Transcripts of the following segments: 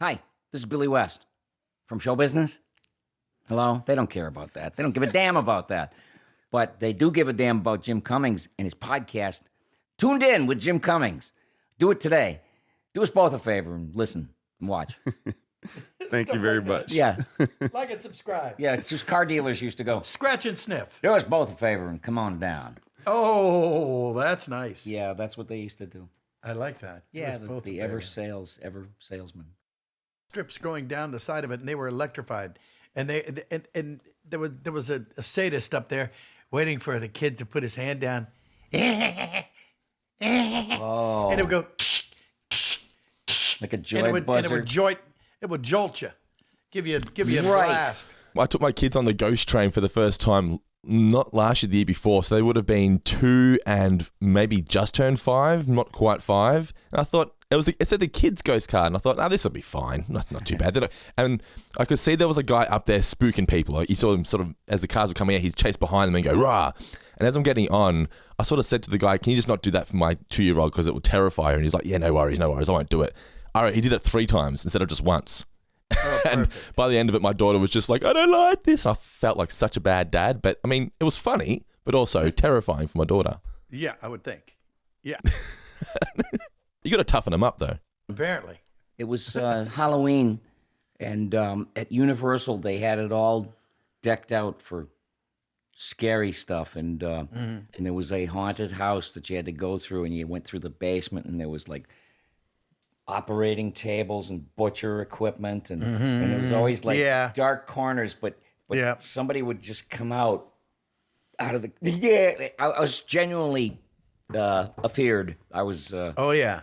Hi, this is Billy West from Show Business. Hello? They don't care about that. They don't give a damn about that. But they do give a damn about Jim Cummings and his podcast, Tuned In with Jim Cummings. Do it today. Do us both a favor and listen and watch. Thank you very much. Yeah. Like and subscribe. Yeah, just car dealers used to go, Scratch and sniff. do us both a favor and come on down. Oh, that's nice. Yeah, that's what they used to do. I like that. Do Yeah, us both the a ever favor. salesman. Strips going down the side of it, and they were electrified. And there was a sadist up there waiting for the kid to put his hand down. Oh. And it would go. Like a And joy buzzer. it would jolt you, give you a Right. blast. I took my kids on the ghost train for the first time, not last year, the year before. So they would have been 2 and maybe just turned 5, not quite 5. And I thought, it said the kids' ghost card. And I thought, this will be fine. Not too bad. And I could see there was a guy up there spooking people. You saw him sort of, as the cars were coming out, he'd chase behind them and go, rah. And as I'm getting on, I sort of said to the guy, can you just not do that for my 2-year-old because it will terrify her? And he's like, yeah, no worries, I won't do it. All right, he did it 3 times instead of just once. And by the end of it, my daughter was just like, I don't like this. I felt like such a bad dad. But, I mean, it was funny, but also terrifying for my daughter. Yeah, I would think. Yeah, You got to toughen them up, though. apparently. It was Halloween, and at Universal, they had it all decked out for scary stuff. And there was a haunted house that you had to go through, and you went through the basement, and there was like operating tables and butcher equipment, and it was always like dark corners, but somebody would just come out of the I was genuinely afeared. I was Oh yeah,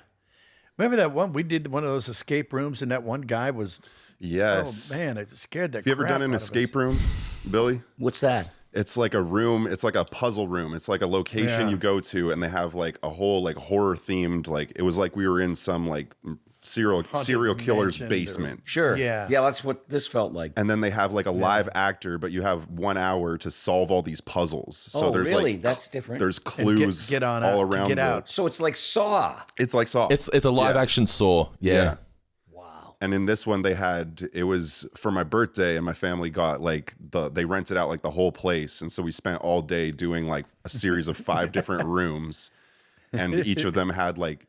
remember that one? We did one of those escape rooms, and that one guy was. Yes. Oh man, it scared that. Have you ever done an escape room, Billy? what's that? It's like a room. It's like a puzzle room. It's like a location you go to, and they have like a whole like horror themed. Like it was like we were in some like serial killer's mansion basement. Sure. Yeah. That's what this felt like. And then they have like a live actor, but you have 1 hour to solve all these puzzles. So Oh, there's really? like That's different. There's clues get on all out, to around. get out. So it's like Saw. It's like Saw. It's a live action Saw. Yeah. Wow. And in this one, it was for my birthday, and my family got like they rented out like the whole place, and so we spent all day doing like a series of 5 different rooms, and each of them had like.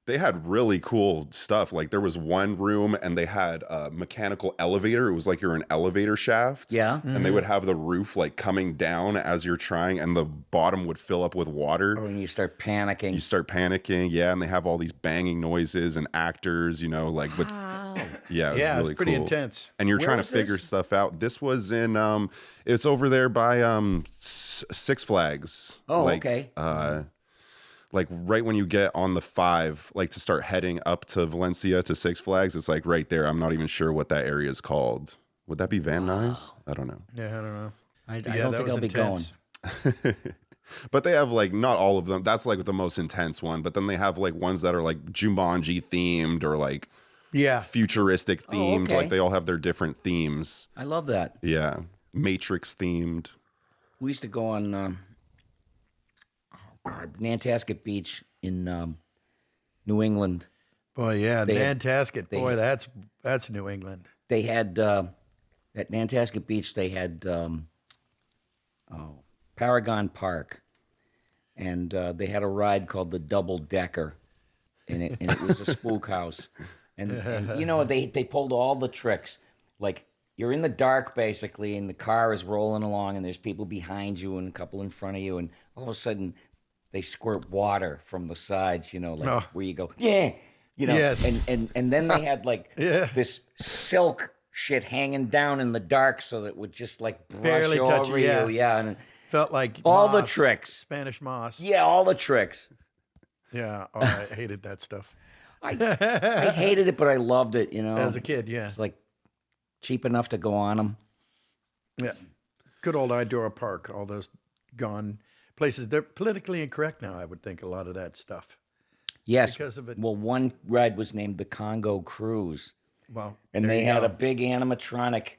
They had really cool stuff. Like there was one room and they had a mechanical elevator. It was like you're an elevator shaft. Yeah. And they would have the roof like coming down as you're trying, and the bottom would fill up with water. Or when you start panicking. You start panicking. Yeah. And they have all these banging noises and actors, like, but yeah, it was really it's pretty cool. intense. And you're Where trying to was figure this? stuff out. This was in, it's over there by Six Flags. Oh, okay. Like right when you get on the 5, like to start heading up to Valencia to Six Flags, it's like right there. I'm not even sure what that area is called. Would that be Van Nuys? I don't know. Yeah, I don't know. I Yeah, don't that think was I'll be going. intense. But they have like not all of them. That's like the most intense one. But then they have like ones that are like Jumanji themed or like Yeah, futuristic themed. okay. Like they all have their different themes. I love that. Yeah. Matrix themed. We used to go on Nantasket Beach in New England. boy, yeah, Nantasket. they- Boy, that's New England. They had at Nantasket Beach. They had Paragon Park, and they had a ride called the Double Decker, and it was a spook house. And they pulled all the tricks. Like you're in the dark basically, and the car is rolling along, and there's people behind you and a couple in front of you, and all of a sudden they squirt water from the sides. Where you go, Yes. and then they had like this silk shit hanging down in the dark so that it would just like brush Barely touch over you, you. yeah. And Felt like all the moss, tricks. Spanish moss. Yeah, all the tricks. Yeah, oh, I hated that stuff I hated it, but I loved it, as a kid. Yeah, It's like cheap enough to go on them. yeah. Good old Idora Park. All those gone places. They're politically incorrect now. I would think a lot of that stuff. Yes. Because of it. Well, one ride was named the Congo Cruise, Well, and there they you had go. a big animatronic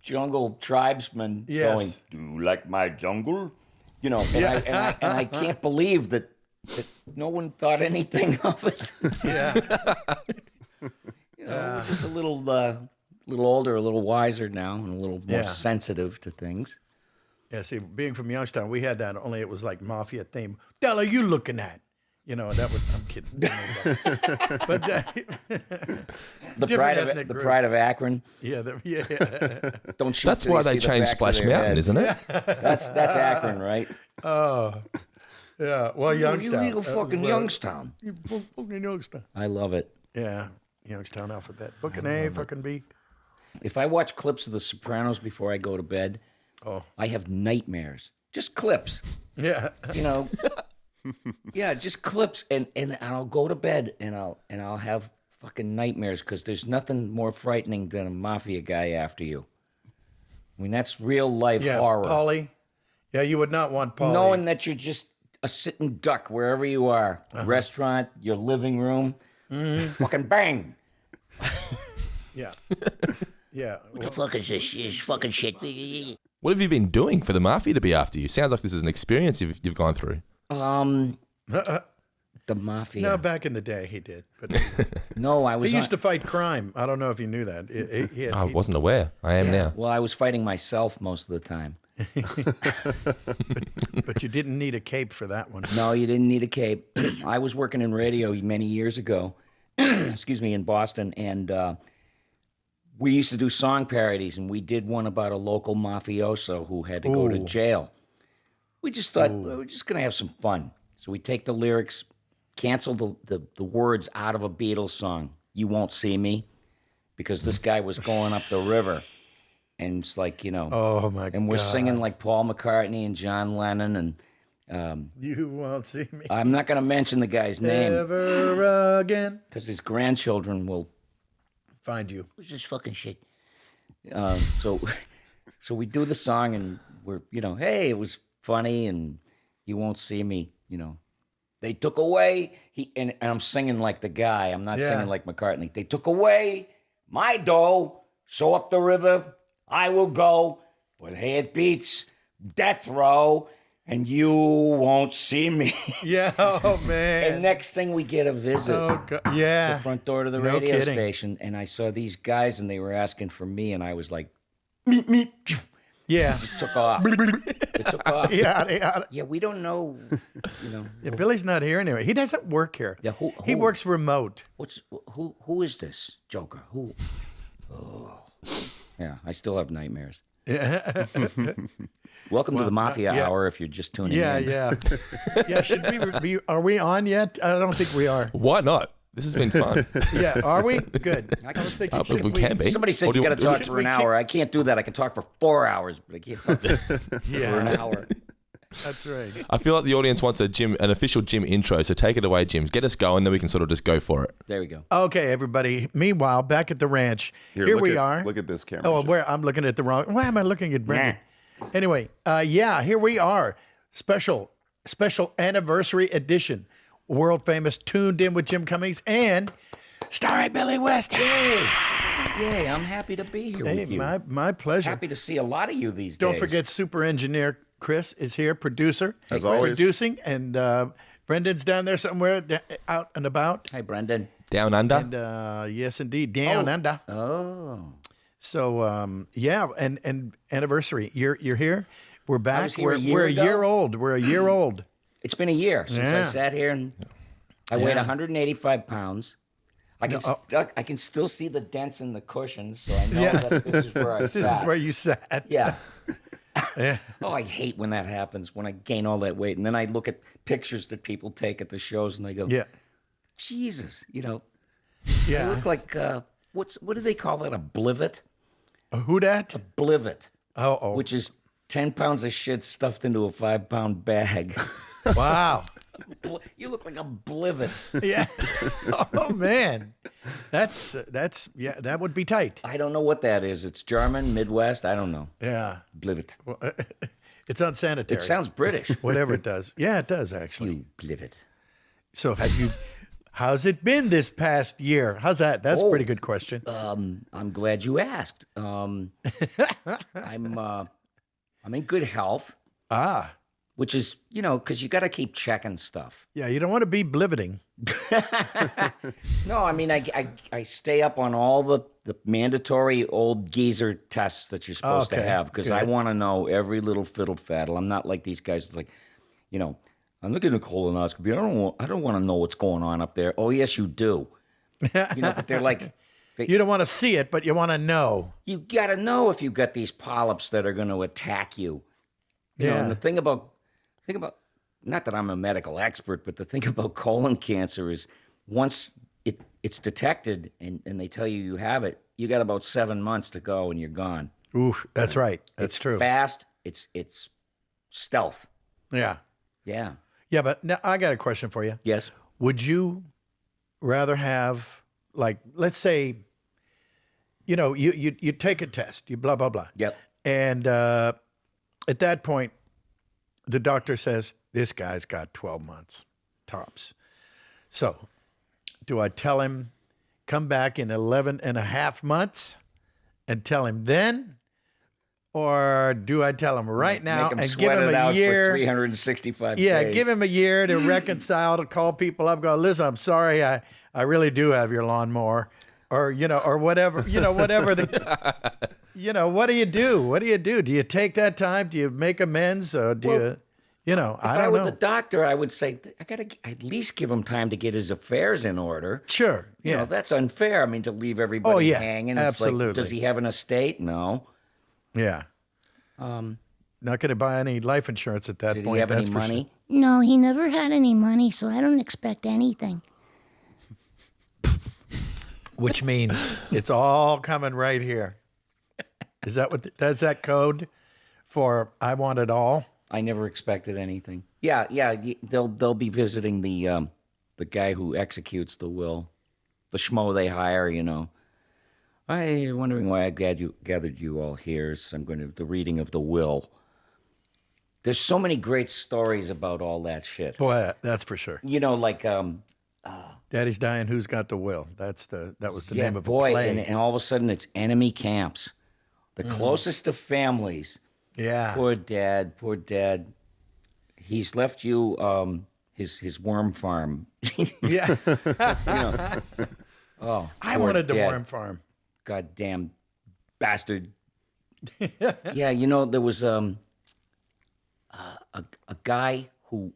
jungle tribesman Yes. going, "Do you like my jungle?" And I can't believe that no one thought anything of it. Yeah. we're just a little older, a little wiser now, and a little more sensitive to things. Yeah, see, being from Youngstown, we had that, only it was like mafia theme. The hell are you looking at? You know, that was, I'm kidding. But the pride of Akron. Yeah, Don't shoot. That's till why you they see the changed backs of Splash their Mountain, heads. isn't it? That's Akron, right? Oh, yeah. Well, Youngstown. You fucking Youngstown. You fucking Youngstown. I love it. Yeah, Youngstown alphabet. Fucking A, fucking B. If I watch clips of The Sopranos before I go to bed, I have nightmares. Just clips. Yeah. You know. Yeah, just clips, and I'll go to bed and I'll have fucking nightmares because there's nothing more frightening than a mafia guy after you. I mean, that's real life horror. Paulie. Yeah, you would not want Paulie. Knowing that you're just a sitting duck wherever you are, restaurant, your living room, fucking bang. Yeah. Yeah. What the fuck is this fucking shit? What have you been doing for the mafia to be after you? Sounds like this is an experience you've gone through. The mafia. No, back in the day he did. But No, I was. he used to fight crime. I don't know if you knew that. I wasn't aware. I am now. Well, I was fighting myself most of the time. But you didn't need a cape for that one. No, you didn't need a cape. I was working in radio many years ago, excuse me, in Boston, and we used to do song parodies, and we did one about a local mafioso who had to go to jail. We just thought we're just going to have some fun. So we take the lyrics, cancel the words out of a Beatles song, You Won't See Me, because this guy was going up the river. And it's like, you know. Oh, my God. And we're singing like Paul McCartney and John Lennon. And You won't see me I'm not going to mention the guy's name ever again. because his grandchildren will. Find you. What's this fucking shit? So we do the song and we're, you know, hey, it was funny and You Won't See Me, you know. They took away, and I'm singing like the guy. I'm not singing like McCartney. They took away my dough, so up the river I will go. But hey, it beats death row, and you won't see me. Yeah, oh, man. And next thing we get a visit. Oh, God. Yeah. The front door to the No radio kidding. station, and I saw these guys, and they were asking for me, and I was like, meep, meep, phew, Yeah. took off. It took off. Yeah. Yeah, we don't know, you know. Yeah, Billy's not here anyway. He doesn't work here. Yeah, He who- works remote. Who is this Joker? Who? Oh, yeah, I still have nightmares. Welcome to the Mafia Hour. If you're just tuning Yeah, in. yeah. Yeah, should we be, are we on yet? I don't think we are. Why not? This has been fun. Yeah, are we? Good. I was thinking, should we can be. Somebody said Or do you got to talk do for an hour. I can't do that. I can talk for 4 hours, but I can't talk for an hour. That's right. I feel like the audience wants an official Jim intro, so take it away, Jim. Get us going, then we can sort of just go for it. There we go. Okay, everybody. Meanwhile, back at the ranch, here look we at- are. Look at this camera. Oh, Jim. where I'm looking at the wrong. Why am I looking at Brendan? Anyway, yeah, here we are. Special anniversary edition. World famous Tuned In with Jim Cummings and starring Billy West. Yay, I'm happy to be here Hey, with you. my pleasure. Happy to see a lot of you these days. Don't forget, super engineer Chris is here, producer, As always. producing, and Brendan's down there somewhere, out and about. Hi, Brendan. Down under. And yes, indeed, down under. Oh. So yeah, and anniversary. You're here. We're back. was here we're a year we're a ago. year old. We're a year old. It's been a year since I Yeah. sat here, and I weighed 185 pounds. I can still see the dents in the cushions, so I know that this is where I This sat. is where you sat. Yeah. Yeah. Oh, I hate when that happens, when I gain all that weight. And then I look at pictures that people take at the shows, and I go, Yeah. Jesus, you know, I Yeah. look like, what do they call that, a blivet? Who dat? Blivet, Oh. which is 10 pounds of shit stuffed into a 5-pound bag. Wow. You look like a blivet. Yeah. Oh man. That's yeah. That would be tight. I don't know what that is. It's German, Midwest, I don't know. Yeah. Blivet. It's unsanitary. It sounds British. Whatever it does. Yeah, it does actually. You blivet. So how's it been this past year? How's that? That's a pretty good question. I'm glad you asked. I'm in good health. Ah. which is, because you got to keep checking stuff. Yeah, you don't want to be bliveting. No, I mean, I stay up on all the mandatory old geezer tests that you're supposed to Okay, have because I good. want to know every little fiddle faddle. I'm not like these guys that's like, I'm looking at a colonoscopy. I don't want to know what's going on up there. Oh, yes, you do. But they're like, You don't want to see it, but you want to know. you got to know if you've got these polyps that are going to attack you. And the thing about, not that I'm a medical expert, but the thing about colon cancer is once it's detected and they tell you have it, you got about 7 months to go and you're gone. Oof, that's right. That's true. Fast. It's stealth. Yeah. Yeah. Yeah, but now I got a question for you. Yes. Would you rather have, like, let's say, you take a test, you blah, blah, blah. Yep. And at that point, the doctor says, this guy's got 12 months, tops. So do I tell him, come back in 11 and a half months and tell him then? Or do I tell him right now Make 'em and sweat give him it a out year? for 365 Yeah, days. give him a year to reconcile, to call people up, go, listen, I'm sorry, I really do have your lawnmower. Or, or whatever, whatever the, what do you do? What do you do? Do you take that time? Do you make amends? Or do you, If I I don't were know. the doctor, I would say, I got to at least give him time to get his affairs in order. Sure, You know, yeah. that's unfair. I mean, to leave everybody Oh, yeah, hanging. It's like, absolutely. does he have an estate? No. Yeah. Not going to buy any life insurance at that Did point. he have that's any for sure. money? No, he never had any money, so I don't expect anything. Which means it's all coming right here. Is that that's that code for I want it all? I never expected anything. Yeah. They'll be visiting the guy who executes the will, the schmo they hire. I'm wondering why I gathered you all here. So I'm going to the reading of the will. There's so many great stories about all that shit. Boy, that's for sure. Like Daddy's dying. Who's got the will? That was the name of boy, a play. and all of a sudden it's enemy camps, the closest to families. Yeah. Poor dad. He's left you his worm farm. Yeah. Oh, I poor wanted the dad. worm farm. Goddamn bastard. Yeah, there was a guy who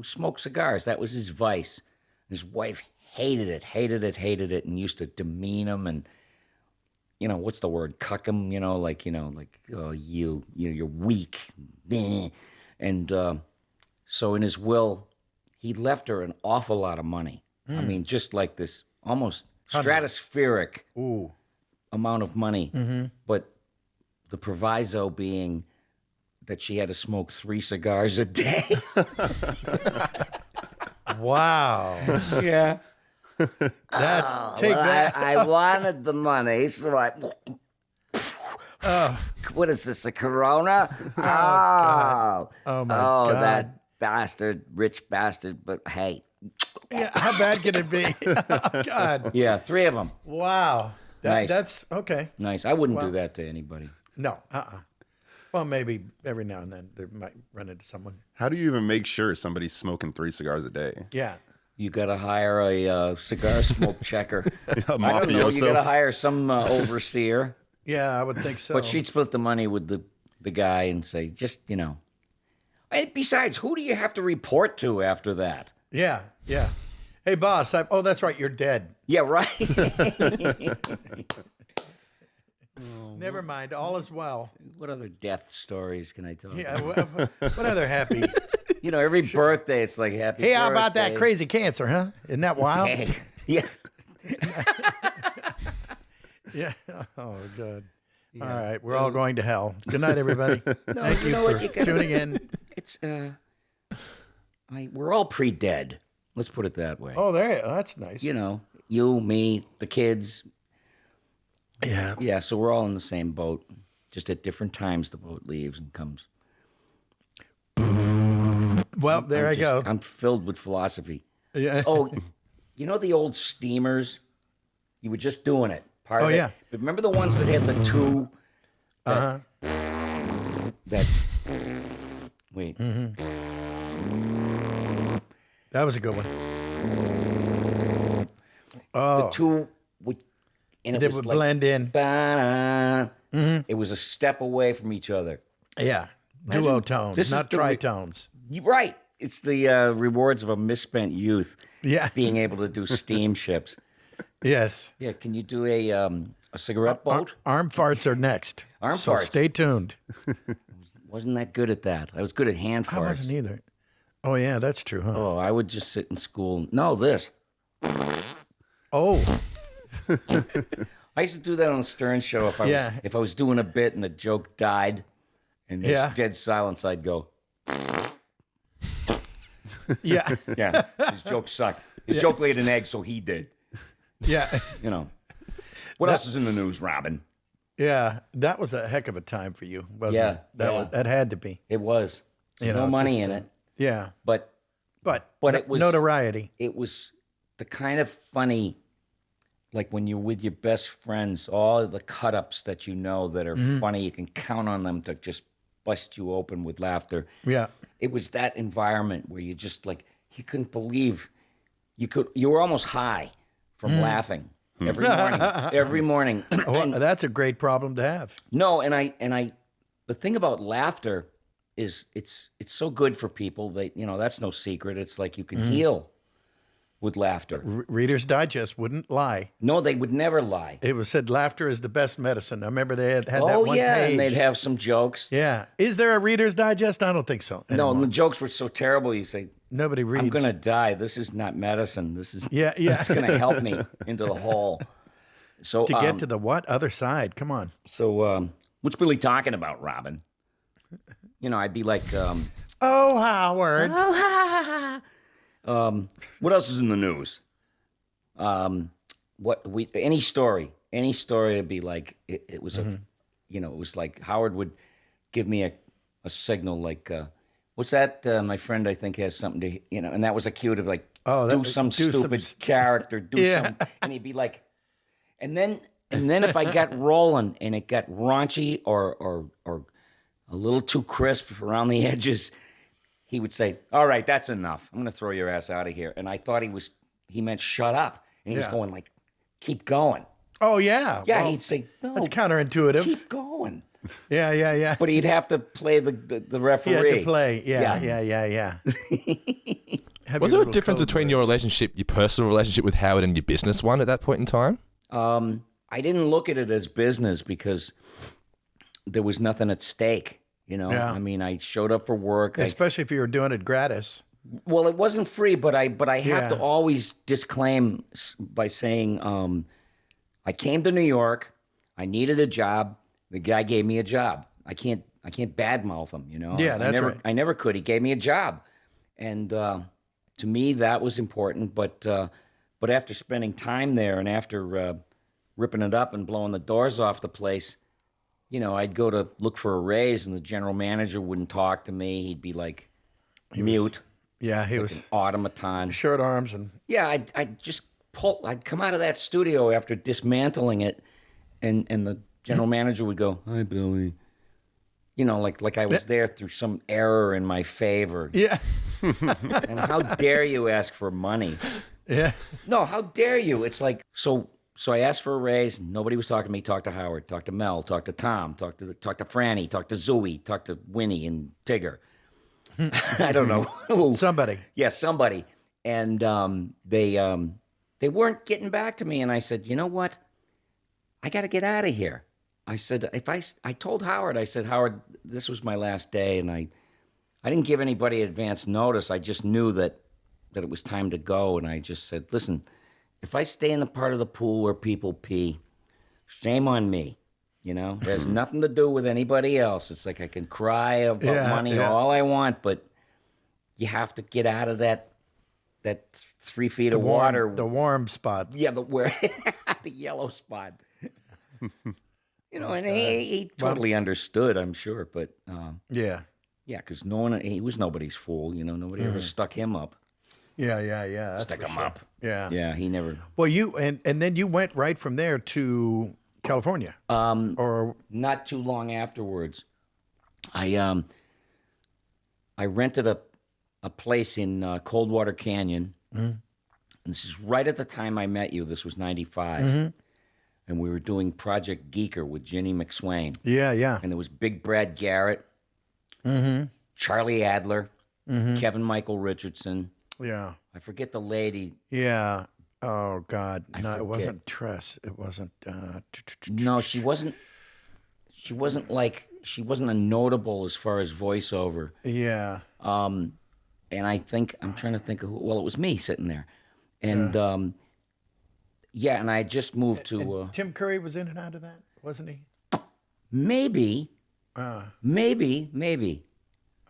smoked cigars. That was his vice. His wife hated it, and used to demean him and what's the word? Cuck him, oh, you're weak. And so in his will, he left her an awful lot of money. I mean, just like this almost stratospheric amount of money. But the proviso being that she had to smoke 3 cigars a day. Wow. Yeah. That's take Well, that. I wanted the money, so I. What is this? A Corona? Oh, Oh, my God. that bastard, rich bastard. But hey, Yeah, how bad can it be? Oh, God. yeah, 3 of them. Wow. Nice. That's okay. Nice. I wouldn't do that to anybody. No. Well, maybe every now and then they might run into someone. How do you even make sure somebody's smoking 3 cigars a day? Yeah. You got to hire a cigar smoke checker. A I don't know. You mafioso? got to hire some overseer. Yeah, I would think so. But she'd split the money with the guy and say, just, And besides, who do you have to report to after that? Yeah. Hey, boss. Oh, that's right. You're dead. Yeah, right. Never mind. All is well. What other death stories can I tell you? Yeah. What other happy? Every birthday it's like happy Hey, birthday. how about that crazy cancer, huh? Isn't that wild? Hey. Yeah. Yeah. Oh, good. All right. We're all going to hell. Good night, everybody. Thank you know what? for You gotta- tuning in. It's we're all pre-dead. Let's put it that way. Oh, that's nice. You, me, the kids. Yeah. Yeah, so we're all in the same boat. Just at different times the boat leaves and comes. Well, there I go. I'm filled with philosophy. Yeah. Oh, the old steamers? You were just doing it. Part of it. yeah. But remember the ones that had the 2 that Wait. That was a good one. The Oh, two would, and it they was would like, blend in. ba-na. It was a step away from each other. Yeah. Duo tones, this is not the re- tritones. You're right. It's the rewards of a misspent youth. Yeah. Being able to do steamships. Yes. Yeah. Can you do a cigarette boat? Arm farts are next. Arm so farts. stay tuned. Wasn't that good at that. I was good at hand I farts. wasn't either. Oh, yeah, that's true, huh? Oh, I would just sit in school. No, this. Oh, I used to do that on the Stern Show Yeah. if I was doing a bit and a joke died, and there's Yeah. dead silence. I'd go, yeah. yeah, his joke sucked. His joke laid an egg, so he did. Yeah. You know. What else is in the news, Robin? Yeah. That was a heck of a time for you, wasn't Yeah, it? That yeah. was, that had to be. It was. There's You no know, money just, in it, Yeah. but But it was notoriety. It was the kind of funny, like when you're with your best friends, all the cut-ups that you know that are funny, you can count on them to just bust you open with laughter. Yeah. It was that environment where you just like you couldn't believe you were almost high from laughing every morning. Every morning. Well, that's a great problem to have. No, and I the thing about laughter is it's so good for people that that's no secret. It's like you can heal with laughter. Reader's Digest wouldn't lie. No, they would never lie. It was said laughter is the best medicine. I remember they had that Oh one yeah, page. and they'd have some jokes. Yeah. Is there a Reader's Digest? I don't think so. No, anymore. and the jokes were so terrible. You say, Nobody reads. "I'm gonna die. This is not medicine. This is Yeah. it's gonna help me into the hole." So To get to the what? Other side. Come on. So what's Billy talking about, Robin? I'd be like, Oh, Howard. what else is in the news? Any story would be like it was it was like Howard would give me a signal like, what's that? My friend I think has something to and that was a cue to like do some stupid character, something, and he'd be like, and then if I got rolling and it got raunchy or a little too crisp around the edges, he would say, "All right, that's enough. I'm going to throw your ass out of here." And I thought he meant shut up. And he was going like, "Keep going." Oh, yeah. Yeah, Well, he'd say, "No, that's counterintuitive. keep going." Yeah. But he'd have to play the You referee. had to play. Yeah. Have Was your there a little difference code between your words. relationship, your personal relationship with Howard, and your business one at that point in time? I didn't look at it as business because there was nothing at stake. Yeah. I mean, I showed up for work. Especially if you were doing it gratis. Well, it wasn't free, but I have to Yeah. always disclaim by saying I came to New York. I needed a job. The guy gave me a job. I can't badmouth him. Yeah, that's right. I never could. He gave me a job, and to me that was important. But after spending time there and after ripping it up and blowing the doors off the place, I'd go to look for a raise, and the general manager wouldn't talk to me. He'd be like mute. Yeah, he was Automaton. short arms and Yeah, I'd just pull. I'd come out of that studio after dismantling it, and the general manager would go, "Hi, Billy." Like I was there through some error in my favor. yeah, And how dare you ask for money? yeah. No, how dare you? It's like so. So I asked for a raise. Nobody was talking to me. Talked to Howard. Talked to Mel. Talked to Tom. Talked to Franny. Talked to Zooey. Talked to Winnie and Tigger. I don't know who. Somebody. Yeah, somebody. And they weren't getting back to me. And I said, you know what? I got to get out of here. I said, I told Howard, I said, Howard, this was my last day. And I didn't give anybody advance notice. I just knew that it was time to go. And I just said, listen, if I stay in the part of the pool where people pee, shame on me. It has nothing to do with anybody else. It's like I can cry about money all I want, but you have to get out of that 3 feet of water. The warm spot. Yeah, the yellow spot. And he totally understood, I'm sure. But Yeah. because he was nobody's fool. Nobody ever stuck him up. Yeah. That's Stick for him sure. up. Yeah. Yeah, he never. Well, you and then you went right from there to California. Or Not too long afterwards, I I rented a place in Coldwater Canyon. And this is right at the time I met you. This was 95. And we were doing Project Geeker with Ginny McSwain. Yeah, yeah. And there was Big Brad Garrett, Charlie Adler, Kevin Michael Richardson. Yeah. I forget the lady. Yeah. Oh God. No, forget. it wasn't Tress. It wasn't. No, she wasn't. She wasn't a notable as far as voiceover. Yeah. And I think I'm trying to think of who. Well, it was me sitting there, and yeah, and I had just moved to Tim Curry was in and out of that, wasn't he? maybe, maybe.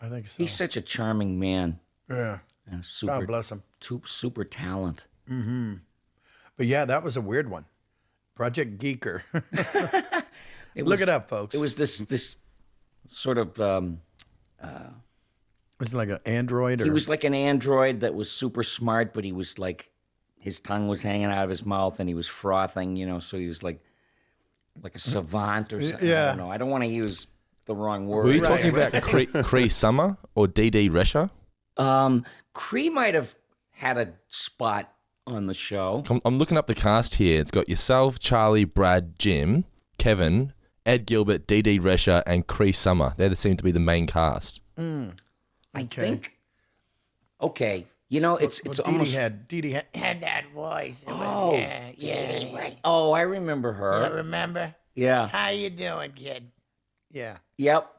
I think so. He's such a charming man Yeah. and God bless him. super talent. But yeah, that was a weird one. Project Geeker. Look it up, folks. It was this sort of. It was like an android, or He was like an android that was super smart, but he was like, his tongue was hanging out of his mouth and he was frothing, so he was like a savant or something. I Yeah. don't know. I don't want to use the wrong word. Were you talking about Cree Summer or DD Resher? Cree might have had a spot on the show. I'm looking up the cast here. It's got yourself, Charlie, Brad, Jim, Kevin, Ed Gilbert, DD Resher, and Cree Summer. They seem to be the main cast. I think. Okay, it's almost. Dee Dee had that voice. Oh, Yeah. oh, I remember her. Remember? Yeah. How you doing, kid? Yeah. Yep.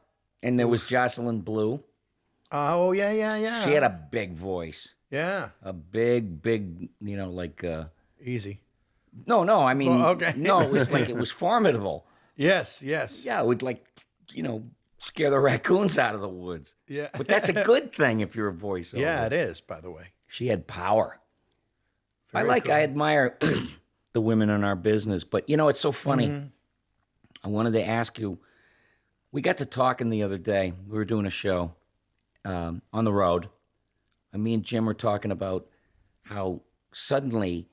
And there was Jocelyn Blue. Oh yeah, yeah, yeah. She had a big voice. yeah. A big, like. Easy. No, I mean, Well, okay. no, it was like it was formidable. Yes, yes. Yeah, it would scare the raccoons out of the woods. Yeah. But that's a good thing if you're a voiceover. Yeah, it is. By the way. She had power. Very cool. I admire the women in our business, but it's so funny. Mm-hmm. I wanted to ask you. We got to talking the other day. We were doing a show on the road, and me and Jim were talking about how suddenly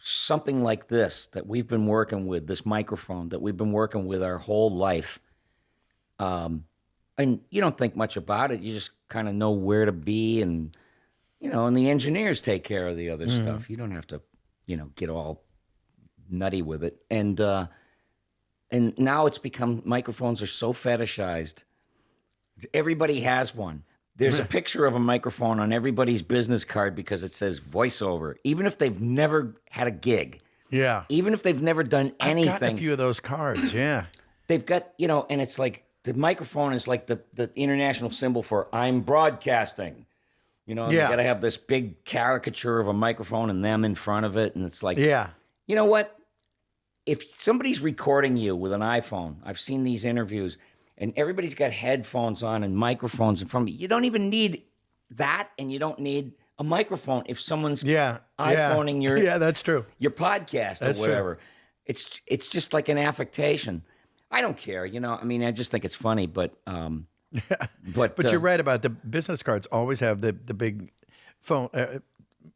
something like this that we've been working with, this microphone that we've been working with our whole life, and you don't think much about it. You just kind of know where to be, and and the engineers take care of the other stuff. You don't have to, get all nutty with it. And now it's become, microphones are so fetishized. Everybody has one. There's a picture of a microphone on everybody's business card because it says voiceover, even if they've never had a gig, Yeah. even if they've never done I've gotten anything. a few of those cards. Yeah. They've got, and it's like the microphone is like the international symbol for I'm broadcasting. And you Yeah. got to have this big caricature of a microphone and them in front of it. And it's like, Yeah. you know what? If somebody's recording you with an iPhone, I've seen these interviews, and everybody's got headphones on and microphones in front of you. You don't even need that, and you don't need a microphone if someone's Yeah. iPhoning your Yeah, that's true. your podcast That's or true. whatever. It's just like an affectation. I don't care, I mean, I just think it's funny, but But you're right about the business cards always have the big phone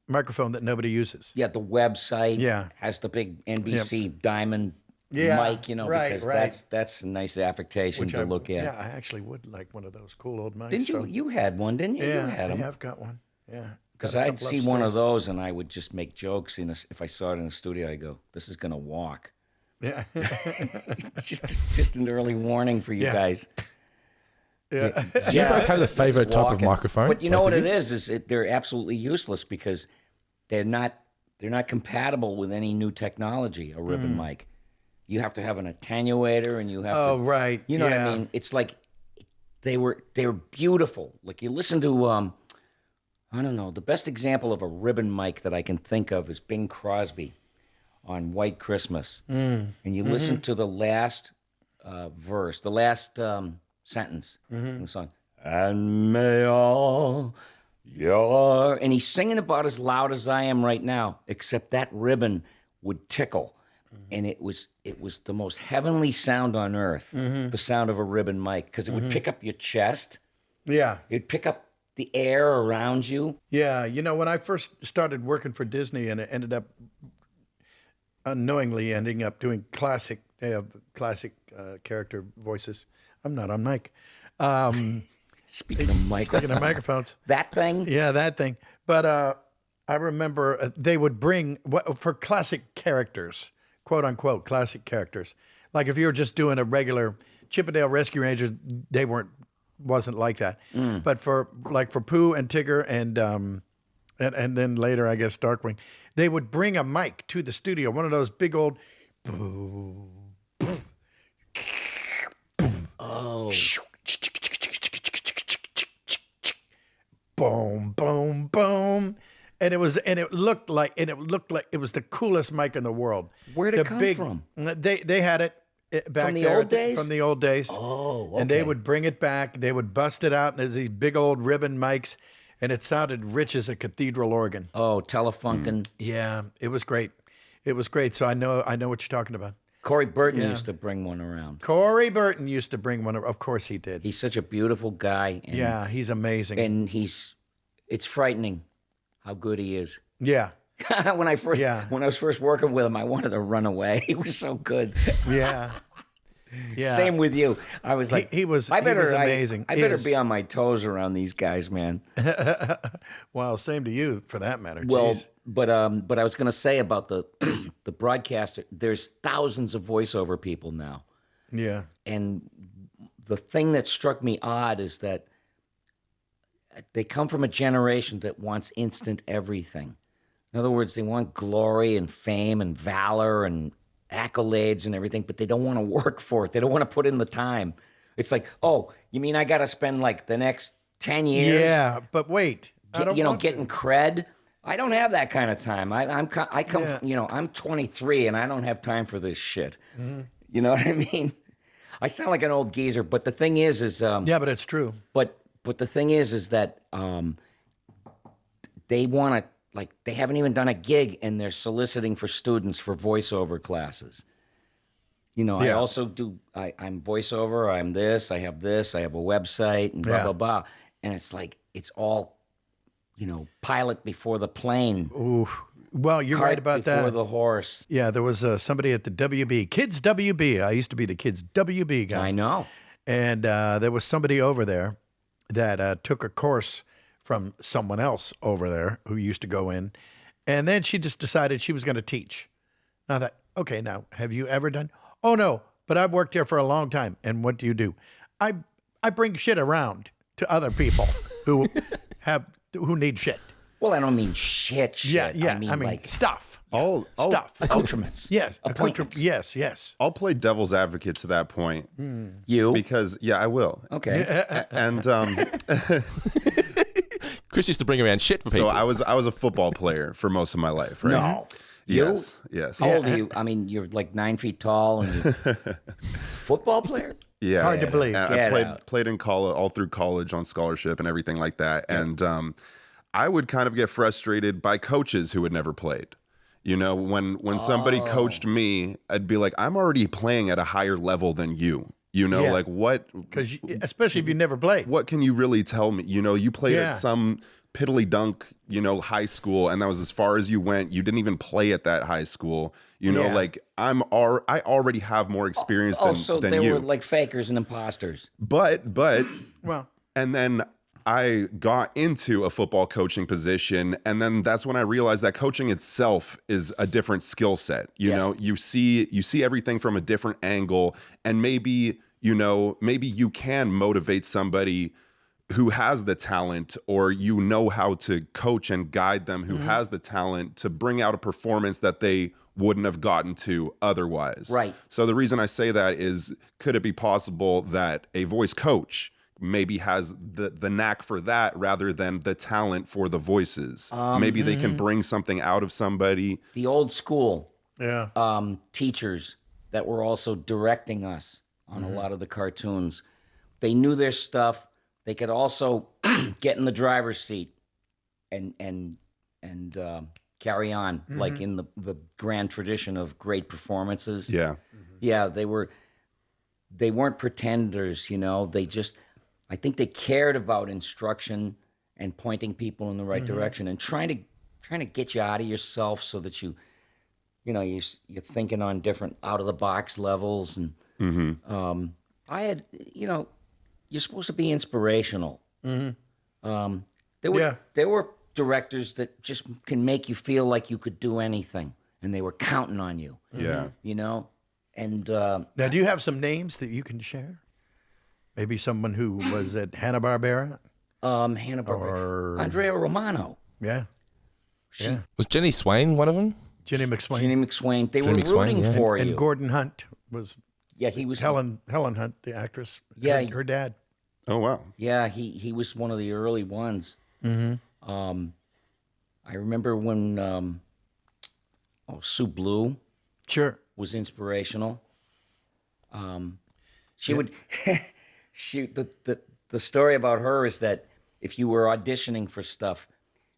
microphone that nobody uses. yeah, the website Yeah. has the big NBC diamond Yeah, mic, right, because right. that's a nice affectation to look at. Yeah, I actually would like one of those cool old mics. Didn't you? so- You had one, didn't you? Yeah, You had I them. have got one. Yeah. Because Got a I'd couple see one of upstairs. those and I would just make jokes. If I saw it in the studio, I go, "This is gonna walk." Yeah. just an early warning for you Yeah. guys. yeah. Do you both have the This is favorite type of walking. microphone? But you know both what of it is they're absolutely useless because they're not compatible with any new technology. A ribbon mic, you have to have an attenuator, and you have Oh, to. right. You know what yeah. I mean? It's like they were beautiful. Like you listen to I don't know. The best example of a ribbon mic that I can think of is Bing Crosby on White Christmas, and you listen to the last verse, the last sentence in the song, and may all your, and he's singing about as loud as I am right now, except that ribbon would tickle. And it was the most heavenly sound on earth, the sound of a ribbon mic, because it would pick up your chest, Yeah. it'd pick up the air around you. Yeah. When I first started working for Disney and it ended up unknowingly ending up doing classic character voices. I'm not on mic. Speaking of microphones. Speaking of microphones. That thing? Yeah, that thing. But I remember they would bring, for classic characters, quote unquote, classic characters. Like if you were just doing a regular Chippendale Rescue Rangers, they wasn't like that. But for Pooh and Tigger and then later, I guess, Darkwing, they would bring a mic to the studio, one of those big old, Oh. boom, boom, boom. And it looked like it was the coolest mic in the world. Where'd it come from? They had it back From the there old days? From the old days. Oh, okay. And they would bring it back. They would bust it out, and there's these big old ribbon mics, and it sounded rich as a cathedral organ. Oh, Telefunken. Yeah, it was great. It was great. So I know what you're talking about. Corey Burton Yeah. used to bring one around. Corey Burton used to bring one. Of course he did. He's such a beautiful guy. And, Yeah, he's amazing. And it's frightening how good he is. Yeah, when I was first working with him, I wanted to run away. He was so good. yeah, yeah. Same with you. I was like, he was amazing. I better be on my toes around these guys, man. Well, same to you for that matter. Well, Jeez. but I was going to say about the the broadcaster. There's thousands of voiceover people now, Yeah, and the thing that struck me odd is that they come from a generation that wants instant everything. In other words, they want glory and fame and valor and accolades and everything, but they don't want to work for it. They don't want to put in the time. It's like, oh, you mean I got to spend like the next 10 years? yeah. But wait, I don't want getting cred. I don't have that kind of time. I'm 23 and I don't have time for this shit. Mm-hmm. You know what I mean? I sound like an old geezer, but the thing is yeah, but it's true. but the thing is that they want to, like, they haven't even done a gig and they're soliciting for students for voiceover classes. You know, I Yeah. also do, I'm voiceover, I'm this, I have a website and blah, Yeah. blah, blah. And it's like, it's all, pilot before the plane. Ooh, well, you're Cart right about before that. the horse. Yeah, there was somebody at the WB, Kids WB. I used to be the Kids WB guy. I know. And there was somebody over there that took a course from someone else over there who used to go in. And then she just decided she was going to teach. Now that, okay, now, have you ever done? Oh, no, but I've worked here for a long time. And what do? I bring shit around to other people who need shit. Well, I don't mean shit. Yeah. I mean like stuff. Stuff. accoutrements. Yes. Appointments. Yes. I'll play devil's advocate to that point You? because I will. Okay. And Chris used to bring around shit for people. so I was a football player for most of my life, right? No. Yes. How old are you? I mean, you're like 9 feet tall and you football player? Yeah. Hard to believe. And Get I out. played in college, all through college on scholarship and everything like that. And I would kind of get frustrated by coaches who had never played. When somebody coached me, I'd be like, I'm already playing at a higher level than you. Yeah. Like what? Because especially if you never played. What can you really tell me? You played Yeah. at some piddly dunk, high school, and that was as far as you went. You didn't even play at that high school. Yeah. Like I already have more experience So than they you. were like fakers and imposters. But Well, and then I got into a football coaching position, and then that's when I realized that coaching itself is a different skill set. You see everything from a different angle, and maybe you can motivate somebody who has the talent, or how to coach and guide them who has the talent to bring out a performance that they wouldn't have gotten to otherwise. Right. So the reason I say that is, could it be possible that a voice coach maybe has the knack for that rather than the talent for the voices? Maybe they can bring something out of somebody. The old school yeah. teachers that were also directing us on a lot of the cartoons, they knew their stuff. They could also get in the driver's seat and carry on, like in the grand tradition of great performances. Yeah. Yeah, they weren't pretenders, I think they cared about instruction and pointing people in the right direction and trying to get you out of yourself so that you're thinking on different out of the box levels. And I had, you're supposed to be inspirational. There were directors that just can make you feel like you could do anything, and they were counting on you. Yeah. You know, and Now, do you have some names that you can share? Maybe someone who was at Hanna-Barbera? Hanna-Barbera, Andrea Romano, Yeah. Yeah. Was Jenny Swain one of them? Jenny McSwain. Jenny McSwain. They Jenny were McSwain, rooting yeah. for And you. Gordon Hunt was Yeah, he was. Helen Hunt, the actress. Yeah. Her dad. Oh wow. Yeah, he was one of the early ones. I remember when Sue Blue Sure. was inspirational. She would the story about her is that if you were auditioning for stuff,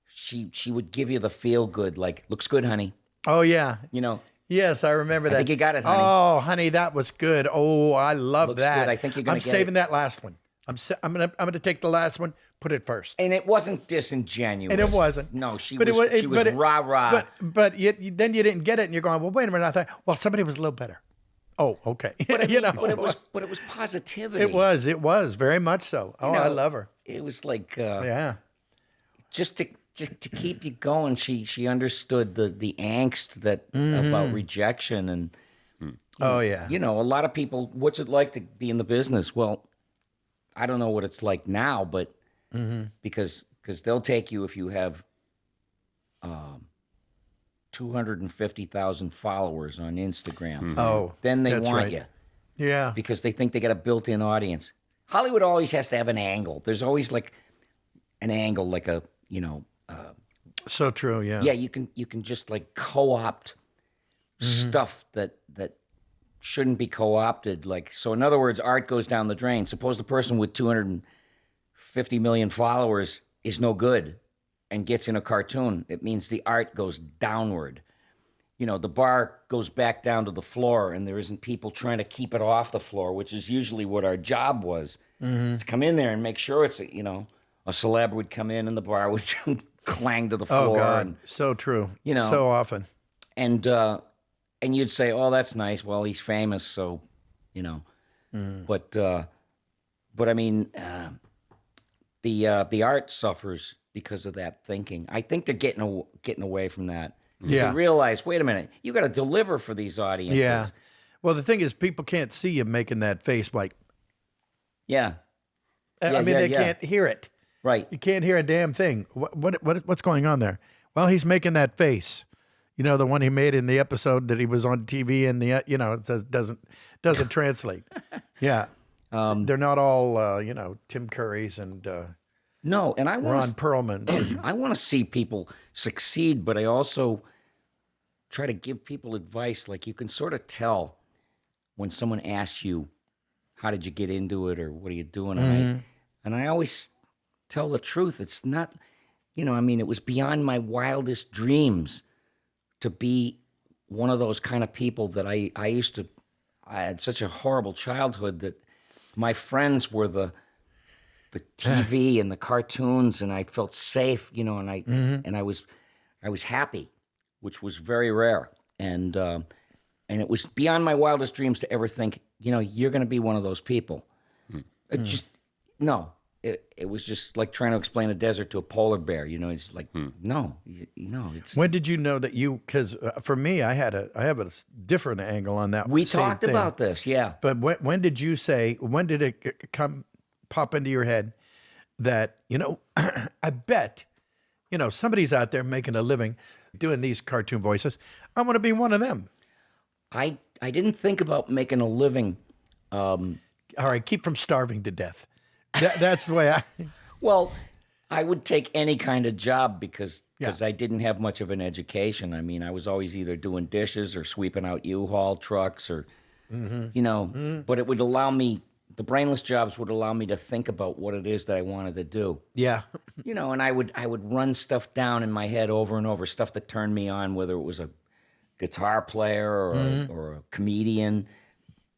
she would give you the feel good, like, looks good, honey. Oh, yeah. You know, Yes, I remember that. think you got it, honey. Oh, honey, that was good. Oh, I love Looks that. good. I think you're gonna I'm get saving it. that last one. I'm gonna take the last one, put it first. and it wasn't disingenuous. And it wasn't. No, she But was. She was rah rah. But then you didn't get it, and you're going, well, wait a minute. I thought, well, somebody was a little better. Oh, okay. But I mean, you know, but it was positivity. it was very much so. Oh, I know, love her. It was like Yeah. just to keep you going. She understood the angst that about rejection and Oh, yeah. you know, a lot of people. What's it like to be in the business? Well, I don't know what it's like now, but because they'll take you if you have 250,000 followers on Instagram. Oh, Then they that's want right. you Yeah. because they think they got a built-in audience. Hollywood always has to have an angle. There's always like an angle, like a So true. Yeah. yeah. You can just like co-opt stuff that shouldn't be co-opted. Like, so in other words, art goes down the drain. Suppose the person with 250 million followers is no good and gets in a cartoon. It means the art goes downward. You know, the bar goes back down to the floor, and there isn't people trying to keep it off the floor, which is usually what our job was. To come in there and make sure it's, you know, a celeb would come in and the bar would clang to the floor. Oh God. And, So true. You know. So often. and you'd say, "Oh, that's nice. Well, he's famous, so, you know." But I mean, the art suffers because of that thinking. I think they're getting away from that. Because Yeah. they realize, wait a minute, you got to deliver for these audiences. Yeah. Well, the thing is, people can't see you making that face like. Yeah. I Yeah, mean, yeah, they yeah. can't hear it. Right. You can't hear a damn thing. What's going on there? Well, he's making that face. You know, the one he made in the episode that he was on TV, and it says doesn't translate. Yeah. They're not all Tim Curry's and No, and I Ron want Perlman. I want to see people succeed, but I also try to give people advice. Like, you can sort of tell when someone asks you, "How did you get into it?" or "What are you doing?" And I always tell the truth. It's not, I mean, it was beyond my wildest dreams to be one of those kind of people that I had such a horrible childhood that my friends were the TV and the cartoons, and I felt safe, and I was happy, which was very rare, and it was beyond my wildest dreams to ever think, you're going to be one of those people. It just no. It was just like trying to explain a desert to a polar bear. It's like no, it's. When did you know that you? Because for me, I have a different angle on that. We same talked thing. about this, yeah. But when did you say? When did it pop into your head that I bet somebody's out there making a living doing these cartoon voices. I want to be one of them. I didn't think about making a living. All right, keep from starving to death. That's the way I. Well, I would take any kind of job because I didn't have much of an education. I mean, I was always either doing dishes or sweeping out U-Haul trucks or, but it would allow me, the brainless jobs would allow me to think about what it is that I wanted to do. Yeah. And I would run stuff down in my head over and over, stuff that turned me on, whether it was a guitar player or a comedian.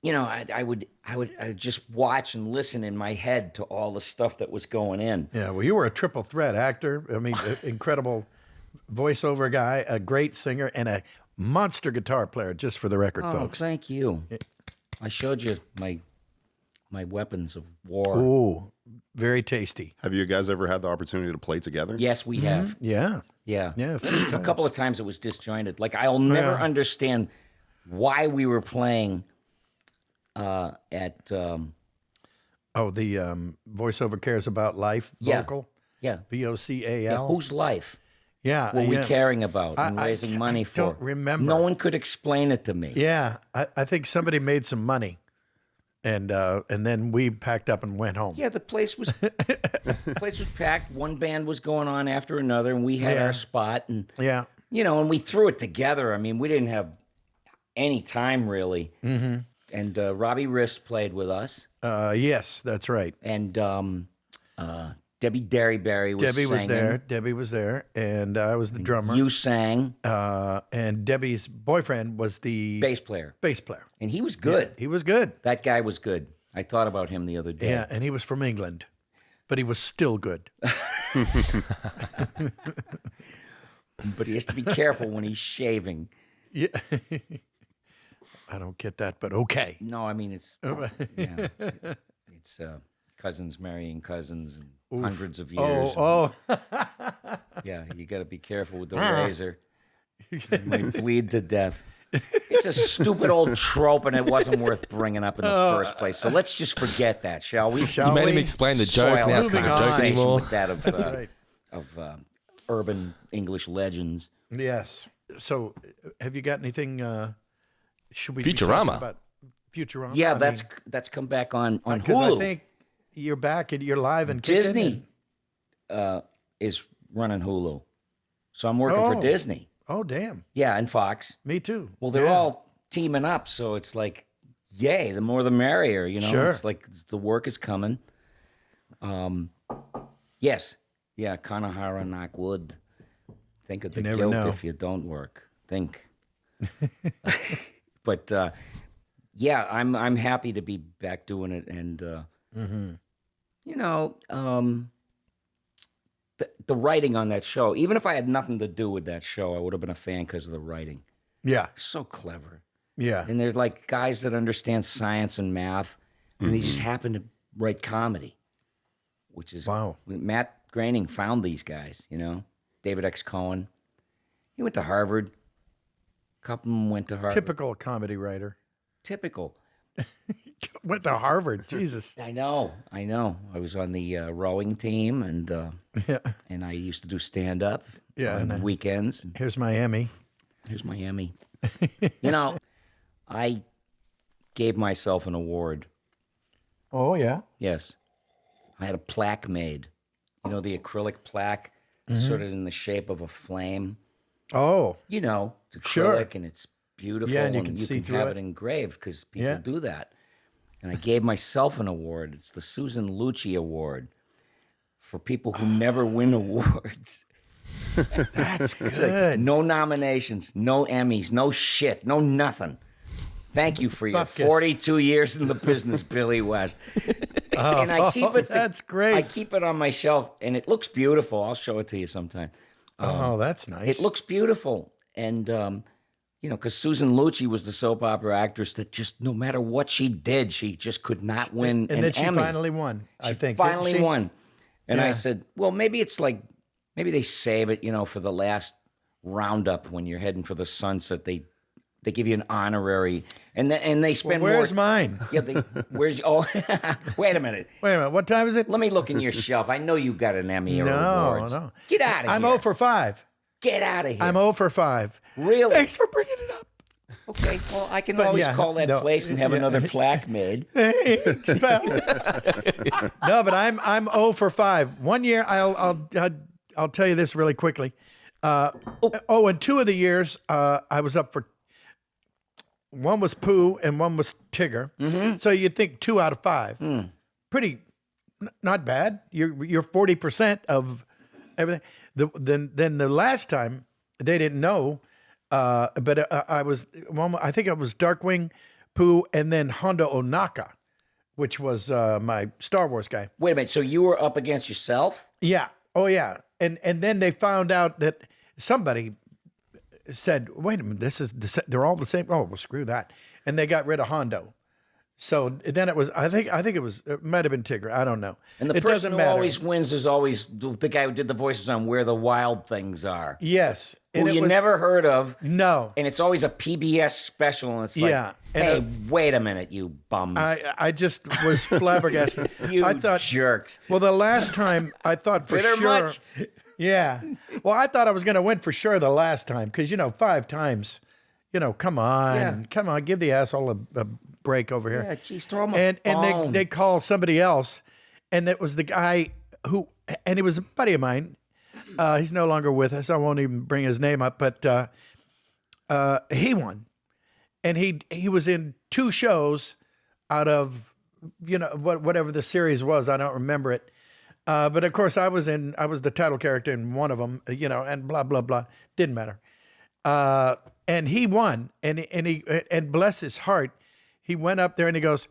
I would just watch and listen in my head to all the stuff that was going in. Yeah, well, you were a triple threat actor. I mean, incredible voiceover guy, a great singer, and a monster guitar player, just for the record, Oh, folks. thank you. I showed you my weapons of war. Ooh, very tasty. Have you guys ever had the opportunity to play together? Yes, we have. Yeah. Yeah. Yeah. A couple of times it was disjointed. Like I'll never understand why we were playing at the voiceover cares about life Yeah. vocal. yeah. VOCAL. Whose life Yeah. were we yeah. caring about and I- raising money for? don't remember. No one could explain it to me. Yeah. I think somebody made some money. And then we packed up and went home. Yeah, the place was packed. One band was going on after another, and we had Yeah. our spot. And Yeah. and we threw it together. I mean, we didn't have any time really. Mm-hmm. And Robbie Rist played with us, Yes, that's right. and Debbie Derryberry was Debbie was singing. there. Debbie was there, and I was the drummer. You sang, And Debbie's boyfriend was the bass player, bass player. and he was good. He was good. That guy was good. I thought about him the other day. Yeah, and he was from England, but he was still good. But he has to be careful when he's shaving. Yeah. I don't get that, but okay. No, I mean it's it's cousins marrying cousins and hundreds of years. Oh, Yeah, you got to be careful with the razor. You might bleed to deth. It's a stupid old trope, and it wasn't worth bringing up in the first place. So let's just forget that, shall we? Shall You made him we? explain the joke. Soil Now this it's not a Moving joke on. anymore. with that of right. urban English legends. Yes. So, have you got anything? Should we be talking Futurama. about Futurama? Yeah, I that's come back on because Hulu. I think you're back and you're live and kicking Disney is running Hulu, so I'm working for Oh. Disney. Oh, damn. Yeah, and Fox. Me too. Well, they're Yeah. all teaming up, so it's like, yay! The more, the merrier. Sure. It's like the work is coming. Yes, yeah. Kanahara knock wood. Think of the never guilt know. if you don't work. Think. But yeah, I'm happy to be back doing it, and the writing on that show. Even if I had nothing to do with that show, I would have been a fan because of the writing. Yeah. So clever. Yeah. And they're like guys that understand science and math, and they just happen to write comedy, which is Wow. Matt Groening found these guys. David X. Cohen. He went to Harvard. A couple of them went to Harvard. Typical comedy writer. Typical. Went to Harvard. Jesus. I know. I was on the rowing team, and Yeah. and I used to do stand up Yeah, on and, weekends. Here's Miami. Here's Miami. I gave myself an award. Oh, yeah. Yes. I had a plaque made. The acrylic plaque, sort of in the shape of a flame. Oh, It's acrylic Sure. and it's beautiful, Yeah, and you can see through have it. it engraved because people Yeah. do that. And I gave myself an award. It's the Susan Luchi Award for people who never win awards. that's good. No nominations, no Emmys, no shit, no nothing. Thank you for your Buckus. 42 years in the business, Billy West. And I keep it. That's great. I keep it on my shelf, and it looks beautiful. I'll show it to you sometime. Oh, that's nice. It looks beautiful, and because Susan Luchi was the soap opera actress that just no matter what she did, she just could not win and an then she Emmy. finally won, I think. didn't Finally she? won. And I Yeah. said, well, maybe it's like, maybe they save it, for the last roundup when you're heading for the sunset. They give you an honorary, and they spend Where's more. mine? Yeah, where's? Oh, wait a minute. Wait a minute. What time is it? Let me look in your shelf. I know you got an Emmy or awards. No. Get out of here. I'm 0 for 5. Get out of here. I'm 0 for 5. Really? Thanks for bringing it up. Okay. Well, I can But always yeah, call that no, place and have yeah. another plaque made. Thanks, pal. No, but I'm 0 for 5. One year, I'll tell you this really quickly. And 2 of the years I was up for. One was Pooh and one was Tigger. Mm-hmm. So you'd think 2 out of 5. Pretty, not bad. You're 40% of everything. Then the last time they didn't know, but I was one. I think it was Darkwing, Pooh, and then Hondo Onaka, which was my Star Wars guy. Wait a minute. So you were up against yourself? Yeah. Oh yeah. And then they found out that somebody said, "Wait a minute, they're all the same." Oh, well, screw that. And they got rid of Hondo. So then it was. I think it might have been Tigger. I don't know. And the it person doesn't who matter. always wins is always the guy who did the voices on Where the Wild Things Are. Yes, Who it you was- never heard of. No, And it's always a PBS special, and it's like, Yeah, and hey, wait a minute, you bums. I just was flabbergasted. you I thought jerks. Well, the last time I thought for Bitter sure. much? Yeah. Well, I thought I was going to win for sure the last time because 5 times. Come on, Yeah. give the asshole a break over here. Yeah, geez, throw him a and bone. they call somebody else, and it was the guy who, and he was a buddy of mine. He's no longer with us. I won't even bring his name up, but he won, and he was in 2 shows out of whatever the series was. I don't remember it, but of course I was the title character in one of them. And blah blah blah. Didn't matter. And he won, and bless his heart, he went up there and he goes,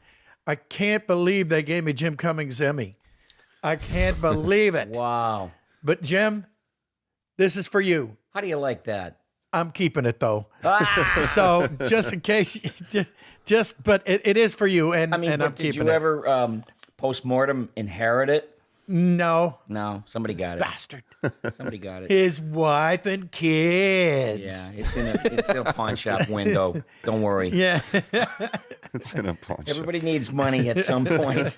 "I can't believe they gave me Jim Cummings Emmy. I can't believe it." Wow. But Jim, this is for you. How do you like that? I'm keeping it though. Ah! So just in case, but it is for you, and I mean, and but I'm did keeping you it. ever post-mortem inherit it? No, No, somebody got it. bastard. Somebody got it. His wife and kids. Yeah, it's in a pawn shop window. Don't worry. Yeah. It's in a pawn shop. Everybody needs money at some point.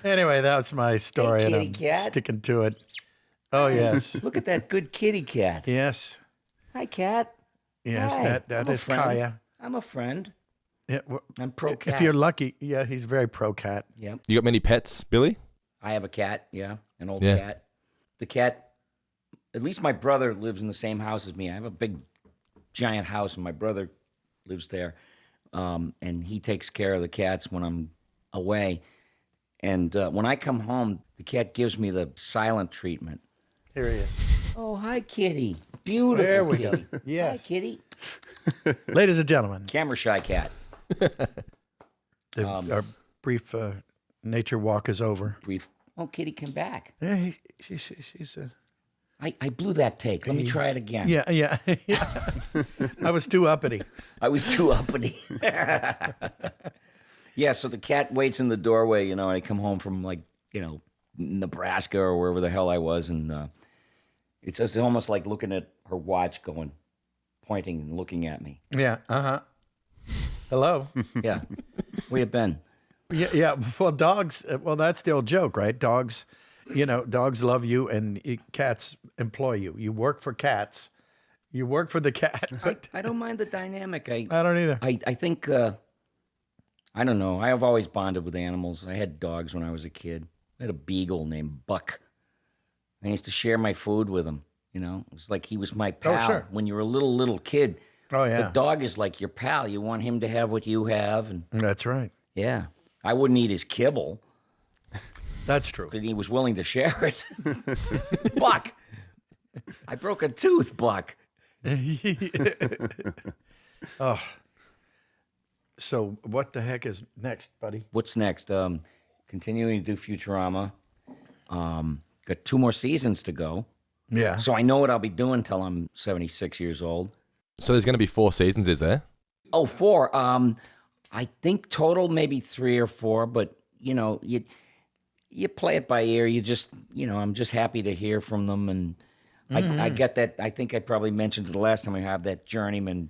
Anyway, that's my story, Hey, and kitty I'm cat. sticking to it. Oh yes, Look at that good kitty cat. yes, Hi, cat. yes. Hi, That I'm a is friend. Kaya. I'm a friend. Yeah, well, I'm pro cat. if you're lucky, yeah, he's very pro cat. Yep. You got many pets, Billy? I have a cat. Yeah, an old Yeah. cat. The cat. At least my brother lives in the same house as me. I have a big, giant house, and my brother lives there, and he takes care of the cats when I'm away. And when I come home, the cat gives me the silent treatment. Here he is. Oh, hi, kitty. Beautiful. There we go. kitty. Hi, Yes, kitty. ladies and gentlemen, Camera shy cat. our brief nature walk is over. Brief. Oh, kitty, come back. Yeah, she's I blew that take. Let me try it again. yeah. I was too uppity. I was too uppity. Yeah, so the cat waits in the doorway, and I come home from Nebraska or wherever the hell I was, and it's almost like looking at her watch, pointing and looking at me. Yeah. Hello. Yeah, where you been? Yeah. Well, dogs. Well, that's the old joke, right? Dogs. Dogs love you, and cats employ you. You work for cats. You work for the cat. But I don't mind the dynamic. I don't either. I think I don't know. I have always bonded with animals. I had dogs when I was a kid. I had a beagle named Buck. I used to share my food with him. It was like he was my pal. sure. When you're a little kid, Oh the yeah. dog is like your pal. You want him to have what you have, and That's right. yeah, I wouldn't eat his kibble, That's true. but he was willing to share it. Buck, I broke a tooth, Buck. Oh. So what the heck is next, buddy? What's next? Continuing to do Futurama. Got 2 more seasons to go. Yeah. So I know what I'll be doing till I'm 76 years old. So there's going to be 4 seasons, is there? Oh, 4. I think total maybe 3 or 4, but you play it by ear. You just, I'm just happy to hear from them, and I get that. I think I probably mentioned it the last time. I have that journeyman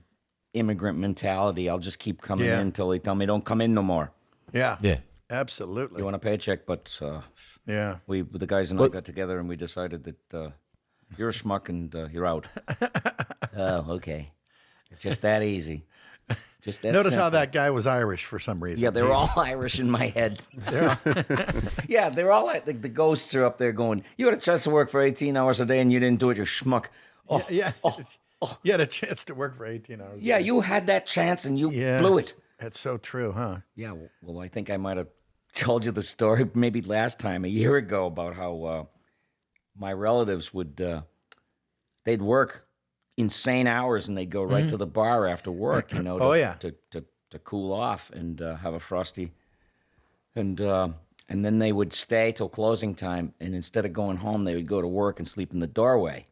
immigrant mentality. I'll just keep coming in until they tell me don't come in no more. Yeah. Yeah. Absolutely. You want a paycheck, but Yeah. the guys and I got together and we decided that you're a schmuck and you're out. Oh, okay. Just that easy. Just that Notice how simple. that guy was Irish for some reason. Yeah, they're all Irish in my head. Yeah, they're all like the ghosts are up there going, you had a chance to work for 18 hours a day and you didn't do it, you schmuck. Oh, Yeah. You had a chance to work for 18 hours. yeah, you had that chance and you blew it. That's so true, huh? Yeah, well, I think I might have told you the story maybe last time, a year ago, about how my relatives would, they'd work insane hours and they'd go right to the bar after work, to cool off and have a Frosty. And then they would stay till closing time, and instead of going home, they would go to work and sleep in the doorway.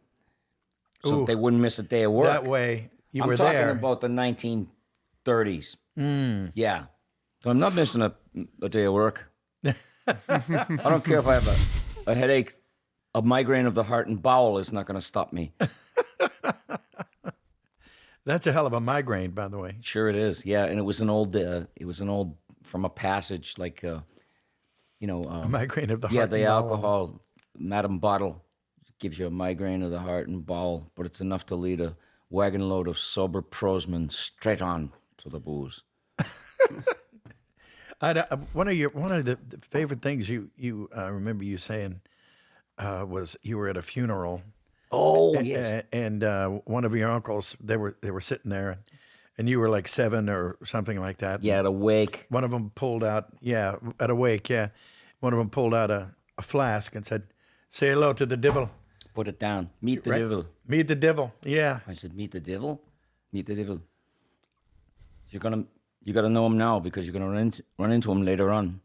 So Ooh. that they wouldn't miss a day of work. That way you I'm were talking there. about the 1930s. Yeah. So I'm not missing a day of work. I don't care if I have a headache. A migraine of the heart and bowel is not going to stop me. That's a hell of a migraine, by the way. Sure it is. Yeah, and it was an old from a passage like A migraine of the yeah, heart. the and bowel. alcohol, Madam Bottle, gives you a migraine of the heart and bowel, but it's enough to lead a wagon load of sober prosmen straight on to the booze. One of the favorite things you remember you saying was you were at a funeral. Oh, yes. And one of your uncles, they were sitting there, and you were like 7 or something like that. Yeah, at a wake. One of them pulled out, at a wake, one of them pulled out a flask and said, "Say hello to the devil." Put it down. Meet the Right? devil. Meet the devil. Yeah. I said, meet the devil? Meet the devil. You gotta know him now because you're gonna run into him later on.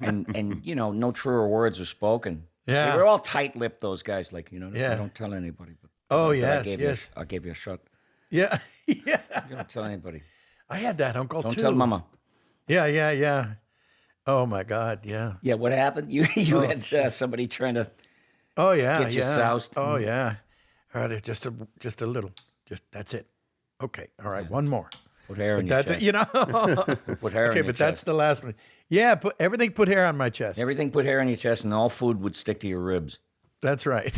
and no truer words were spoken. Yeah. They were all tight-lipped, those guys. Like, Yeah. don't tell anybody. But Oh, but yes, yes. I gave you a shot. Yeah. Yeah. You don't tell anybody. I had that uncle Don't too. tell mama. Yeah. Oh my God. Yeah. Yeah, what happened? You had somebody trying to. Oh yeah. Get you yeah. soused. Oh yeah. All right. Just a little. That's it. Okay. All right. One more. Put hair on your That's chest. it. Put hair on Okay, your but chest. that's the last one. Yeah. Put hair on my chest. Everything put hair on your chest, and all food would stick to your ribs. That's right.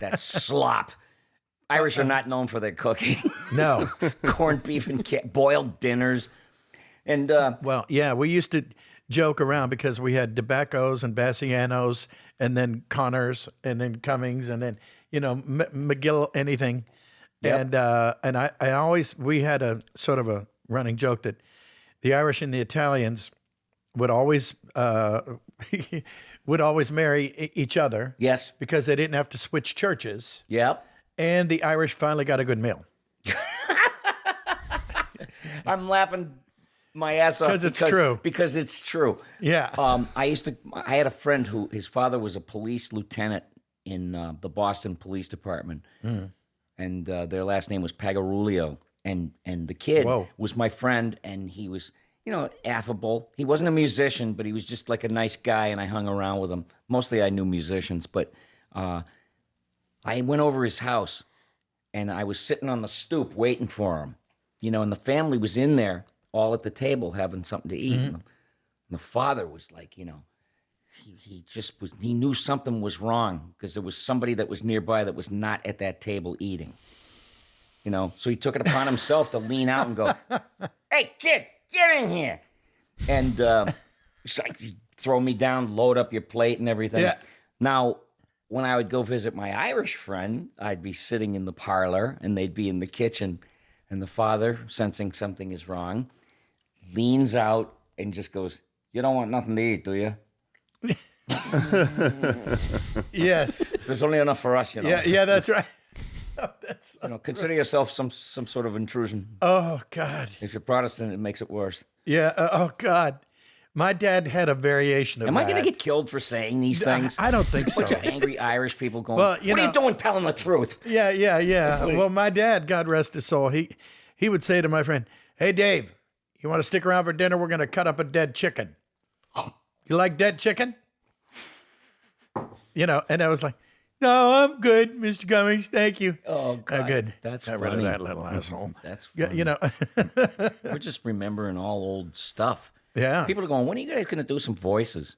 That's slop. Irish are not known for their cooking. No. Corned beef and boiled dinners. And Well, yeah, we used to joke around because we had Tobaccos and Bassianos and then Connors and then Cummings and then, McGill anything. Yep. And I always, we had a sort of a running joke that the Irish and the Italians would always marry each other. yes, Because they didn't have to switch churches. yep. And the Irish finally got a good meal. I'm laughing my ass off 'Cause it's true. Because it's true. Yeah. I had a friend who his father was a police lieutenant in the Boston Police Department, and their last name was Pagarulio, and the kid Whoa. was my friend, and he was affable. He wasn't a musician, but he was just like a nice guy, and I hung around with him. Mostly I knew musicians, but I went over his house, and I was sitting on the stoop waiting for him, and the family was in there all at the table having something to eat. And the father was like, he just was, he knew something was wrong because there was somebody that was nearby that was not at that table eating. So he took it upon himself to lean out and go, "Hey, kid, get in here." And he's like, throw me down, load up your plate and everything. Yeah. Now, when I would go visit my Irish friend, I'd be sitting in the parlor and they'd be in the kitchen. And the father, sensing something is wrong, leans out and just goes, "You don't want nothing to eat, do you? Yes. There's only enough for us, Yeah, that's right. Consider yourself some sort of intrusion. Oh, God. If you're Protestant, it makes it worse. Yeah. Oh, God. My dad had a variation of Am that. I going to get killed for saying these things? I don't think so. Bunch of angry Irish people going, Well, what are you doing telling the truth? Yeah. Well, my dad, God rest his soul, he would say to my friend, "Hey, Dave, you want to stick around for dinner? We're going to cut up a dead chicken. You like dead chicken?" And I was like, "No, I'm good, Mr. Cummings. Thank you." Oh, God. Good. That's Got rid of funny. that little asshole. That's Yeah, funny. We're just remembering all old stuff. Yeah. People are going, when are you guys going to do some voices?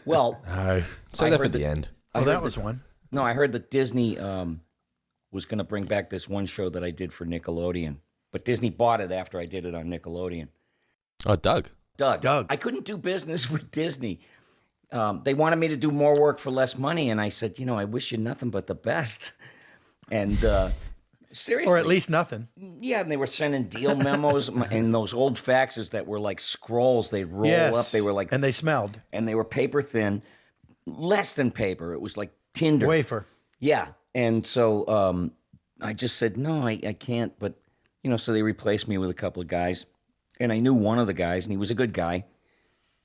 Well, No. Save I that for heard the that- end. Oh, that was one. no, I heard that Disney was going to bring back this one show that I did for Nickelodeon. But Disney bought it after I did it on Nickelodeon. Oh, Doug. Doug. I couldn't do business with Disney. They wanted me to do more work for less money, and I said, I wish you nothing but the best. And seriously, Or at least nothing. yeah, and they were sending deal memos and those old faxes that were like scrolls. They'd roll Yes. up. They were like, And they smelled. and they were paper thin, less than paper. It was like tinder. Wafer. Yeah, and so I just said no, I can't. But so they replaced me with a couple of guys, and I knew one of the guys, and he was a good guy.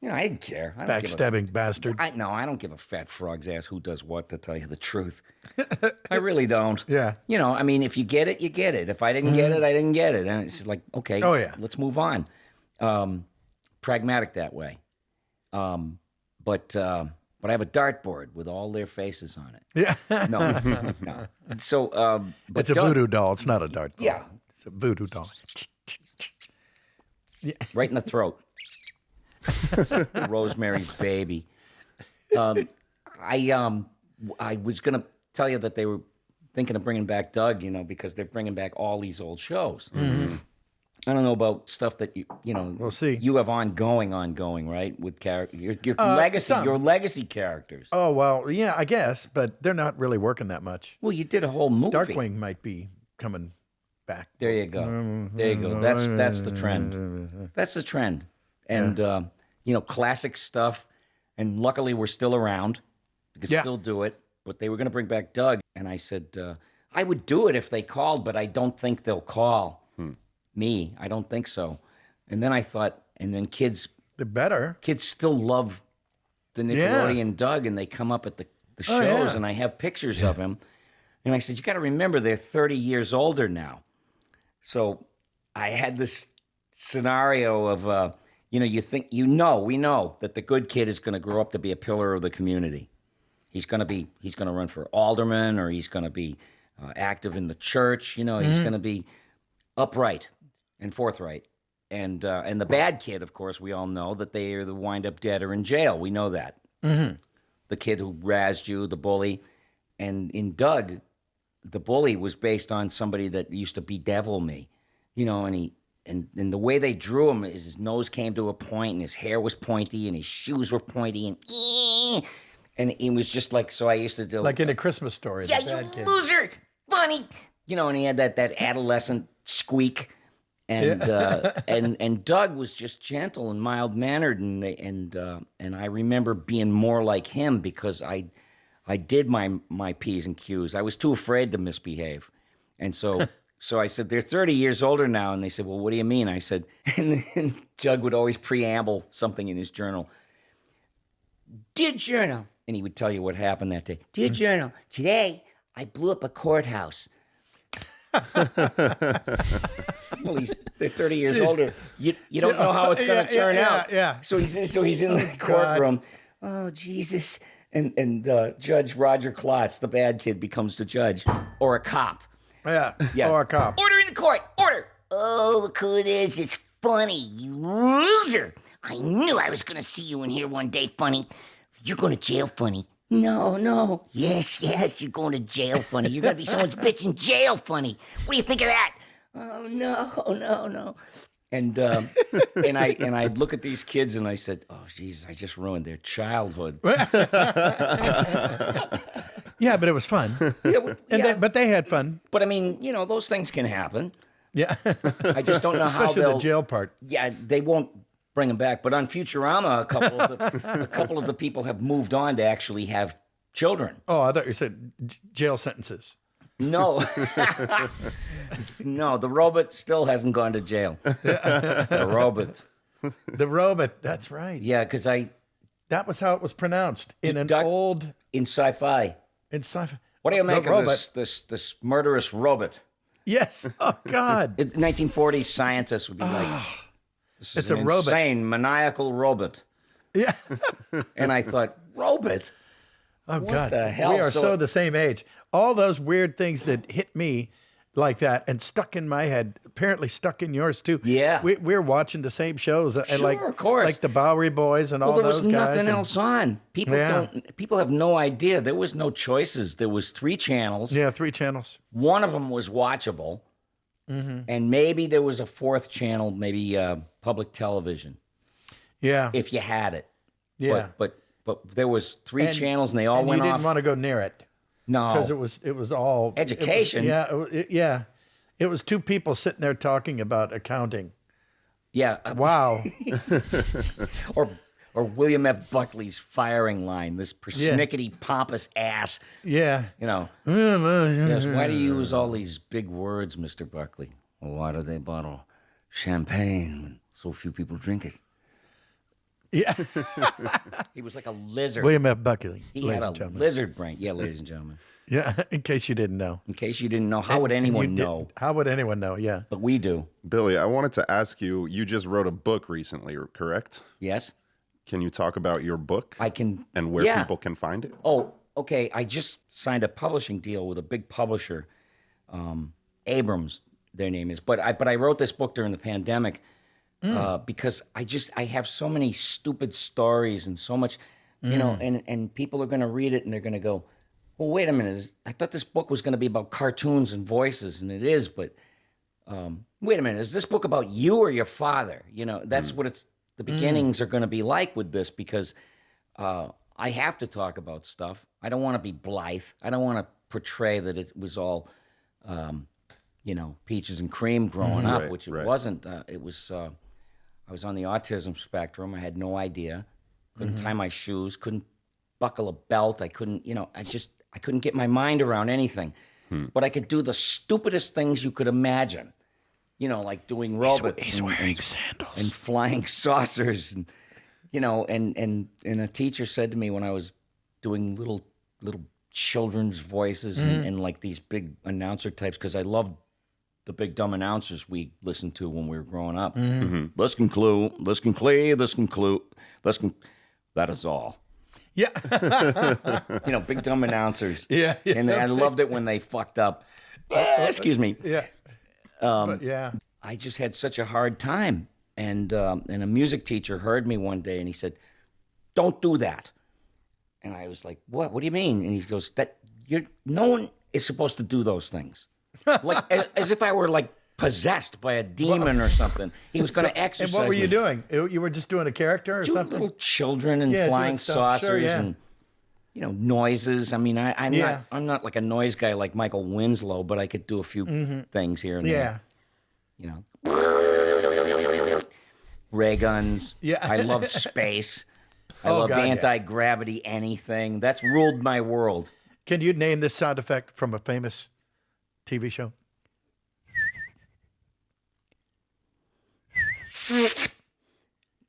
I didn't care. I don't give a Backstabbing bastard. I don't give a fat frog's ass who does what, to tell you the truth. I really don't. Yeah. If you get it, you get it. If I didn't get it, I didn't get it. And it's like, okay, Oh, yeah. let's move on. pragmatic that way. But I have a dartboard with all their faces on it. Yeah. No. So, but It's a voodoo doll. It's not a dart ball. Yeah. It's a voodoo doll. Right in the throat. Rosemary's Baby. I was gonna tell you that they were thinking of bringing back Doug, because they're bringing back all these old shows. Mm-hmm. I don't know about stuff that We'll see. You have ongoing, right? With your legacy, some. your legacy characters. Oh, well, yeah, I guess, but they're not really working that much. Well, you did a whole movie. Darkwing might be coming back. There you go. There you go. That's the trend. That's the trend. And classic stuff. And luckily, we're still around. We can still do it. But they were going to bring back Doug, and I said I would do it if they called, but I don't think they'll call me. I don't think so. And then I thought, and then kids still love the Nickelodeon Doug, and they come up at the shows, and I have pictures of him. And I said, you got to remember, they're 30 years older now. So I had this scenario of, we know that the good kid is going to grow up to be a pillar of the community. He's going to run for alderman, or he's going to be active in the church. He's going to be upright and forthright. And the bad kid, of course, we all know that they are the wind up dead or in jail. We know that. Mm-hmm. The kid who razzed you, the bully. And in Doug, the bully was based on somebody that used to bedevil me, and the way they drew him is his nose came to a point, and his hair was pointy, and his shoes were pointy, and it was just like, so I used to do like in A Christmas Story. Yeah, the you bad kid. loser, funny, and he had that adolescent squeak, and and Doug was just gentle and mild mannered, and I remember being more like him because I did my P's and Q's. I was too afraid to misbehave. And so I said, they're 30 years older now. And they said, well, what do you mean? I said, and then Doug would always preamble something in his journal. Dear Journal. And he would tell you what happened that day. Dear Journal, today I blew up a courthouse. Well, they're 30 years older. You don't know how it's going to turn out. Yeah. So he's in the courtroom. Oh, Jesus. And Judge Roger Klotz, the bad kid, becomes the judge. Or a cop. Yeah. Or a cop. Order in the court. Order. Oh, look who it is. It's Funny, you loser. I knew I was going to see you in here one day, Funny. You're going to jail, Funny. No. Yes, you're going to jail, Funny. You're going to be someone's bitch in jail, Funny. What do you think of that? Oh, no. And I'd look at these kids and I said, oh, Jesus, I just ruined their childhood. Yeah, but it was fun. But they had fun. But I mean, those things can happen. Yeah. I just don't know how Especially they'll... the jail part. Yeah, they won't bring them back. But on Futurama, a couple of the people have moved on to actually have children. Oh, I thought you said jail sentences. No. No, the robot still hasn't gone to jail. The robot. The robot, that's right. Yeah, because That was how it was pronounced in an old... In sci-fi. In sci-fi. What do you make of this murderous robot? Yes. Oh, God. In 1940s, scientists would be like, this is It's an a robot. insane, maniacal robot. Yeah. And I thought, robot? Oh, God. the hell? We are So- so the same age. All those weird things that hit me like that and stuck in my head, apparently stuck in yours too. Yeah. We're watching the same shows. Sure, of course. Like the Bowery Boys and all Well, there those was guys. nothing and- else on. People have no idea. There was no choices. There was 3 channels. Yeah, 3 channels. One of them was watchable. And maybe there was a 4th channel, maybe public television, Yeah. if you had it. Yeah. But there was 3 And- channels, and they all and went you off. didn't want to go near it No. because it was all Education. Yeah. It was 2 people sitting there talking about accounting. Yeah. Wow. Or William F. Buckley's firing line, this persnickety, pompous ass. Yeah. Yes, why do you use all these big words, Mr. Buckley? Well, why do they bottle champagne when so few people drink it? Yeah. He was like a lizard. William F. Buckley, He ladies had and a gentlemen. lizard brain. Yeah, ladies and gentlemen. Yeah, in case you didn't know. In case you didn't know, how would And anyone you know? didn't. How would anyone know? Yeah. But we do. Billy, I wanted to ask you, you just wrote a book recently, correct? Yes, Can you talk about your book I can. and where yeah. people can find it? Oh, okay. I just signed a publishing deal with a big publisher, Abrams. Their name is. But I wrote this book during the pandemic because I have so many stupid stories and so much, you know, and people are going to read it and they're going to go, well, wait a minute. I thought this book was going to be about cartoons and voices, and it is, but wait a minute. Is this book about you or your father? You know, that's what the beginnings are going to be like with this, because I have to talk about stuff. I don't want to be blithe. I don't want to portray that it was all, you know, peaches and cream growing up, Right, which it right. wasn't. It was, I was on the autism spectrum. I had no idea. Couldn't tie my shoes. Couldn't buckle a belt. I couldn't, you know, I couldn't get my mind around anything. But I could do the stupidest things you could imagine. You know, like doing robots sandals. and flying saucers, and you know, and a teacher said to me when I was doing little children's voices and like these big announcer types, because I loved the big dumb announcers we listened to when we were growing up. This conclude, that is all. Yeah. You know, big dumb announcers. Yeah, yeah, And I loved it when they fucked up. Excuse me. Yeah. But yeah. I just had such a hard time. And a music teacher heard me one day and he said, "Don't do that." And I was like, "What? What do you mean?" And he goes, no one is supposed to do those things. Like, as if I were like possessed by a demon or something. He was going to exercise And what were you me. doing? You were just doing a character or Doing something? little children and Yeah, flying doing stuff. saucers Sure, yeah. and, you know, noises. I mean, I'm not like a noise guy like Michael Winslow, but I could do a few things here and there. Yeah. You know, ray guns. Yeah. I loved space. I Oh, loved God, yeah. anti-gravity anything. That's ruled my world. Can you name this sound effect from a famous TV show?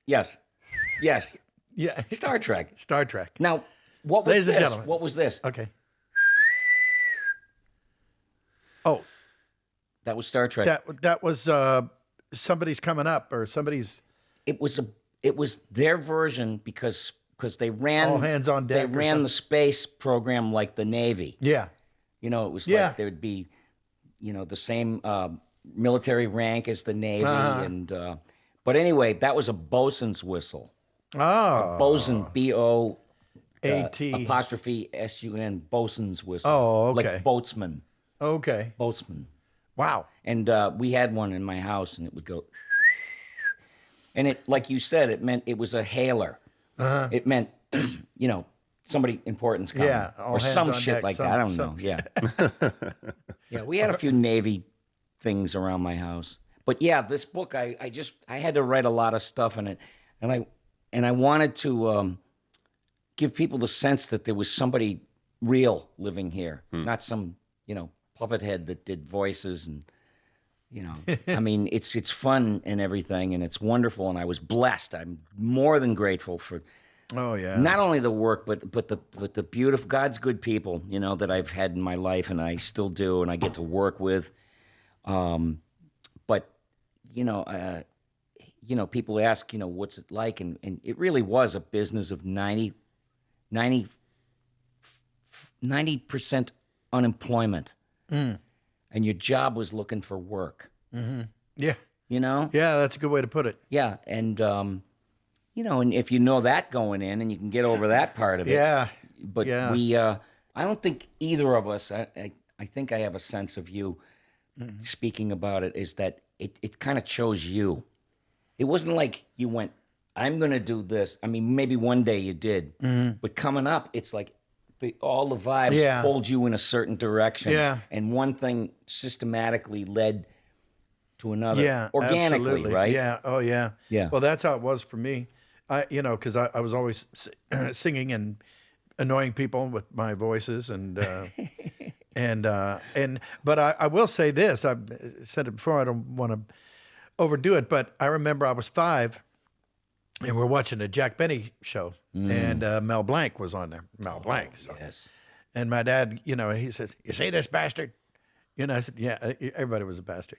Yes. Yes. Yeah. Star Trek. Star Trek. Now, what was Ladies and this? gentlemen. What was this? Okay. Oh, That was Star Trek. that was somebody's coming up or somebody's. It was their version because they ran All hands on deck They or ran something. the space program like the Navy. Yeah. You know, it was Yeah. like there would be, you know, the same military rank as the Navy, and but anyway, that was a bosun's whistle. Oh. Bosun, B-O A-T. apostrophe S-U-N, bosun's whistle. Oh, okay. Like boatsman, Okay. boatsman. Wow. And we had one in my house, and it would go. And it, like you said, it meant it was a hailer. It meant, you know, somebody important's coming, Yeah, all or hands some on shit deck, like some- that. I don't some- know. Yeah, yeah. We had a few Navy things around my house, but yeah, this book, I had to write a lot of stuff in it, and I wanted to give people the sense that there was somebody real living here, not some, you know, puppet head that did voices and, you know, I mean, it's fun and everything, and it's wonderful, and I was blessed. I'm more than grateful for Oh yeah. not only the work, but the beautiful God's good people, you know, that I've had in my life, and I still do, and I get to work with. But you know, people ask, you know, what's it like, and it really was a business of 90% unemployment, and your job was looking for work. Yeah. You know, Yeah, that's a good way to put it. yeah, and you know, and if you know that going in, and you can get over that part of it, Yeah. But Yeah. we, I don't think either of us. I think I have a sense of you speaking about it. Is that it kind of chose you. It wasn't like you went, "I'm going to do this." I mean, maybe one day you did, but coming up, it's like all the vibes Yeah. pulled you in a certain direction. Yeah. And one thing systematically led to another. Yeah, Organically, absolutely. right? Yeah. Oh, yeah. Yeah. Well, that's how it was for me. Because I was always singing and annoying people with my voices, and but I will say this. I've said it before. I don't want to overdo it, but I remember I was 5, and we're watching a Jack Benny show, and Mel Blanc was on there. Mel Blanc. So. Yes. And my dad, he says, "You see this bastard?" I said, "Yeah." Everybody was a bastard.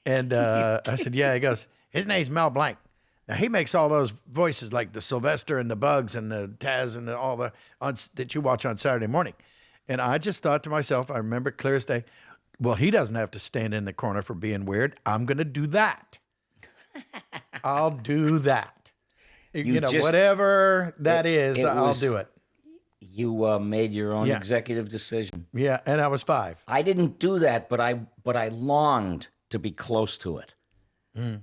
And I said, "Yeah." He goes, "His name's Mel Blanc. Now he makes all those voices like the Sylvester and the Bugs and the Taz and all the that you watch on Saturday morning." And I just thought to myself, I remember clear as day, well, he doesn't have to stand in the corner for being weird. I'm going to do that. I'll do that. Whatever that is, I'll do it. You made your own executive decision. Yeah, and I was 5. I didn't do that, but I longed to be close to it.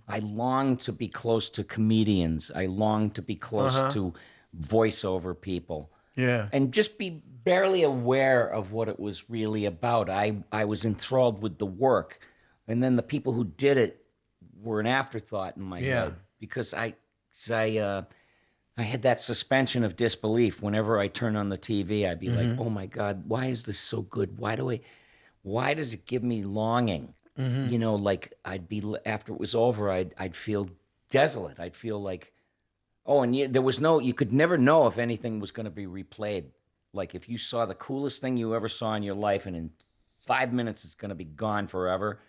I longed to be close to comedians. I longed to be close to voiceover people. Yeah. And just be barely aware of what it was really about. I was enthralled with the work. And then the people who did it were an afterthought in my head. Because I had that suspension of disbelief. Whenever I turn on the TV, I'd be like, oh my God, why is this so good? Why does it give me longing? Like I'd be, after it was over, I'd feel desolate. I'd feel like, there was you could never know if anything was going to be replayed. Like if you saw the coolest thing you ever saw in your life and in 5 minutes it's going to be gone forever,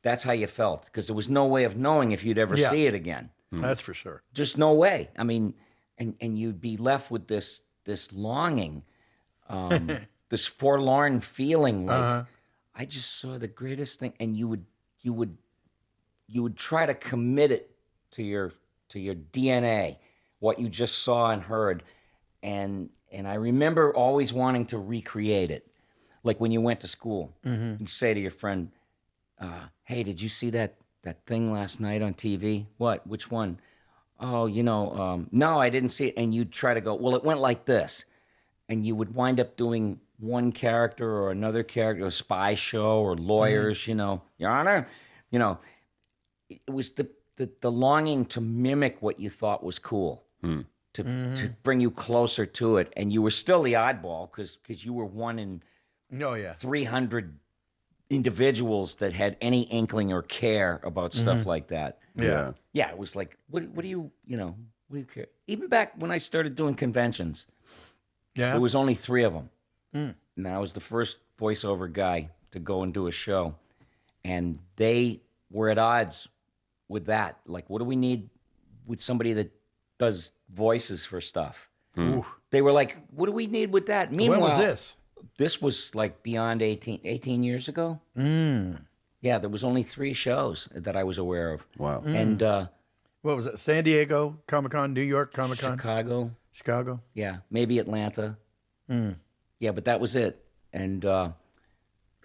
that's how you felt. Because there was no way of knowing if you'd ever see it again. That's for sure. Just no way. I mean, and you'd be left with this longing, this forlorn feeling like, I just saw the greatest thing, and you would try to commit it to your DNA, what you just saw and heard, and I remember always wanting to recreate it, like when you went to school, you say to your friend, "Hey, did you see that thing last night on TV? What? Which one? Oh, no, I didn't see it." And you'd try to go, well, it went like this, and you would wind up doing one character or another character, a spy show or lawyers, Your Honor, it was the longing to mimic what you thought was cool, to bring you closer to it. And you were still the oddball because you were one in 300 individuals that had any inkling or care about stuff like that. Yeah. Yeah, it was like, what do you care? Even back when I started doing conventions, there was only 3 of them. And I was the first voiceover guy to go and do a show. And they were at odds with that. Like, what do we need with somebody that does voices for stuff? They were like, what do we need with that? Meanwhile, When was this? This was like beyond 18 years ago. Yeah, there was only 3 shows that I was aware of. Wow. And What was it? San Diego Comic-Con, New York Comic-Con? Chicago. Yeah, maybe Atlanta. Yeah, but that was it. And and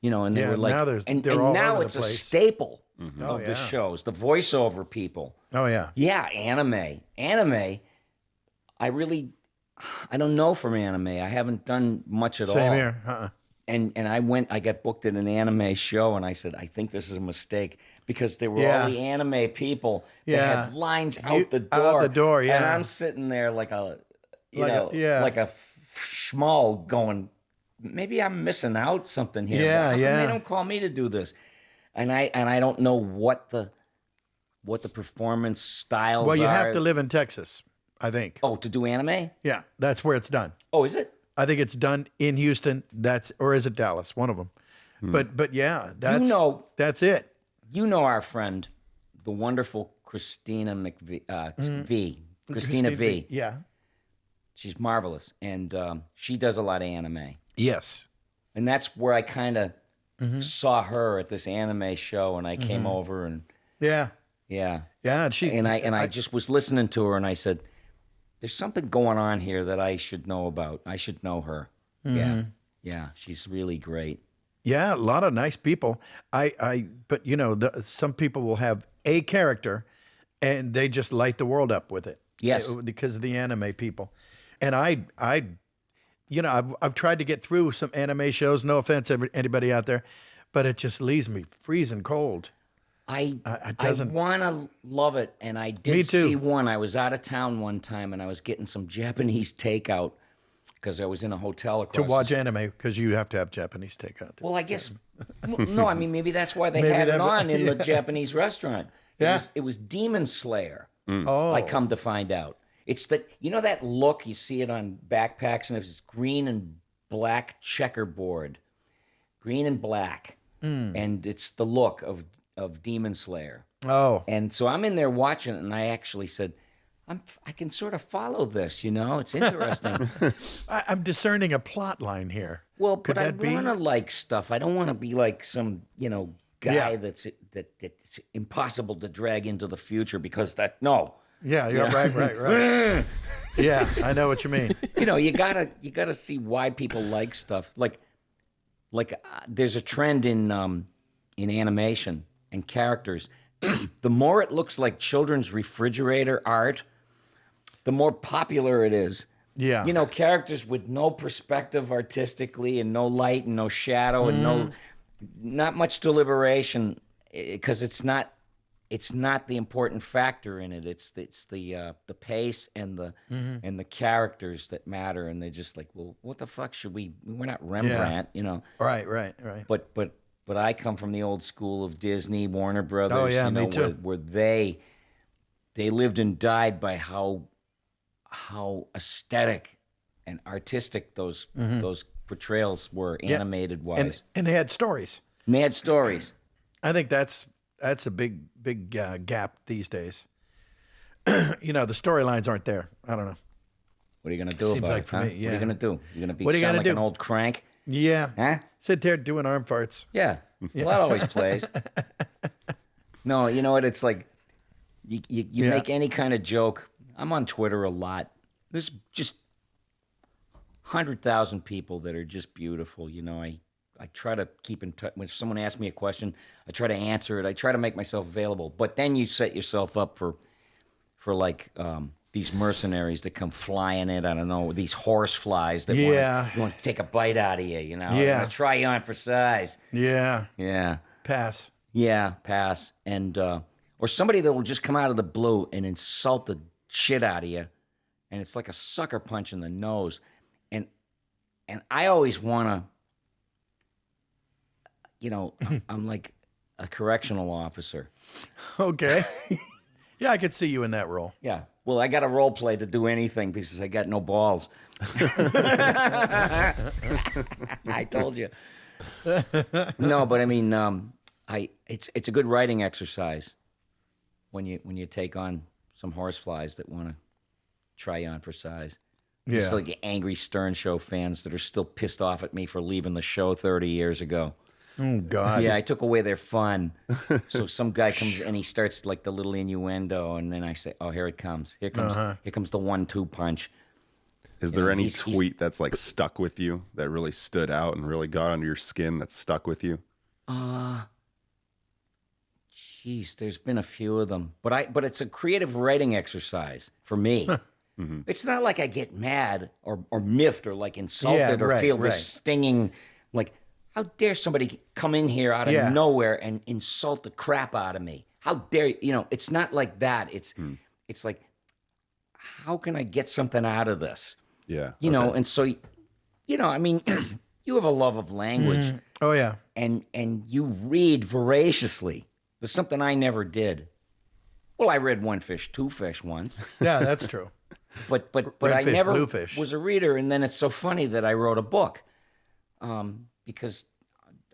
they were like, now they're all now over it's the a place. staple of the shows, the voiceover people. Oh, yeah. Yeah, anime. I don't know from anime. I haven't done much at all. Same here. And I got booked at an anime show, and I said, I think this is a mistake, because there were all the anime people that had lines out the door. Out the door, And I'm sitting there like a schmo going, maybe I'm missing out something here. Yeah, How come yeah. they don't call me to do this? And I don't know what the performance styles are. Well, you have to live in Texas, I think. Oh, to do anime? Yeah, that's where it's done. Oh, is it? I think it's done in Houston. Or is it Dallas? One of them. But yeah, that's it. You know our friend, the wonderful Christina V. Christina V. Yeah. She's marvelous, and she does a lot of anime. Yes. And that's where I kind of saw her at this anime show, and I came over and Yeah. yeah. And she's I just was listening to her, and I said, "There's something going on here that I should know about. I should know her." Yeah, she's really great. Yeah, a lot of nice people. But some people will have a character, and they just light the world up with it. Yes, because of the anime people. And I've tried to get through some anime shows. No offense, anybody out there, but it just leaves me freezing cold. I want to love it, and I did see one. I was out of town one time, and I was getting some Japanese takeout because I was in a hotel across to watch anime, because you have to have Japanese takeout. Well, I guess no. I mean, maybe that's why they had it on in the Japanese restaurant. It was Demon Slayer. I come to find out. It's that, you know, that look, you see it on backpacks, and it's green and black checkerboard, green and black, and it's the look of Demon Slayer. Oh, And so I'm in there watching it, and I actually said, I can sort of follow this, you know, it's interesting. I'm discerning a plot line here. Well, Could but I that be? want to like stuff. I don't want to be like some, you know, guy Yeah. that's impossible to drag into the future because that, no. Yeah, you're right. Yeah, I know what you mean. You know, you gotta see why people like stuff. Like there's a trend in animation and characters. The more it looks like children's refrigerator art, the more popular it is. Yeah. You know, characters with no perspective artistically and no light and no shadow and not much deliberation, because it's not the important factor in it. It's the pace and the characters that matter, and they're just like, well, what the fuck should we're not Rembrandt, you know. Right. But I come from the old school of Disney, Warner Brothers, Oh, yeah, you know, me too. where they lived and died by how aesthetic and artistic those portrayals were, animated wise. And they had stories. And they had stories. I think that's a big gap these days. You know, the storylines aren't there. I don't know. What are you gonna do Seems about like it? for Huh? me, What are yeah. you gonna do? You're gonna What are you sound gonna like do? an old crank? Yeah. Huh? Sit there doing arm farts. Yeah. Well, that always plays. No, you know what? It's like you Yeah. make any kind of joke. I'm on Twitter a lot. There's just 100,000 people that are just beautiful. You know, I try to keep in touch. When someone asks me a question, I try to answer it. I try to make myself available. But then you set yourself up for like these mercenaries that come flying in. I don't know, these horse flies that Yeah. want to take a bite out of you. You know, Yeah. Wanna try you on for size. Yeah. Yeah. Pass. Yeah, pass. And or somebody that will just come out of the blue and insult the shit out of you, and it's like a sucker punch in the nose. And I always want to, you know, I'm like a correctional officer. Okay. Yeah, I could see you in that role. Yeah. Well, I got a role play to do anything because I got no balls. I told you. No, but I mean, it's a good writing exercise when you take on some horseflies that want to try you on for size. Yeah. It's like angry Stern Show fans that are still pissed off at me for leaving the show 30 years ago. Oh God. Yeah, I took away their fun. So some guy comes and he starts like the little innuendo, and then I say, "Oh, here it comes. Here comes the 1-2 punch." Is there any he's- tweet that's like stuck with you that really stood out and really got under your skin that's stuck with you? Jeez, there's been a few of them, but it's a creative writing exercise for me. It's not like I get mad or miffed or like insulted or right, feel right. this stinging, like, how dare somebody come in here out of Yeah. nowhere and insult the crap out of me? How dare you know? It's not like that. It's like, how can I get something out of this? Yeah. You know, and so, you know, I mean, you have a love of language. Oh yeah. and you read voraciously. There's something I never did. Well, I read One Fish, Two Fish once, Yeah, that's true. but Red I fish, never blue fish. was a reader. And then it's so funny that I wrote a book because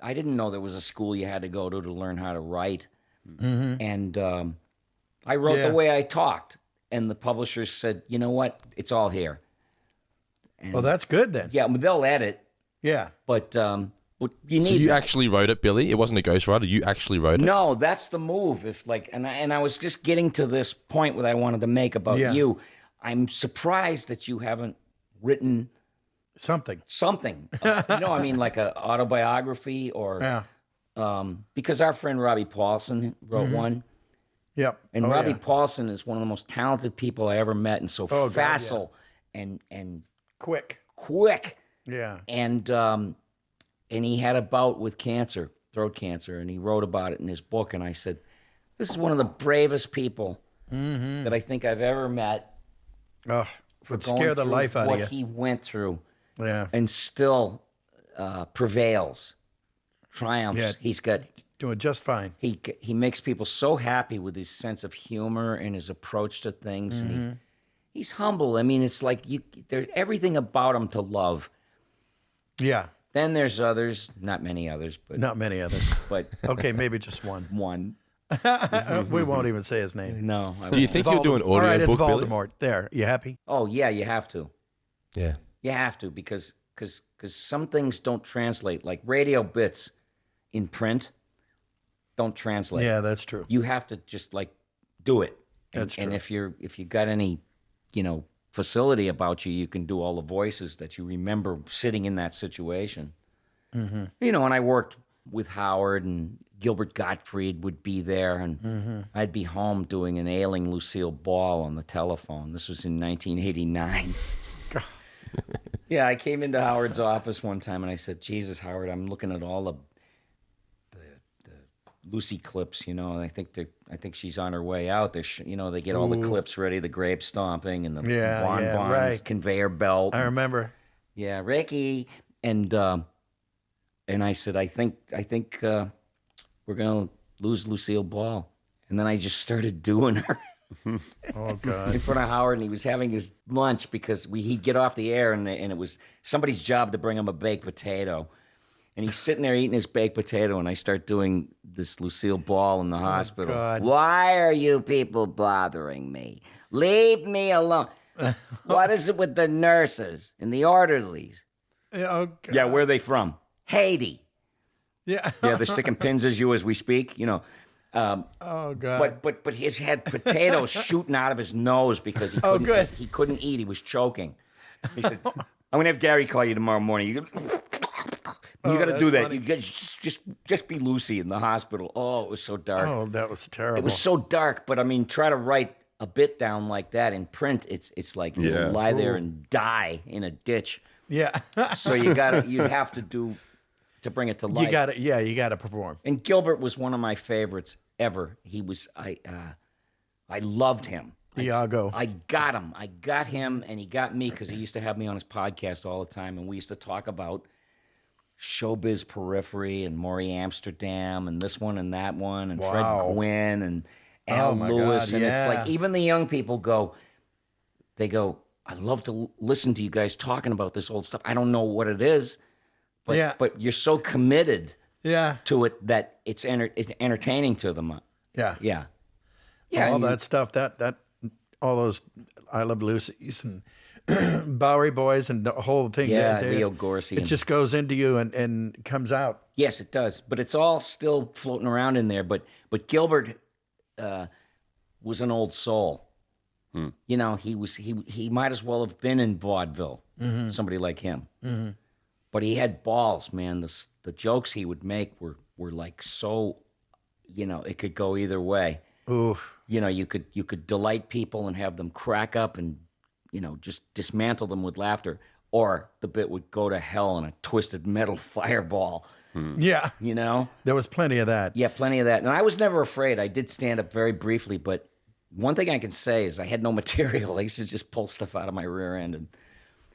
I didn't know there was a school you had to go to learn how to write. And I wrote Yeah. the way I talked, and the publishers said, "You know what? It's all here." And, Well, that's good then. yeah, they'll edit, Yeah. but you need So you that. actually wrote it, Billy? It wasn't a ghostwriter. You actually wrote it. No, that's the move. If like, and I was just getting to this point that I wanted to make about Yeah. you. I'm surprised that you haven't written Something. something. You know, I mean, like an autobiography or Yeah. because our friend Robbie Paulson wrote one, Yep. and Oh, Robbie yeah. Paulson is one of the most talented people I ever met, and so Oh, God, yeah. facile and Quick. quick. Yeah. And he had a bout with cancer, throat cancer, and he wrote about it in his book. And I said, "This is one of the bravest people that I think I've ever met." Oh, For would going scare the through life out what of you. he went through, Yeah. and still prevails, triumphs. Yeah. He's got Doing just fine. he makes people so happy with his sense of humor and his approach to things. And he's humble. I mean, it's like there's everything about him to love. Yeah. Then there's others, not many others, but Not many others. but Okay, maybe just one. one. We won't even say his name. No. Do you think you'll do an All right, audio it's book, Billy? Voldemort. There. You happy? Oh yeah, you have to. Yeah. You have to because some things don't translate. Like radio bits in print don't translate. Yeah, that's true. You have to just like do it. And, That's true. And if you got any, facility about you, you can do all the voices that you remember sitting in that situation. Mm-hmm. And I worked with Howard and Gilbert Gottfried would be there, and Mm-hmm. I'd be home doing an ailing Lucille Ball on the telephone. This was in 1989. Yeah, I came into Howard's office one time and I said, "Jesus, Howard, I'm looking at all the Lucy clips, and I think she's on her way out. They get all the clips ready, the grape stomping and the bonbons, right. conveyor belt. I remember. Yeah, Ricky, and I said, I think we're gonna lose Lucille Ball, and then I just started doing her Oh, God. in front of Howard, and he was having his lunch because he'd get off the air, and it was somebody's job to bring him a baked potato. And he's sitting there eating his baked potato, and I start doing this Lucille Ball in the hospital. God. Why are you people bothering me? Leave me alone. What is it with the nurses and the orderlies? Oh, God. Yeah, where are they from? Haiti. Yeah. Yeah, they're sticking pins as you as we speak, Oh, God. But he had potatoes shooting out of his nose because Oh, good. he couldn't eat. He was choking. He said, "I'm gonna have Gary call you tomorrow morning. You got to do that's that. funny. You got just be Lucy in the hospital." Oh, it was so dark. Oh, that was terrible. It was so dark. But I mean, try to write a bit down like that in print. It's like you Yeah. lie there and die in a ditch. Yeah. So you have to do to bring it to life. you got to perform. And Gilbert was one of my favorites ever. He was I loved him. Iago. I got him. I got him, and he got me because he used to have me on his podcast all the time, and we used to talk about Showbiz Periphery and Maury Amsterdam and this one and that one and Wow. Fred Gwynn and Al my Lewis. God, And it's yeah. like even the young people go, I love to listen to you guys talking about this old stuff. I don't know what it is, but, Yeah. but you're so committed Yeah. to it that it's entertaining to them. Yeah. Yeah. Yeah. All I mean, that stuff, that all those I Love Lucy's and Bowery Boys and the whole thing. Yeah, Leo Gorcey It and- just goes into you and comes out. Yes, it does, but it's all still floating around in there. But Gilbert was an old soul. He might as well have been in vaudeville. Somebody like him, but he had balls, man. The jokes he would make were like so, it could go either way. Oof. You could delight people and have them crack up and just dismantle them with laughter, or the bit would go to hell in a twisted metal fireball. Yeah. There was plenty of that. Yeah, plenty of that. And I was never afraid. I did stand up very briefly, but one thing I can say is I had no material. I used to just pull stuff out of my rear end. And,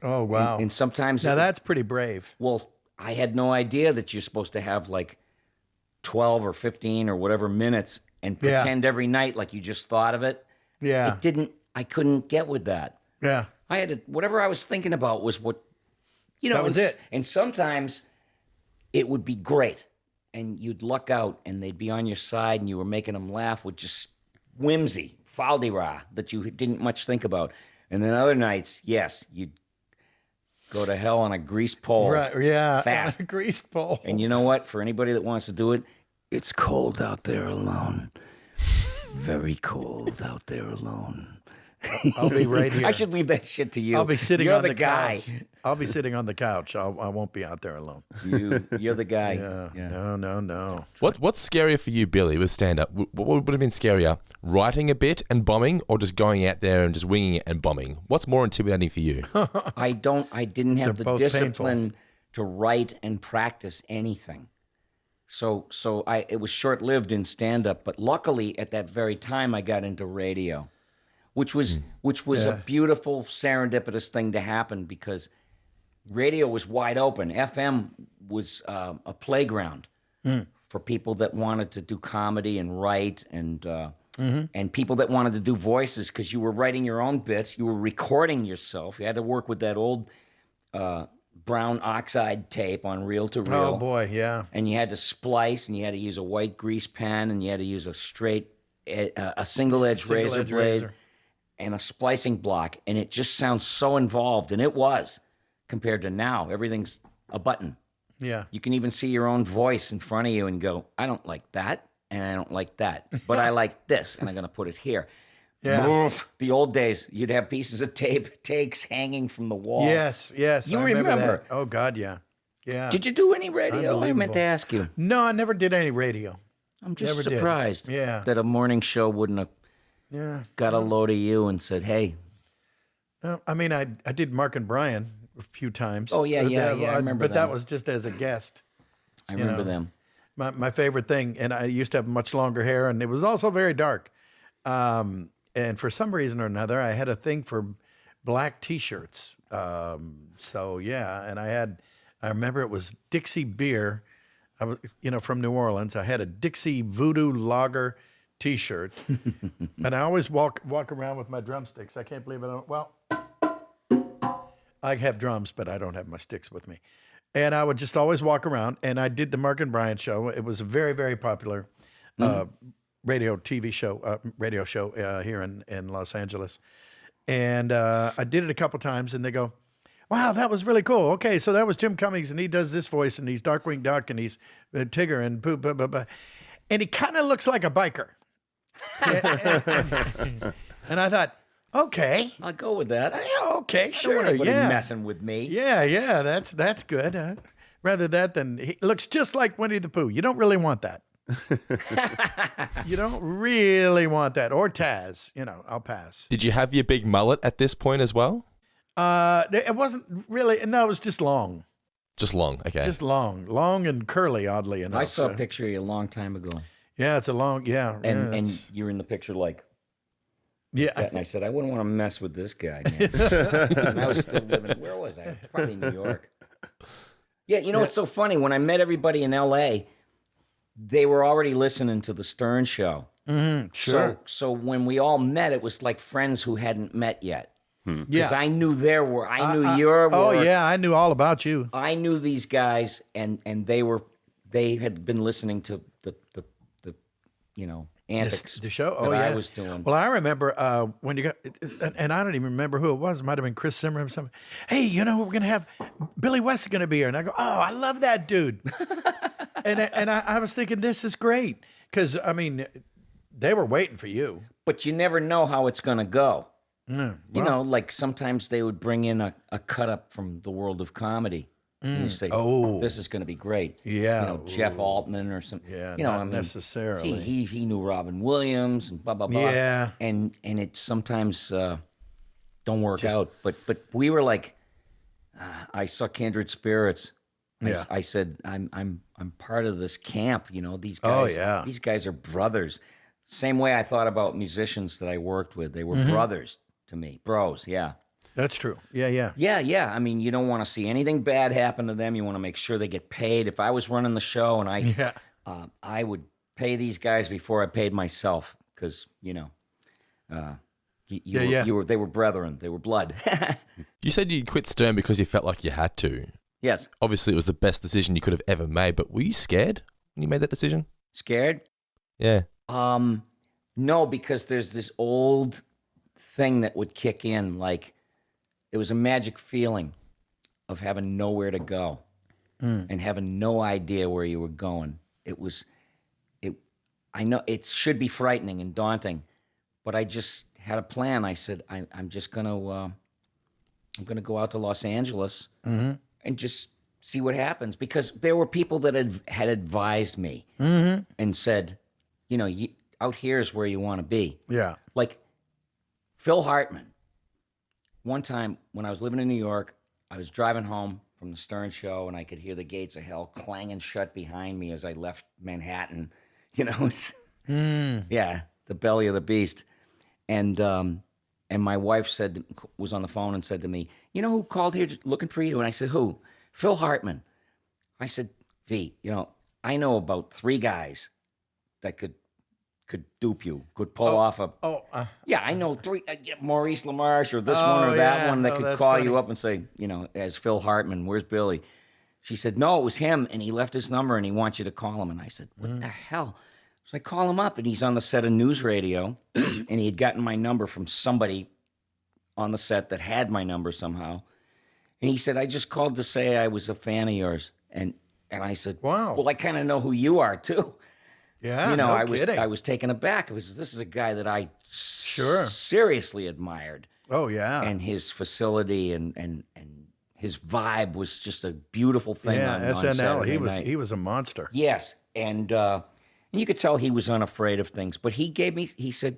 Oh, wow. and sometimes, Now that's pretty brave. well, I had no idea that you're supposed to have like 12 or 15 or whatever minutes and Yeah. pretend every night like you just thought of it. Yeah. I couldn't get with that. Yeah. I had to, whatever I was thinking about was what, That was it. And sometimes it would be great, and you'd luck out, and they'd be on your side, and you were making them laugh with just whimsy, fal-de-ra, that you didn't much think about. And then other nights, yes, you'd go to hell on a greased pole. Right. Yeah. Fast. Greased pole. And you know what? For anybody that wants to do it, it's cold out there alone. Very cold out there alone. I'll be right here. I should leave that shit to you. I'll be sitting You're on the the guy. couch. I'll be sitting on the couch. I won't be out there alone. You're the guy. Yeah. No. What's scarier for you, Billy, with stand-up? What would have been scarier, writing a bit and bombing, or just going out there and just winging it and bombing? What's more intimidating for you? I didn't have They're the both discipline to write and practice anything. So it was short-lived in stand-up, but luckily at that very time I got into radio, which was a beautiful serendipitous thing to happen because radio was wide open. FM was a playground for people that wanted to do comedy and write and and people that wanted to do voices because you were writing your own bits, you were recording yourself. You had to work with that old brown oxide tape on reel to reel. Oh boy, yeah. And you had to splice, and you had to use a white grease pen, and you had to use a straight, a single edge razor blade, and a splicing block, and it just sounds so involved, and it was compared to now. Everything's a button. Yeah. You can even see your own voice in front of you and go, I don't like that, and I don't like that, but I like this, and I'm going to put it here. Yeah. The old days, you'd have pieces of takes hanging from the wall. Yes. You I remember. that. Oh God, yeah. Yeah. Did you do any radio? I meant Unbelievable. to ask you. No, I never did any radio. I'm just Never did. surprised Yeah. that a morning show wouldn't have Yeah. got a load of you and said, hey. I mean, I did Mark and Brian a few times. Oh, yeah, I remember But that them. was just as a guest. I remember know. them. My favorite thing, and I used to have much longer hair, and it was also very dark. And for some reason or another, I had a thing for black T-shirts. So yeah, and I remember it was Dixie beer. I was, from New Orleans. I had a Dixie Voodoo Lager T-shirt, and I always walk around with my drumsticks. I can't believe I don't. Well, I have drums, but I don't have my sticks with me. And I would just always walk around, and I did the Mark and Brian show. It was a very, very popular radio show here in Los Angeles. And I did it a couple times, and they go, wow, that was really cool. Okay, so that was Jim Cummings, and he does this voice, and he's Darkwing Duck, and he's Tigger, and boo, blah, blah, blah. And he kind of looks like a biker. And I thought, okay. I'll go with that. Yeah, okay, I don't sure, want anybody yeah. messing with me. Yeah, that's good. Rather that than he looks just like Winnie the Pooh. You don't really want that. You don't really want that. Or Taz. I'll pass. Did you have your big mullet at this point as well? It wasn't really. No, it was just long. Just long, okay. Just long and curly. Oddly enough. I saw a picture of you a long time ago. Yeah, it's a long. Yeah, And you're in the picture like yeah. that. And I said, I wouldn't want to mess with this guy, man. And I was still living, where was I? Probably New York. Yeah, it's so funny. When I met everybody in L.A., they were already listening to the Stern Show. Sure. So when we all met, it was like friends who hadn't met yet. Because Yeah. I knew their work. I knew your work. Oh yeah, I knew all about you. I knew these guys, and they had been listening to the antics The show. that Oh yeah, I was doing. Well, I remember when you got, and I don't even remember who it was. It might have been Chris Zimmer or something. Hey, we're gonna have Billy West is gonna be here, and I go, oh, I love that dude. and I was thinking, this is great because I mean, they were waiting for you. But you never know how it's going to go. Mm, You know, like sometimes they would bring in a cut up from the world of comedy. And you say, Oh. this is going to be great. Yeah. Jeff Altman or something. Yeah, not necessarily. He knew Robin Williams and blah, blah, blah. Yeah. And it sometimes don't work out. But we were like, I saw Kindred Spirits. Yeah. I said, I'm part of this camp. These Oh, guys. yeah. These guys are brothers. Same way I thought about musicians that I worked with. They were Mm-hmm. brothers to me. Bros, yeah. That's true. Yeah. Yeah. I mean, you don't want to see anything bad happen to them. You want to make sure they get paid. If I was running the show and I would pay these guys before I paid myself because, they were brethren. They were blood. You said you quit Stern because you felt like you had to. Yes. Obviously, it was the best decision you could have ever made, but were you scared when you made that decision? Scared? Yeah. No, because there's this old thing that would kick in. Like, it was a magic feeling of having nowhere to go and having no idea where you were going. I know it should be frightening and daunting, but I just had a plan. I said, I'm just going to go out to Los Angeles and just see what happens. Because there were people that had advised me and said, out here is where you want to be. Yeah. Like Phil Hartman. One time when I was living in New York, I was driving home from the Stern Show, and I could hear the gates of hell clanging shut behind me as I left Manhattan. It's, yeah, the belly of the beast. And my wife was on the phone and said to me, "You know who called here looking for you?" And I said, "Who?" "Phil Hartman." I said, "V, I know about 3 guys that could could dupe you, could pull off a. Yeah, I know three. Maurice LaMarche or this one or that one that could that's call funny. you up and say, as Phil Hartman, where's Billy? She said, no, it was him, and he left his number, and he wants you to call him. And I said, what the hell? So I call him up, and he's on the set of News Radio, and he had gotten my number from somebody on the set that had my number somehow. And he said, I just called to say I was a fan of yours. And I said, Wow. Well, I kind of know who you are, too. Yeah, I kidding. was taken aback. This is a guy that I Sure. seriously admired. Oh, yeah. And his facility and his vibe was just a beautiful thing. Yeah, on SNL. Saturday night. He was a monster. Yes, and you could tell he was unafraid of things. But he said,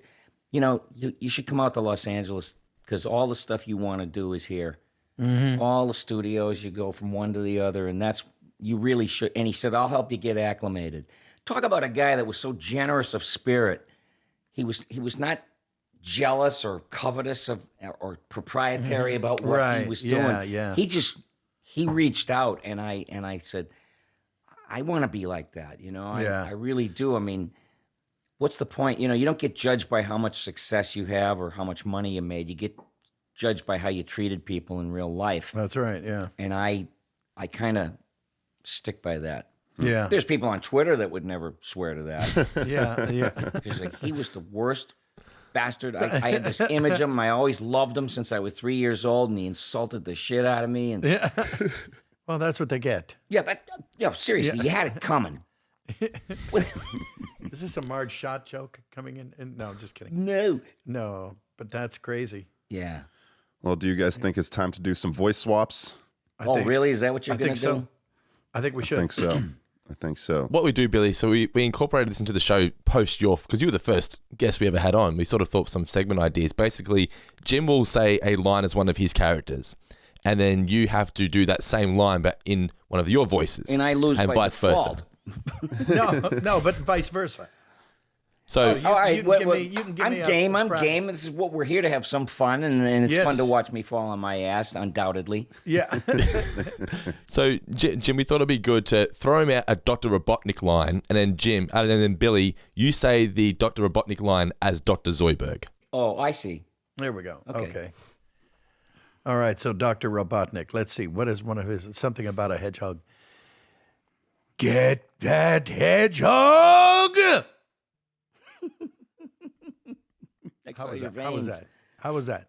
you should come out to Los Angeles because all the stuff you want to do is here. Mm-hmm. All the studios, you go from one to the other, and you really should. And he said, I'll help you get acclimated. Talk about a guy that was so generous of spirit. He was not jealous or covetous or proprietary about what he was doing. Yeah. He reached out, and I said, I want to be like that. I really do. I mean, what's the point? You don't get judged by how much success you have or how much money you made. You get judged by how you treated people in real life. That's right, yeah. And I kind of stick by that. Yeah. There's people on Twitter that would never swear to that. Yeah. He's like, he was the worst bastard. I had this image of him. I always loved him since I was 3 years old, and he insulted the shit out of me. And Yeah. Well, that's what they get. Seriously, you had it coming. Is this a Marge Shot joke coming in? No, just kidding. No, but that's crazy. Yeah. Well, do you guys think it's time to do some voice swaps? Really? Is that what you're going to do? So. I think we should. I think so. I think so. What we do, Billy, so we incorporated this into the show post because you were the first guest we ever had on. We sort of thought some segment ideas. Basically, Jim will say a line as one of his characters, and then you have to do that same line, but in one of your voices. And I lose and by vice default. versa. No, but vice versa. So You- All right, you can give me I'm a game. I'm Friday. game. This is what we're here to have some fun, and it's Yes. fun to watch me fall on my ass, undoubtedly. Yeah. So, Jim, we thought it'd be good to throw him out a Dr. Robotnik line, and then and then Billy, you say the Dr. Robotnik line as Dr. Zoidberg. Oh, I see. There we go. Okay. Okay. All right, so Dr. Robotnik, let's see. What is one of his, something about a hedgehog? Get that hedgehog! How was that? How was that?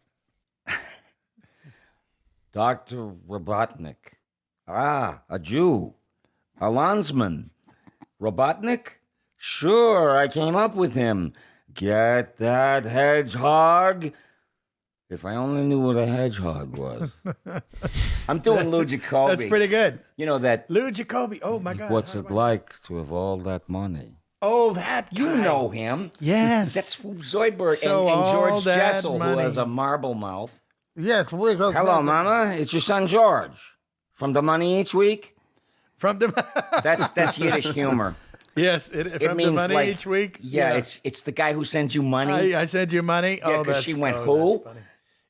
Dr. Robotnik. Ah, a Jew. A landsman. Robotnik? Sure, I came up with him. Get that hedgehog. If I only knew what a hedgehog was. I'm doing Lou Jacoby. That's pretty good. You know that, Lou Jacoby. Oh, my God. what's How it do I- like to have all that money? Oh, that guy. You know him. Yes. That's Zoidberg So and all George that Jessel, money. who has a marble mouth. Yes. We go. Hello, Mama. It's your son George. From the money each week? From the... That's Yiddish humor. Yes, from the means money like, each week. Yeah, it's the guy who sends you money. I send you money. Yeah, Oh, 'cause that's she went, oh, who? that's funny.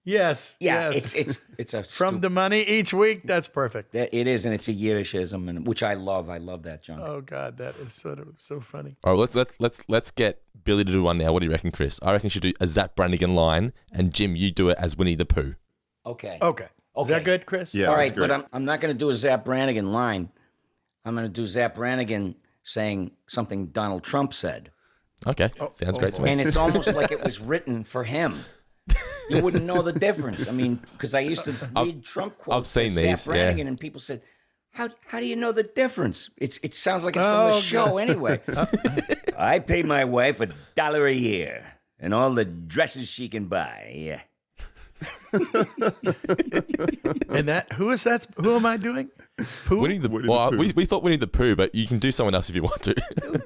Yes. Yeah, yes. it's a From the money each week. That's perfect. it is, and it's a Yiddishism, and which I love. I love that, John. Oh God, that is so funny. All right, let's get Billy to do one now. What do you reckon, Chris? I reckon you should do a Zap Brannigan line, and Jim, you do it as Winnie the Pooh. Okay. Okay. Is that good, Chris? Yeah, All that's right, great. but I'm not going to do a Zap Brannigan line. I'm going to do Zap Brannigan saying something Donald Trump said. Okay, sounds great to me. And it's almost like it was written for him. You wouldn't know the difference. I mean, because I used to read Trump quotes. I've seen to these, Zap Brannigan, and people said, "How do you know the difference? It sounds like it's from the show anyway." I pay my wife $1 a year and all the dresses she can buy. Yeah. And who is that? Who am I doing? Pooh? Winnie the Pooh. we thought Winnie the Pooh, but you can do someone else if you want to.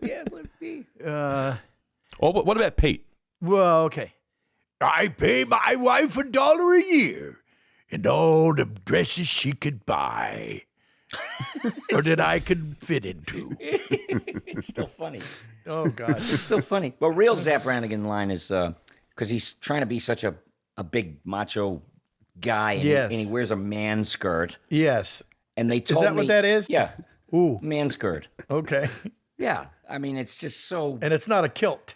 Yeah, it would be. Or what about Pete? Well, okay. I pay my wife $1 a year and all the dresses she could buy. Or that I could fit into. It's still funny. Oh, God. It's still funny. But real Zap Brannigan line is because he's trying to be such a big macho guy, and, Yes. and he wears a man skirt. Yes. And they told that me, what that is? Yeah, Ooh, man skirt. okay. Yeah, I mean it's just so. And it's not a kilt.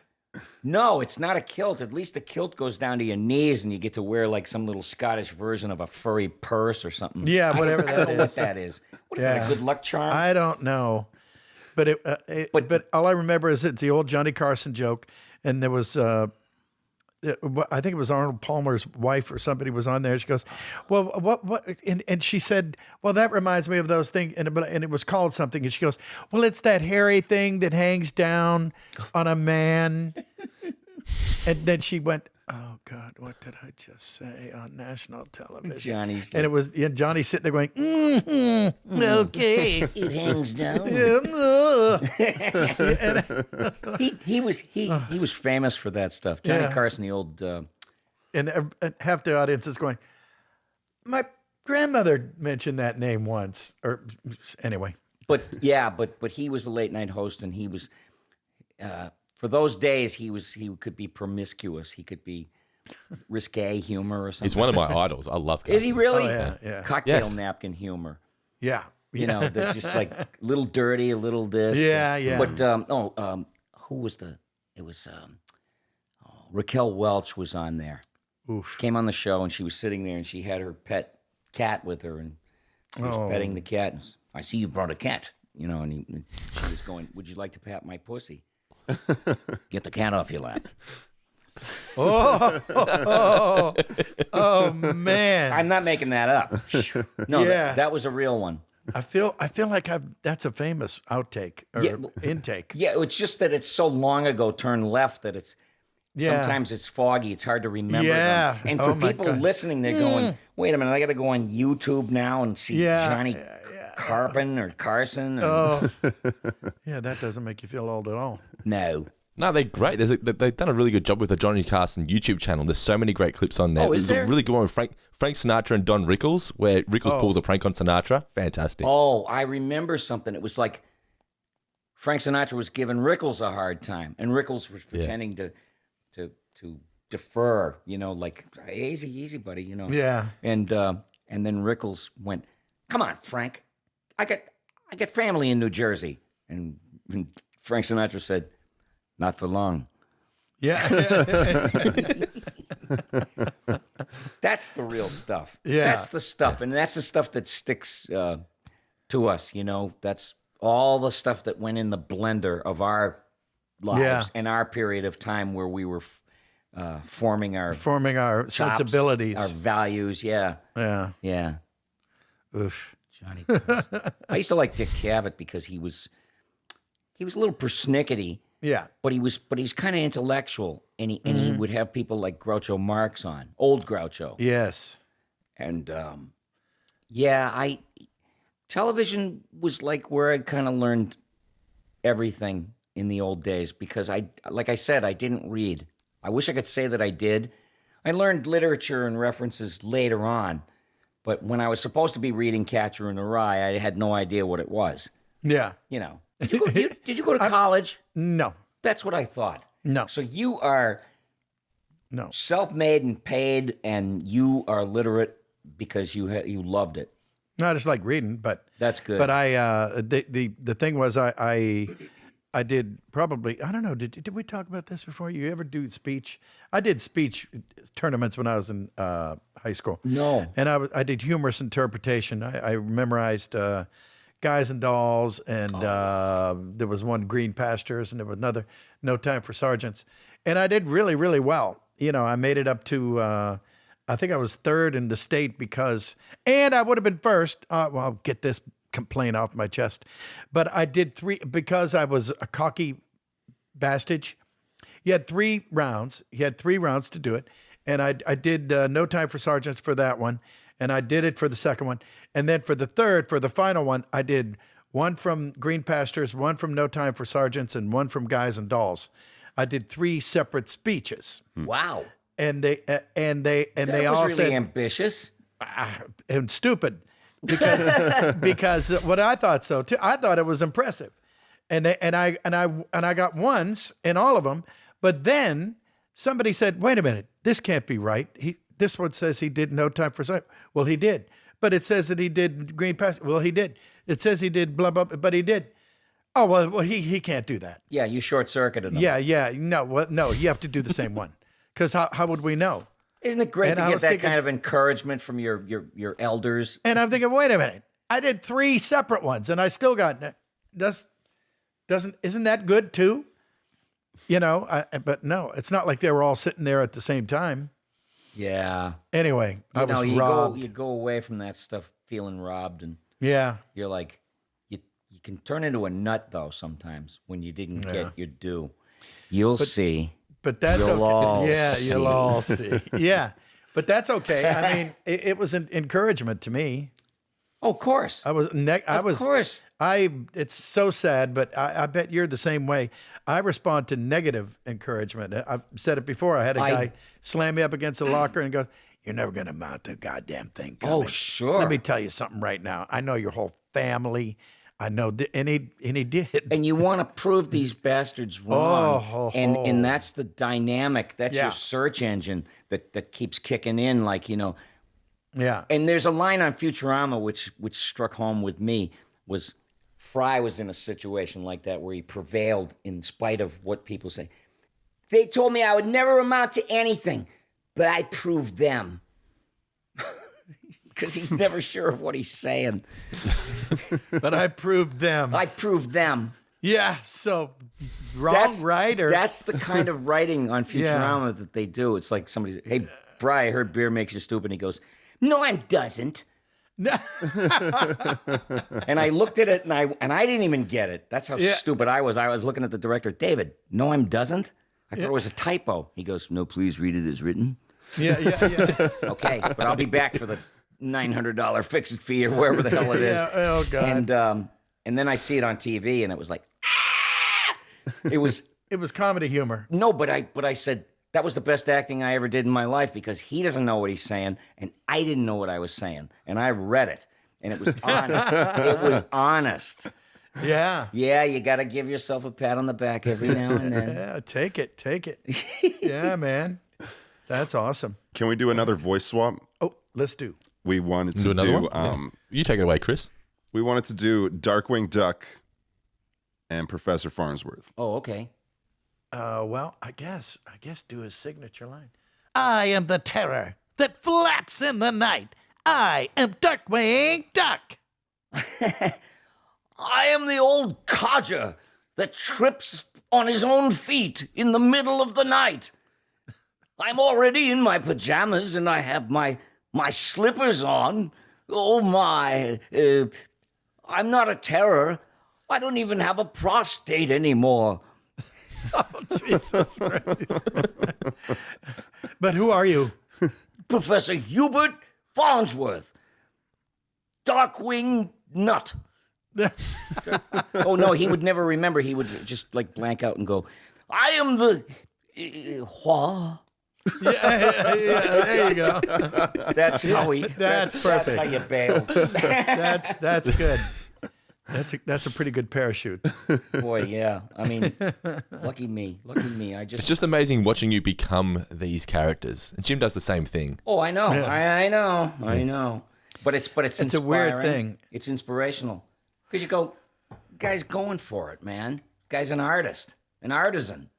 No, it's not a kilt. At least the kilt goes down to your knees, and you get to wear like some little Scottish version of a furry purse or something. Yeah, whatever I that don't know what is. that is. What is that? A good luck charm? I don't know, but but all I remember is it's the old Johnny Carson joke, and there was I think it was Arnold Palmer's wife or somebody was on there. She goes, "Well, what?" And she said, "Well, that reminds me of those things," and it was called something. And she goes, "Well, it's that hairy thing that hangs down on a man." And then she went, "Oh God, what did I just say on national television?" Johnny's And it was Johnny sitting there going, "Okay." It hangs down. he was famous for that stuff. Johnny Yeah. Carson, the old. And half the audience is going, "My grandmother mentioned that name once." Or anyway. But yeah, but he was a late night host, and he was. For those days, he could be promiscuous. He could be risque humor or something. He's one of my idols. I love Carson. Is he really? Oh, yeah. Cocktail Yeah. napkin humor. Yeah. You know, they're just like a little dirty, a little this. Yeah. But who was it was Raquel Welch was on there. Oof. Came on the show, and she was sitting there, and she had her pet cat with her, and she was petting the cat. And I see you brought a cat, you know, and she was going, "Would you like to pat my pussy?" Get the cat off your lap. Oh man. I'm not making that up. No, Yeah. that was a real one. I feel like that's a famous outtake or Yeah. intake. Yeah, it's just that it's so long ago turned left that it's Yeah. sometimes it's foggy. It's hard to remember Yeah. them. And for Oh, my people God. listening, they're going, "Wait a minute, I got to go on YouTube now and see Yeah. Johnny Carpin or Carson." Or, Oh. Yeah, that doesn't make you feel old at all. No. No, they're great. They've done a really good job with the Johnny Carson YouTube channel. There's so many great clips on there. Oh, is There's there? a really good one with Frank Sinatra and Don Rickles, where Rickles pulls a prank on Sinatra. Fantastic. Oh, I remember something. It was like Frank Sinatra was giving Rickles a hard time, and Rickles was pretending to defer, you know, like, "Hey, easy, buddy, you know." Yeah. And then Rickles went, "Come on, Frank, I got family in New Jersey," and Frank Sinatra said, "Not for long." Yeah. That's the real stuff. Yeah. That's the stuff, and that's the stuff that sticks to us. You know, that's all the stuff that went in the blender of our lives Yeah. and our period of time where we were forming our Forming our chops, sensibilities. our values. Yeah, Yeah. Oof. Johnny Carson. I used to like Dick Cavett because he was a little persnickety, Yeah. but he's kind of intellectual, and he would have people like Groucho Marx on, old Groucho, Yes. and television was like where I kind of learned everything in the old days because like I said, I didn't read. I wish I could say that I did. I learned literature and references later on, but when I was supposed to be reading Catcher in the Rye, I had no idea what it was. Yeah. You know, did you go to college? No. That's what I thought. No. So you are No. self-made and paid, and you are literate because you loved it. No, I just like reading, but That's good. But the thing was I did probably, I don't know, did we talk about this before? You ever do speech? I did speech tournaments when I was in high school. No. And I did humorous interpretation. I memorized Guys and Dolls, and there was one Green Pastures, and there was another No Time for Sergeants. And I did really, really well. You know, I made it up to, I think I was third in the state and I would have been first. Well, I'll get this complaint off my chest. But I did three, because I was a cocky bastard. You had 3 rounds. You had 3 rounds to do it. And I did No Time for Sergeants for that one. And I did it for the second one. And then for the third, for the final one, I did one from Green Pastures, one from No Time for Sergeants, and one from Guys and Dolls. I did 3 separate speeches. Wow. And they That all was really said, ambitious. and stupid because what I thought so too. I thought it was impressive, and I got ones in all of them. But then somebody said, "Wait a minute, this can't be right." This one says he did No Time for Sergeants. Well, he did, but it says that he did Green Pass. Well, he did. It says he did blah blah, but he did. Oh well, he can't do that. Yeah, you short circuited them. Yeah. No, you have to do the same one. Because how would we know? Isn't it great And to I get was that thinking- kind of encouragement from your elders? And I'm thinking, wait a minute, I did 3 separate ones, and I still got isn't that good too? You know, but no, it's not like they were all sitting there at the same time. Yeah. Anyway, I was robbed. You go away from that stuff feeling robbed, and Yeah. you're like, you can turn into a nut though sometimes when you didn't get your due. You'll see. But that's You'll okay. all Yeah, see. you'll all see. Yeah, but that's okay. I mean, it was an encouragement to me. Oh, of course. Of course. It's so sad, but I bet you're the same way. I respond to negative encouragement. I've said it before. I had a guy slam me up against a locker and go, "You're never going to amount to a goddamn thing." Oh, Cummings. sure. Let me tell you something right now. I know your whole family. I know, and he did. And you want to prove these bastards wrong. Oh. And that's the dynamic. That's Yeah. your search engine that keeps kicking in, like, you know. Yeah. And there's a line on Futurama which struck home with me, was Fry was in a situation like that where he prevailed in spite of what people say. They told me I would never amount to anything, but I proved them. Because he's never sure of what he's saying. But I proved them. I proved them. Yeah. So wrong, right? Or That's the kind of writing on Yeah. Futurama that they do. It's like somebody, hey, Fry, I heard beer makes you stupid. And he goes, no, it doesn't. And I looked at it and I didn't even get it. That's how stupid I was. I was looking at the director, David, no, I'm doesn't? I thought it was a typo. He goes, no, please read it as written. yeah. Okay, but I'll be back for the $900 fix-it fee or wherever the hell it is. Yeah, oh, God. And then I see it on TV and it was like, it was It was comedy humor. no, but I said that was the best acting I ever did in my life because he doesn't know what he's saying and I didn't know what I was saying and I read it and it was honest. It was honest. Yeah. Yeah, you got to give yourself a pat on the back every now and then. Yeah. Take it. Yeah, man. That's awesome. Can we do another voice swap? Oh, let's do. We wanted Do to another do. one? Yeah. You take it away, Chris. We wanted to do Darkwing Duck and Professor Farnsworth. Oh, okay. Well, I guess do his signature line. I am the terror that flaps in the night. I am Darkwing Duck. I am the old codger that trips on his own feet in the middle of the night. I'm already in my pajamas and I have my slippers on. Oh my, I'm not a terror. I don't even have a prostate anymore. Oh, Jesus Christ. But who are you? Professor Hubert Farnsworth. Darkwing Nut. Oh no, he would never remember. He would just like blank out and go, I am the what? There you go. That's how he. That's That's perfect. how you bailed. That's good. That's a pretty good parachute. Boy, yeah. I mean, lucky me. I It's just. just amazing watching you become these characters. And Jim does the same thing. Oh, I know. I know. But it's It's a weird inspiring. thing. It's inspirational because you go, guy's going for it, man. Guy's an artist, an artisan.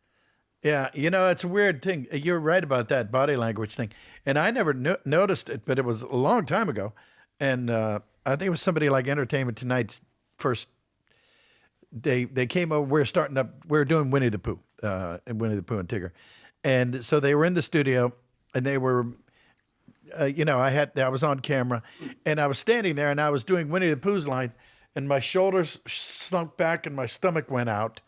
Yeah, you know, it's a weird thing. You're right about that body language thing. And I never noticed it, but it was a long time ago. And I think it was somebody like Entertainment Tonight's first. They came over. We're doing Winnie the Pooh, and Winnie the Pooh and Tigger, and so they were in the studio, and they were, I was on camera, and I was standing there, and I was doing Winnie the Pooh's line, and my shoulders sunk back, and my stomach went out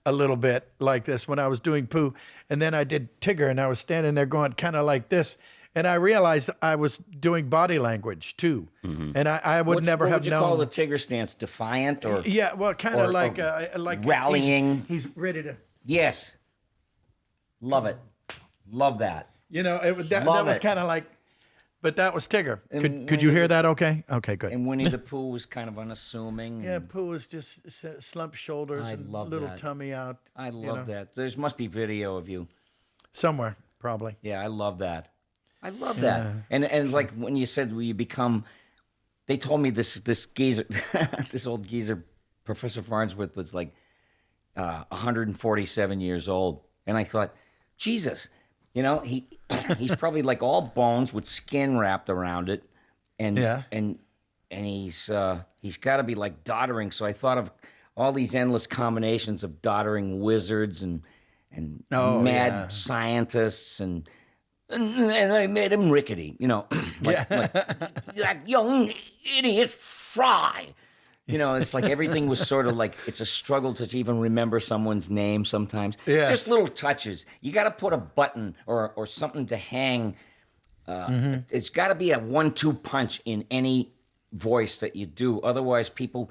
a little bit like this when I was doing Pooh, and then I did Tigger, and I was standing there going kind of like this. And I realized I was doing body language too, and I would never what have would you known. call the Tigger stance? Defiant or Yeah, well, kind or- of like rallying. He's ready to, yes. Love it. Love that. that Love was it. kind of like, but that was Tigger. And Could you hear that? Okay, good. And Winnie the Pooh was kind of unassuming. Yeah, and Pooh was just slumped shoulders I and love little that. tummy out. I love that. There must be video of you. Somewhere probably. Yeah, I love that. I love that. And like when you said you become, they told me this geezer, this old geezer Professor Farnsworth was like 147 years old, and I thought, Jesus, he's probably like all bones with skin wrapped around it, and he's got to be like doddering. So I thought of all these endless combinations of doddering wizards and mad scientists and I made him rickety, like that young idiot Fry. It's like everything was sort of like it's a struggle to even remember someone's name sometimes. Yes. Just little touches. You got to put a button or something to hang. It's got to be a 1-2 punch in any voice that you do. Otherwise, people,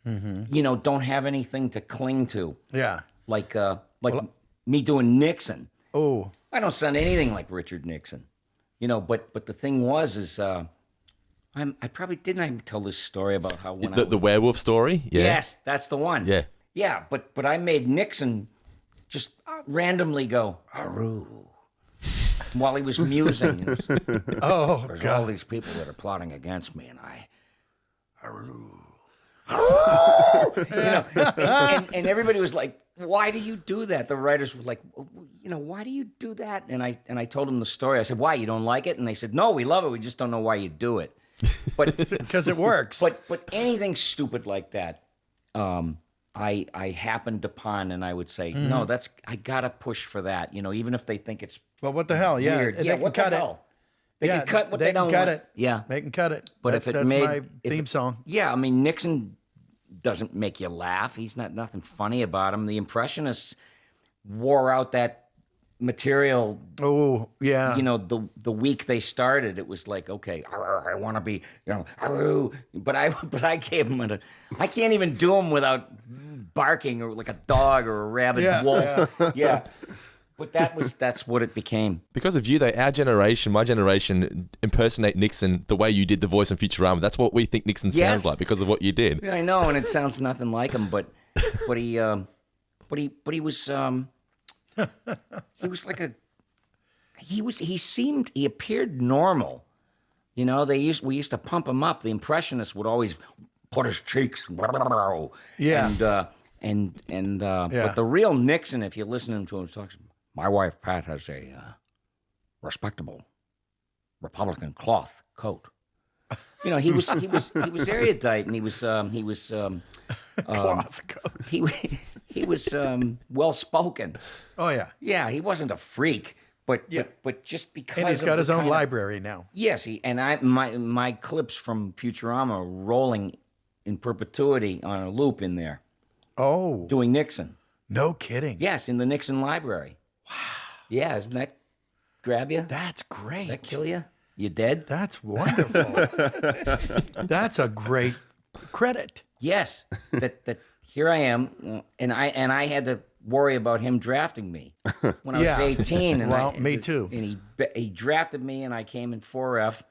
don't have anything to cling to. Yeah. Like me doing Nixon. Oh. I don't sound anything like Richard Nixon. But the thing is I probably didn't I tell this story about how when The werewolf story? Yeah. Yes, that's the one. Yeah. Yeah, but I made Nixon just randomly go, Aru, while he was musing. There's all these people that are plotting against me, and Aru. And everybody was like, why do you do that? The writers were like, why do you do that? And I told them the story. I said, why, you don't like it? And they said, no, we love it. We just don't know why you do it. But Because it works. But anything stupid like that, I happened upon, and I would say, no, I gotta push for that. Even if they think it's well, what the hell? Yeah. weird. They Yeah, can what cut the it. hell? They can cut what they don't cut want. it. Yeah, They can cut it. but That's my theme song. Yeah, I mean Nixon doesn't make you laugh. He's nothing funny about him. The Impressionists wore out that material. Oh, yeah. The week they started, it was like, okay, I want to be, but I gave him I can't even do them without barking or like a dog or a rabid wolf. Yeah. But that's what it became. Because of you, though, my generation, impersonate Nixon the way you did the voice in Futurama. That's what we think Nixon sounds like because of what you did. Yeah, I know, and it sounds nothing like him, but he was like he appeared normal. We used to pump him up. The Impressionists would always put his cheeks. Yeah. But the real Nixon, if you listen to him talk, my wife Pat has a respectable Republican cloth coat. He was erudite, and he was Cloth coat. he was well spoken. Oh, yeah. Yeah, he wasn't a freak, but just because And he's got his own library now. Yes, my clips from Futurama are rolling in perpetuity on a loop in there, Oh, doing Nixon. no kidding. Yes, in the Nixon library. Wow. Yeah, doesn't that grab you? That's great. That kill you? You dead? That's wonderful. That's a great credit. Yes. That here I am, and I had to worry about him drafting me when I was 18. And Well, me too. And he drafted me, and I came in 4F.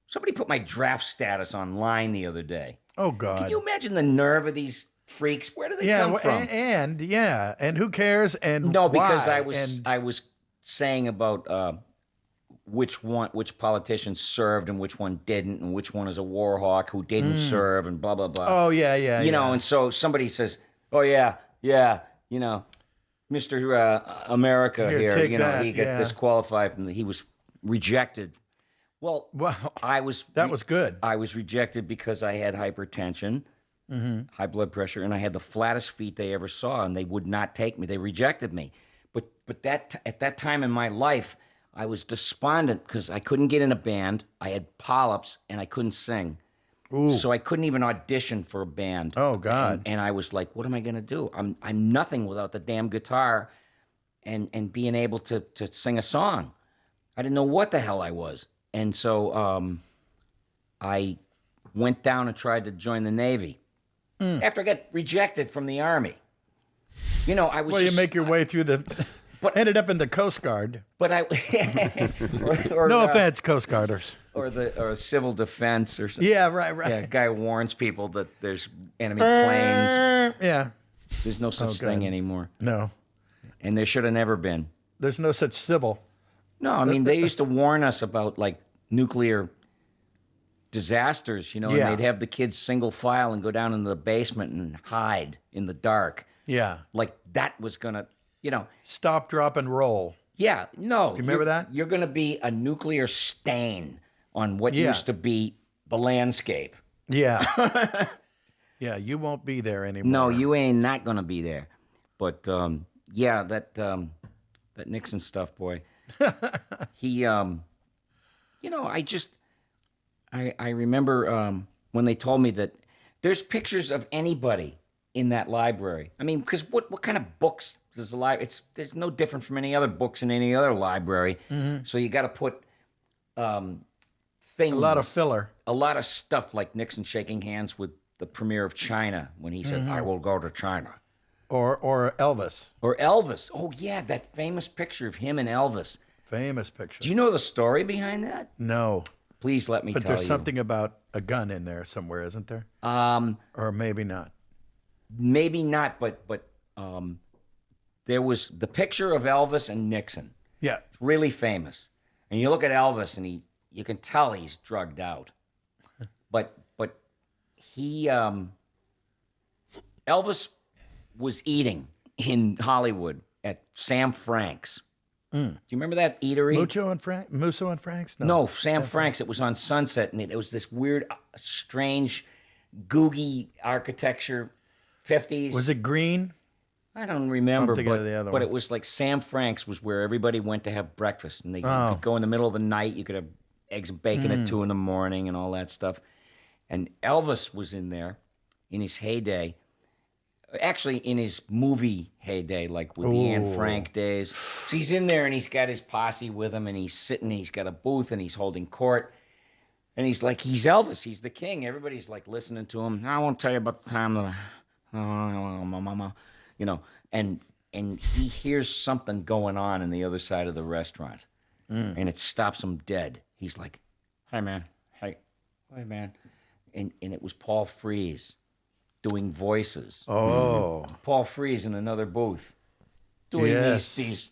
Somebody put my draft status online the other day. Oh, God. Can you imagine the nerve of these freaks? Where do they come from? And who cares? And No, because why? I was saying about which politicians served and which one didn't, and which one is a war hawk who didn't serve, and blah blah blah. Oh, yeah. And so somebody says, "Oh yeah, Mr. America here, take that, he got yeah. disqualified he was rejected." Well, Wow. That was good. I was rejected because I had hypertension, high blood pressure, and I had the flattest feet they ever saw, and they would not take me. They rejected me. But at that time in my life, I was despondent because I couldn't get in a band. I had polyps, and I couldn't sing. Ooh. So I couldn't even audition for a band. Oh, God. And I was like, what am I going to do? I'm nothing without the damn guitar and being able to sing a song. I didn't know what the hell I was. And so I went down and tried to join the Navy. After I got rejected from the Army. I was Well, you make your way through But- ended up in the Coast Guard. But I... or, No offense, Coast Guarders. Or civil defense or something. Yeah, right. Yeah, a guy warns people that there's enemy planes. Yeah. There's no such thing anymore. No. And there should have never been. There's no such civil. No, I mean, they used to warn us about, like, nuclear disasters, Yeah. and they'd have the kids single file and go down into the basement and hide in the dark. Yeah. Like that was gonna, Stop, drop, and roll. yeah, no. You remember that? You're gonna be a nuclear stain on what Yeah. used to be the landscape. Yeah. Yeah, you won't be there anymore. No, you ain't not gonna be there. But yeah, that Nixon stuff, boy. He, I remember when they told me that there's pictures of anybody in that library. I mean, because what kind of books does the library? There's no different from any other books in any other library. So you got to put things, A lot of filler. a lot of stuff like Nixon shaking hands with the premier of China when he said, "I will go to China." Or Elvis. Or Elvis. Oh, yeah, that famous picture of him and Elvis. Famous picture. Do you know the story behind that? No. Please let me But tell there's you. something about a gun in there somewhere, isn't there? Or maybe not. Maybe not, but there was the picture of Elvis and Nixon. Yeah. Really famous. And you look at Elvis, and you can tell he's drugged out. But he Elvis was eating in Hollywood at Sam Frank's. Do you remember that eatery? Musso and Frank's? No, Sam Frank's. It was on Sunset, and it was this weird, strange, googie architecture, 50s. Was it green? I don't remember, I'm thinking of the other but one. it was like Sam Frank's was where everybody went to have breakfast, and you could go in the middle of the night. You could have eggs and bacon at 2 a.m. and all that stuff. And Elvis was in there in his heyday. Actually, in his movie heyday, like with the Anne Frank days. So he's in there, and he's got his posse with him, and he's sitting, he's got a booth, and he's holding court. And he's like, he's Elvis, he's the king. Everybody's like listening to him. I won't tell you about the time that and he hears something going on the other side of the restaurant. And it stops him dead. He's like, hey, man. Hey, man. And it was Paul Frees doing voices. Oh. Paul Frees in another booth doing Yes. these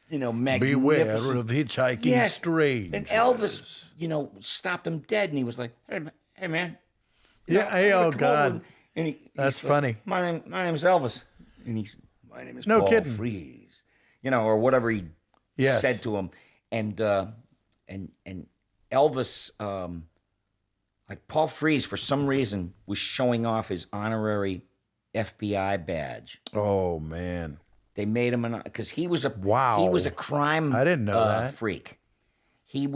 Beware magnificent. of hitchhiking Yes. strangers. And Elvis, stopped him dead, and he was like, "Hey, man." Yeah. Hey, oh, come God. over. And he's That's like, funny. My name's Elvis, and my name is No Paul kidding. Frees, or whatever he Yes. said to him, and Elvis, like Paul Frees, for some reason, was showing off his honorary FBI badge. Oh, man. They made him because he was a Wow. he was a crime I didn't know that. freak. He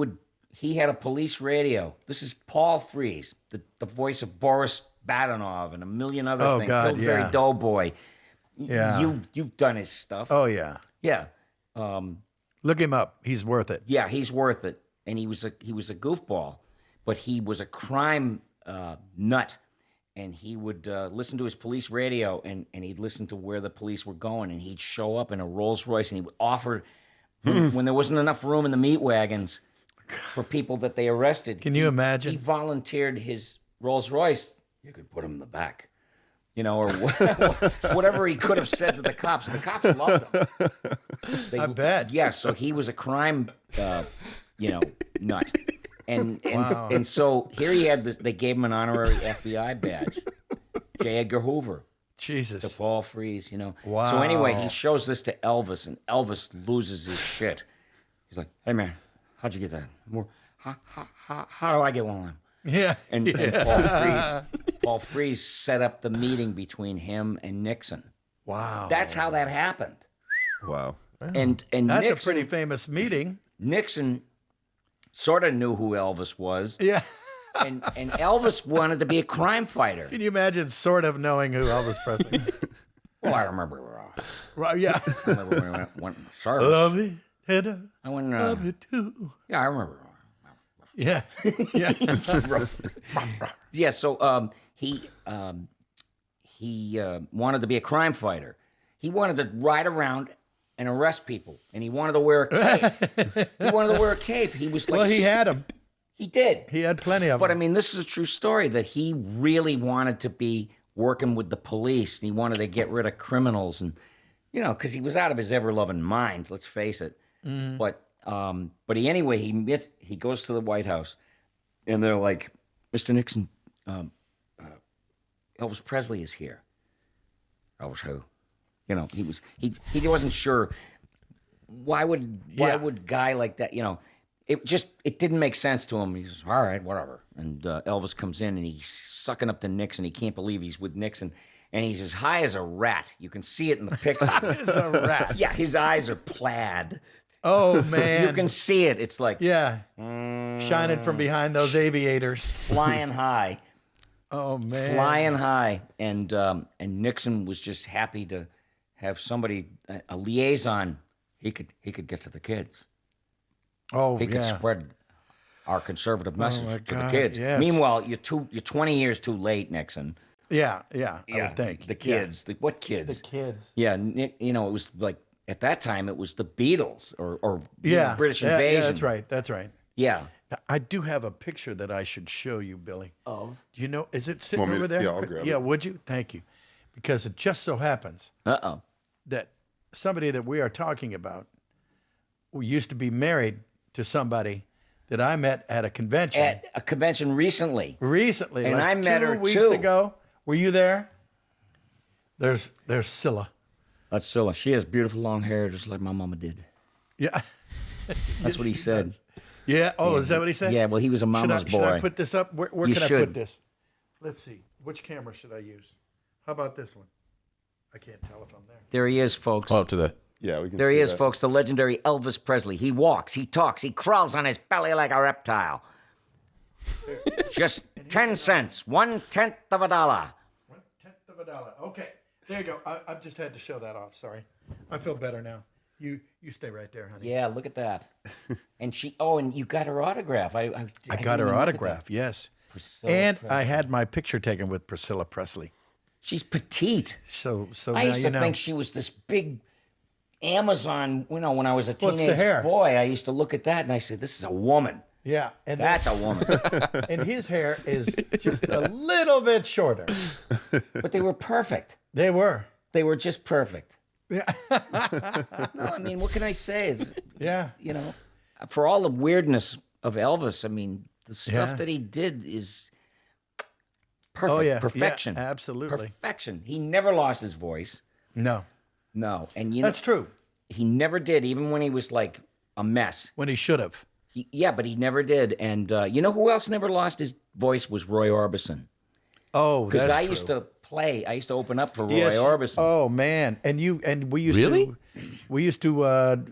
had a police radio. This is Paul Frees, the voice of Boris Badenov and a million other Oh, things. God, Pillsbury yeah. Doughboy. Yeah. You've done his stuff. Oh, yeah. Yeah. Look him up. He's worth it. Yeah, he's worth it. And he was a goofball, but he was a crime nut. And he would listen to his police radio, and he'd listen to where the police were going, and he'd show up in a Rolls Royce, and he would offer when there wasn't enough room in the meat wagons for people that they arrested. Can you imagine? He volunteered his Rolls Royce. You could put him in the back, or whatever he could have said to the cops. The cops loved him. I bet. Yeah, so he was a crime, nut. And so here he had this. They gave him an honorary FBI badge. J. Edgar Hoover to Jesus. Paul Frees, Wow. So anyway, he shows this to Elvis, and Elvis loses his shit. He's like, "Hey man, how'd you get that? How do I get one of them?" Yeah. And Paul Frees set up the meeting between him and Nixon. Wow. That's how that happened. Wow. And That's Nixon, a pretty famous meeting. Nixon sort of knew who Elvis was. Yeah. And Elvis wanted to be a crime fighter. Can you imagine sort of knowing who Elvis Presley is? Well, I remember. Right, yeah. I remember when I went service. Love it. And I went. love it too. Yeah, I remember. Yeah. Yeah. Yeah. So he wanted to be a crime fighter. He wanted to ride around and arrest people, and he wanted to wear a cape. He was like, Well, he had them. He did. He had plenty of But I them. mean, this is a true story that he really wanted to be working with the police, and he wanted to get rid of criminals, and because he was out of his ever-loving mind. Let's face it. But he goes to the White House, and they're like, Mr. Nixon, Elvis Presley is here. Elvis who? You know, he wasn't sure. Why would guy like that? You know, it didn't make sense to him. He says, all right, whatever. And Elvis comes in and he's sucking up to Nixon. He can't believe he's with Nixon. And he's as high as a rat. You can see it in the picture. It's a rat. Yeah, his eyes are plaid. Oh, man. You can see it. It's like shining from behind those aviators. flying high. Oh, man. Flying high. And Nixon was just happy to have somebody, a liaison. He could get to the kids. Oh, He could spread our conservative message my to the God, kids. yes. Meanwhile, you're 20 years too late, Nixon. Yeah, I would think. The kids. What kids? The kids. Yeah, Nick, you know, it was like, at that time, it was the Beatles or British Invasion. Yeah, that's right. Yeah. Now, I do have a picture that I should show you, Billy. Of? Do you know, is it sitting Want me over to- there? yeah, I'll grab it. Yeah, would you? Thank you. Because it just so happens Uh-oh. that somebody that we are talking about who used to be married to somebody that I met at a convention At a convention recently. recently. And like I met 2 her, weeks too. ago. Were you there? There's Scylla. That's Scylla. She has beautiful long hair, just like my mama did. Yeah. That's what he said. Yeah. Oh, is that what he said? Yeah, well, he was a mama's boy. Should I put this up? Where You can I should. put this? Let's see. Which camera should I use? How about this one? I can't tell if I'm there. There he is, folks. Hold up to the. Yeah, we can. There see he is, that. folks, the legendary Elvis Presley. He walks, he talks, he crawls on his belly like a reptile. Just 10 cents, 1/10 of a dollar. $0.1 Okay. There you go. I just had to show that off. Sorry. I feel better now. You stay right there, honey. Yeah, look at that. And and you got her autograph. I I didn't got even her look at autograph. Yes. Priscilla And Presley. I had my picture taken with Priscilla Presley. She's petite. So I now used you to know. think she was this big Amazon, you know, when I was a What's the teenage hair? boy. I used to look at that and I said, this is a woman. Yeah. And That's a woman. and his hair is just a little bit shorter. But they were perfect. They were. They were just perfect. No, I mean, what can I say? It's, Yeah. you know, for all the weirdness of Elvis, I mean, the stuff Yeah. that he did is perfect. Oh, yeah. Perfection. Yeah, absolutely. Perfection. He never lost his voice. No. No. And you know, That's true. he never did, even when he was like a mess. When he should have. But he never did. And you know who else never lost his voice was Roy Orbison. Oh, Because that's I true. used to open up for Roy Yes. Orbison. Oh man, and we used Really? to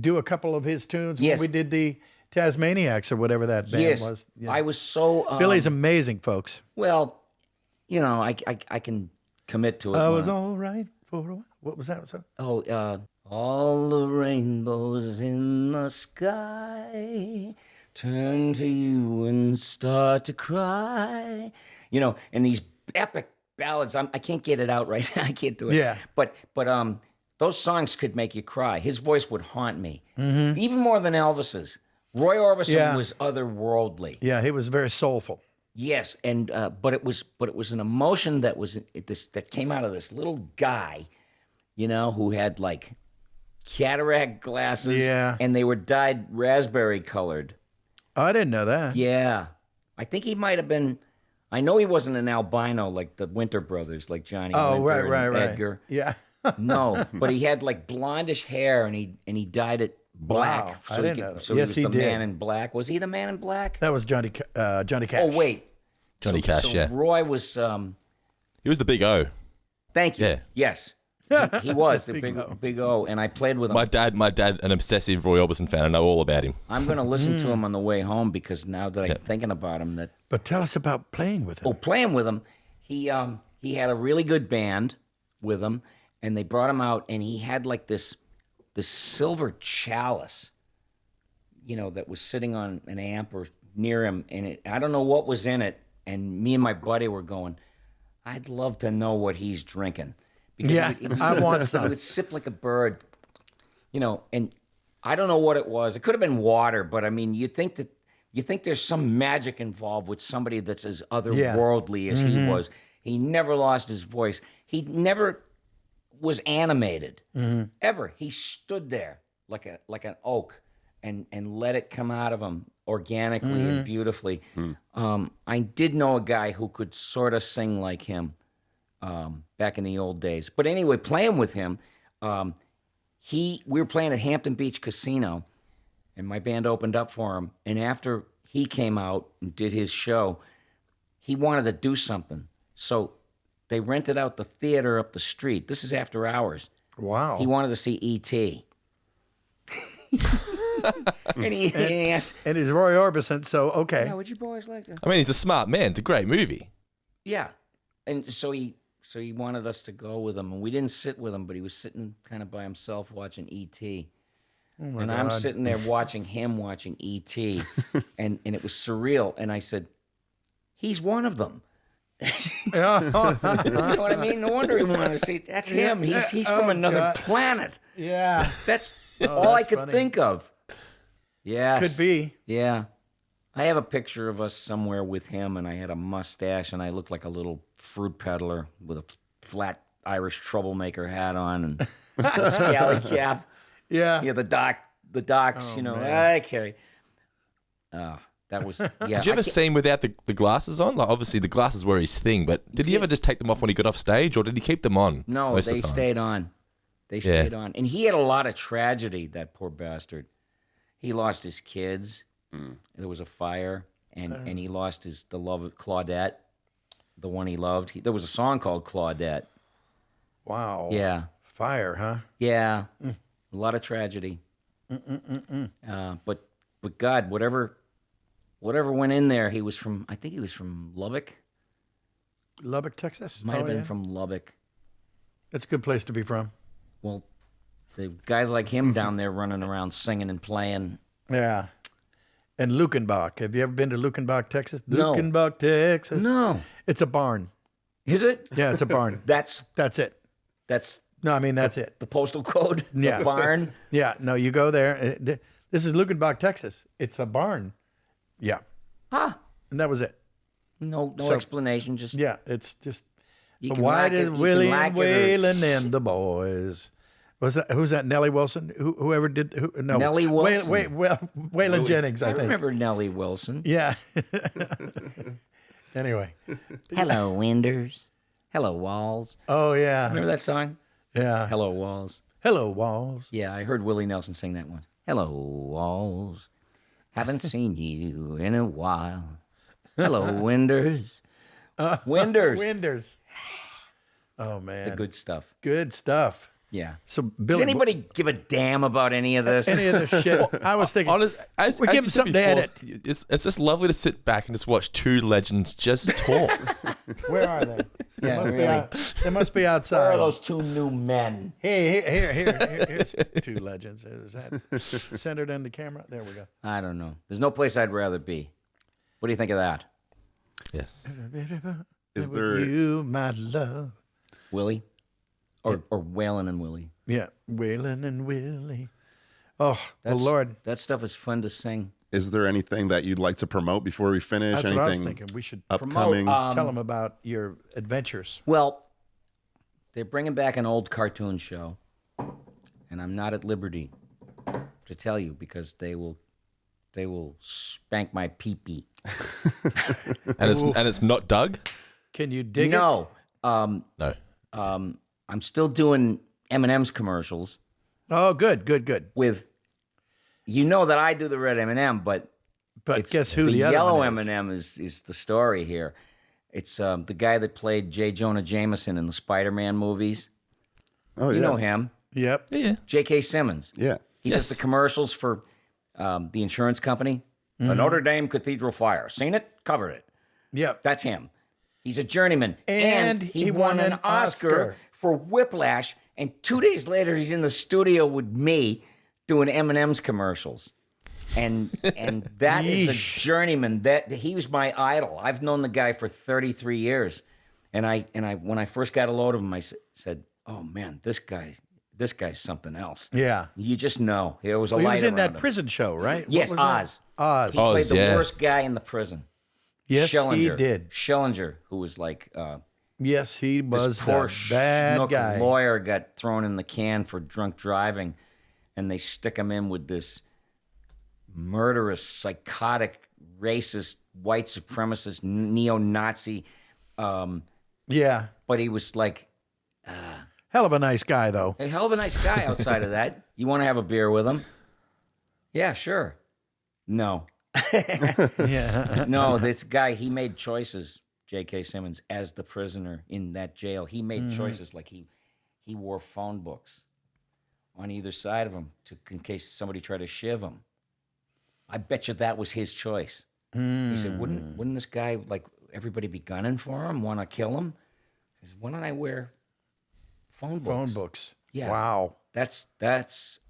do a couple of his tunes Yes. when we did the Tasmaniacs or whatever that band Yes, was. Yeah. I was so Billy's amazing, folks. well. You know, I can commit to it. I more. was all right for a while. What was that? So All the rainbows in the sky turn to you and start to cry. You know, and these epic ballads. I can't get it out right now. I can't do it. Yeah. But those songs could make you cry. His voice would haunt me, even more than Elvis's. Roy Orbison Yeah. was otherworldly. yeah, he was very soulful. Yes, and but it was an emotion that came out of this little guy, you know, who had like cataract glasses, Yeah. and they were dyed raspberry colored. Oh, I didn't know that. Yeah, I think he might have been. I know he wasn't an albino like the Winter Brothers, like Johnny Oh, Winter right, and right. Edgar. Yeah. No, but he had like blondish hair, and he dyed it black. Wow, I didn't know that. So Yes, he he was the did. Man in Black. Was he the Man in Black? That was Johnny Cash. Oh wait, Johnny Cash, so yeah. Roy was. He was the big O. Thank you. Yeah. Yes. He was the Big O. big O, and I played with him. My dad, an obsessive Roy Orbison fan. I know all about him. I'm going to listen to him on the way home because now that I'm thinking about him, But tell us about playing with him. playing with him, he had a really good band with him, and they brought him out, and he had like this silver chalice, you know, that was sitting on an amp or near him, and I don't know what was in it, and me and my buddy were going, I'd love to know what he's drinking. Because Yeah, I want some. He would sip like a bird, you know, and I don't know what it was. It could have been water, but I mean, you think there's some magic involved with somebody that's as otherworldly as he was. He never lost his voice. He never was animated ever. He stood there like an oak and let it come out of him. organically and beautifully. I did know a guy who could sort of sing like him back in the old days. But anyway, playing with him, we were playing at Hampton Beach Casino, and my band opened up for him. And after he came out and did his show, he wanted to do something. So they rented out the theater up the street. This is after hours. Wow. He wanted to see E.T. and he asked, And he's Roy Orbison, so okay. "Yeah, would you boys like to?" I mean, he's a smart man. It's a great movie. Yeah, and so he wanted us to go with him, and we didn't sit with him, but he was sitting kind of by himself watching E.T. And I'm sitting there watching him watching E.T. and it was surreal. And I said, "He's one of them." You know what I mean? No wonder he wanted to see. That's him. He's from another planet. Yeah. That's all I that's could funny. think of. Yes. Could be. Yeah. I have a picture of us somewhere with him, and I had a mustache, and I looked like a little fruit peddler with a flat Irish troublemaker hat on and a scally cap. Yeah. Yeah, the docks, I carry. That was, yeah. Did you ever see him without the glasses on? Like, obviously, the glasses were his thing, but did he ever just take them off when he got off stage, or did he keep them on? No, most of they the time? stayed on. They stayed on. And he had a lot of tragedy, that poor bastard. He lost his kids. There was a fire, and he lost the love of Claudette, the one he loved. There was a song called Claudette. Wow. Yeah. Fire, huh? Yeah. A lot of tragedy. But God, whatever went in there, I think he was from Lubbock. Lubbock, Texas? Might have been yeah. from Lubbock. That's a good place to be from. Well, the guys like him down there running around singing and playing. Yeah. And Lukenbach. Have you ever been to Lukenbach, Texas? No. Lukenbach, Texas. No. It's a barn. Is it? Yeah, it's a barn. That's it. No, I mean, that's it. the postal code? Yeah. The barn? Yeah, no, you go there. This is Lukenbach, Texas. It's a barn. Yeah. Huh. And that was it. No So- explanation. Just Yeah, it's just you the can White lack it- is you can Willie lack and it or- Waylon and the boys. Who's that? Nellie Wilson? Whoever did? No, Nellie Wilson. Waylon Jennings, I I think. remember Nellie Wilson. Yeah. Anyway. Hello, Winders. Hello, Walls. Oh yeah. Remember that song? Yeah. Hello, Walls. Hello, Walls. Yeah, I heard Willie Nelson sing that one. Hello, Walls. Haven't seen you in a while. Hello, Winders. Winders. Winders. Oh man. The good stuff. Good stuff. Yeah. So Does Billy, anybody give a damn about any of this? any of this shit? I was thinking. Honest, as We give you him said something to before, it's just lovely to sit back and just watch two legends just talk. Where are they? Yeah, Must be really. they must be outside. Where are those two new men? Here's two legends. Is that centered in the camera? There we go. I don't know. There's no place I'd rather be. What do you think of that, Yes. Is With there you, my love? Willie? Or Waylon and Willie? Yeah, Waylon and Willie. Oh, That's, well, Lord, that stuff is fun to sing. is there anything that you'd like to promote before we finish? that's what I was Anything thinking. We should upcoming? tell them about your adventures. Well, they're bringing back an old cartoon show, and I'm not at liberty to tell you because they will spank my pee-pee. And it's not Doug? Can you dig it? No, No. I'm still doing M&M's commercials Oh, good. with, that I do the red M&M, but But guess who the the other yellow one is? M&M is the story here. It's the guy that played J. Jonah Jameson in the Spider-Man movies. Oh, You yeah. know him, Yep. Yeah. J.K. Simmons. Yeah. He does the Yes. commercials for the insurance company. Mm-hmm. The Notre Dame Cathedral fire. Seen it? Covered it. Yep. That's him. He's a journeyman. And he won an Oscar. for Whiplash. And 2 days later, he's in the studio with me doing M&M's commercials. And that is a Yeesh. journeyman. That he was my idol. I've known the guy for 33 years. And I when I first got a load of him, I said, "Oh man, this guy's something else." Yeah. You just know. There was a Well, he light was in that around him. prison show, right? Yes, What was that? Oz. Oz. He played the yeah. worst guy in the prison. Yes, he Schillinger. did. Schillinger, who was like Yes, he was this poor the bad schnook guy. lawyer, got thrown in the can for drunk driving, and they stick him in with this murderous, psychotic, racist, white supremacist, neo-Nazi. Yeah. But he was like Hell of a nice guy, though. a hell of a nice guy outside of that. You want to have a beer with him? Yeah, sure. No. Yeah. No, this guy, he made choices, J.K. Simmons, as the prisoner in that jail. He made choices like he wore phone books on either side of him in case somebody tried to shiv him. I bet you that was his choice. He said, wouldn't this guy, like, everybody be gunning for him, want to kill him? He said, why don't I wear phone books? Phone books. Yeah. Wow. That's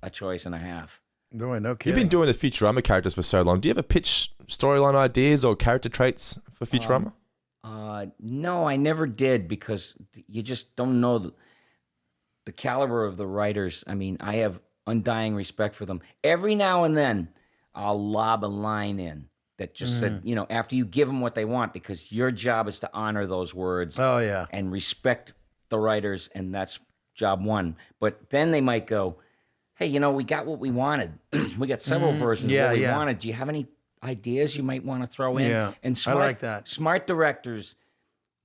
a choice and a half. Boy, no You've kidding. been doing the Futurama characters for so long. Do you ever pitch storyline ideas or character traits for Futurama? No, I never did because you just don't know the caliber of the writers. I mean, I have undying respect for them. Every now and then, I'll lob a line in that just said, after you give them what they want, because your job is to honor those words Oh, yeah. and respect the writers, and that's job one. But then they might go, hey, we got what we wanted. We got several versions of what we wanted. Do you have any ideas you might want to throw in? Yeah, And I like that. Smart directors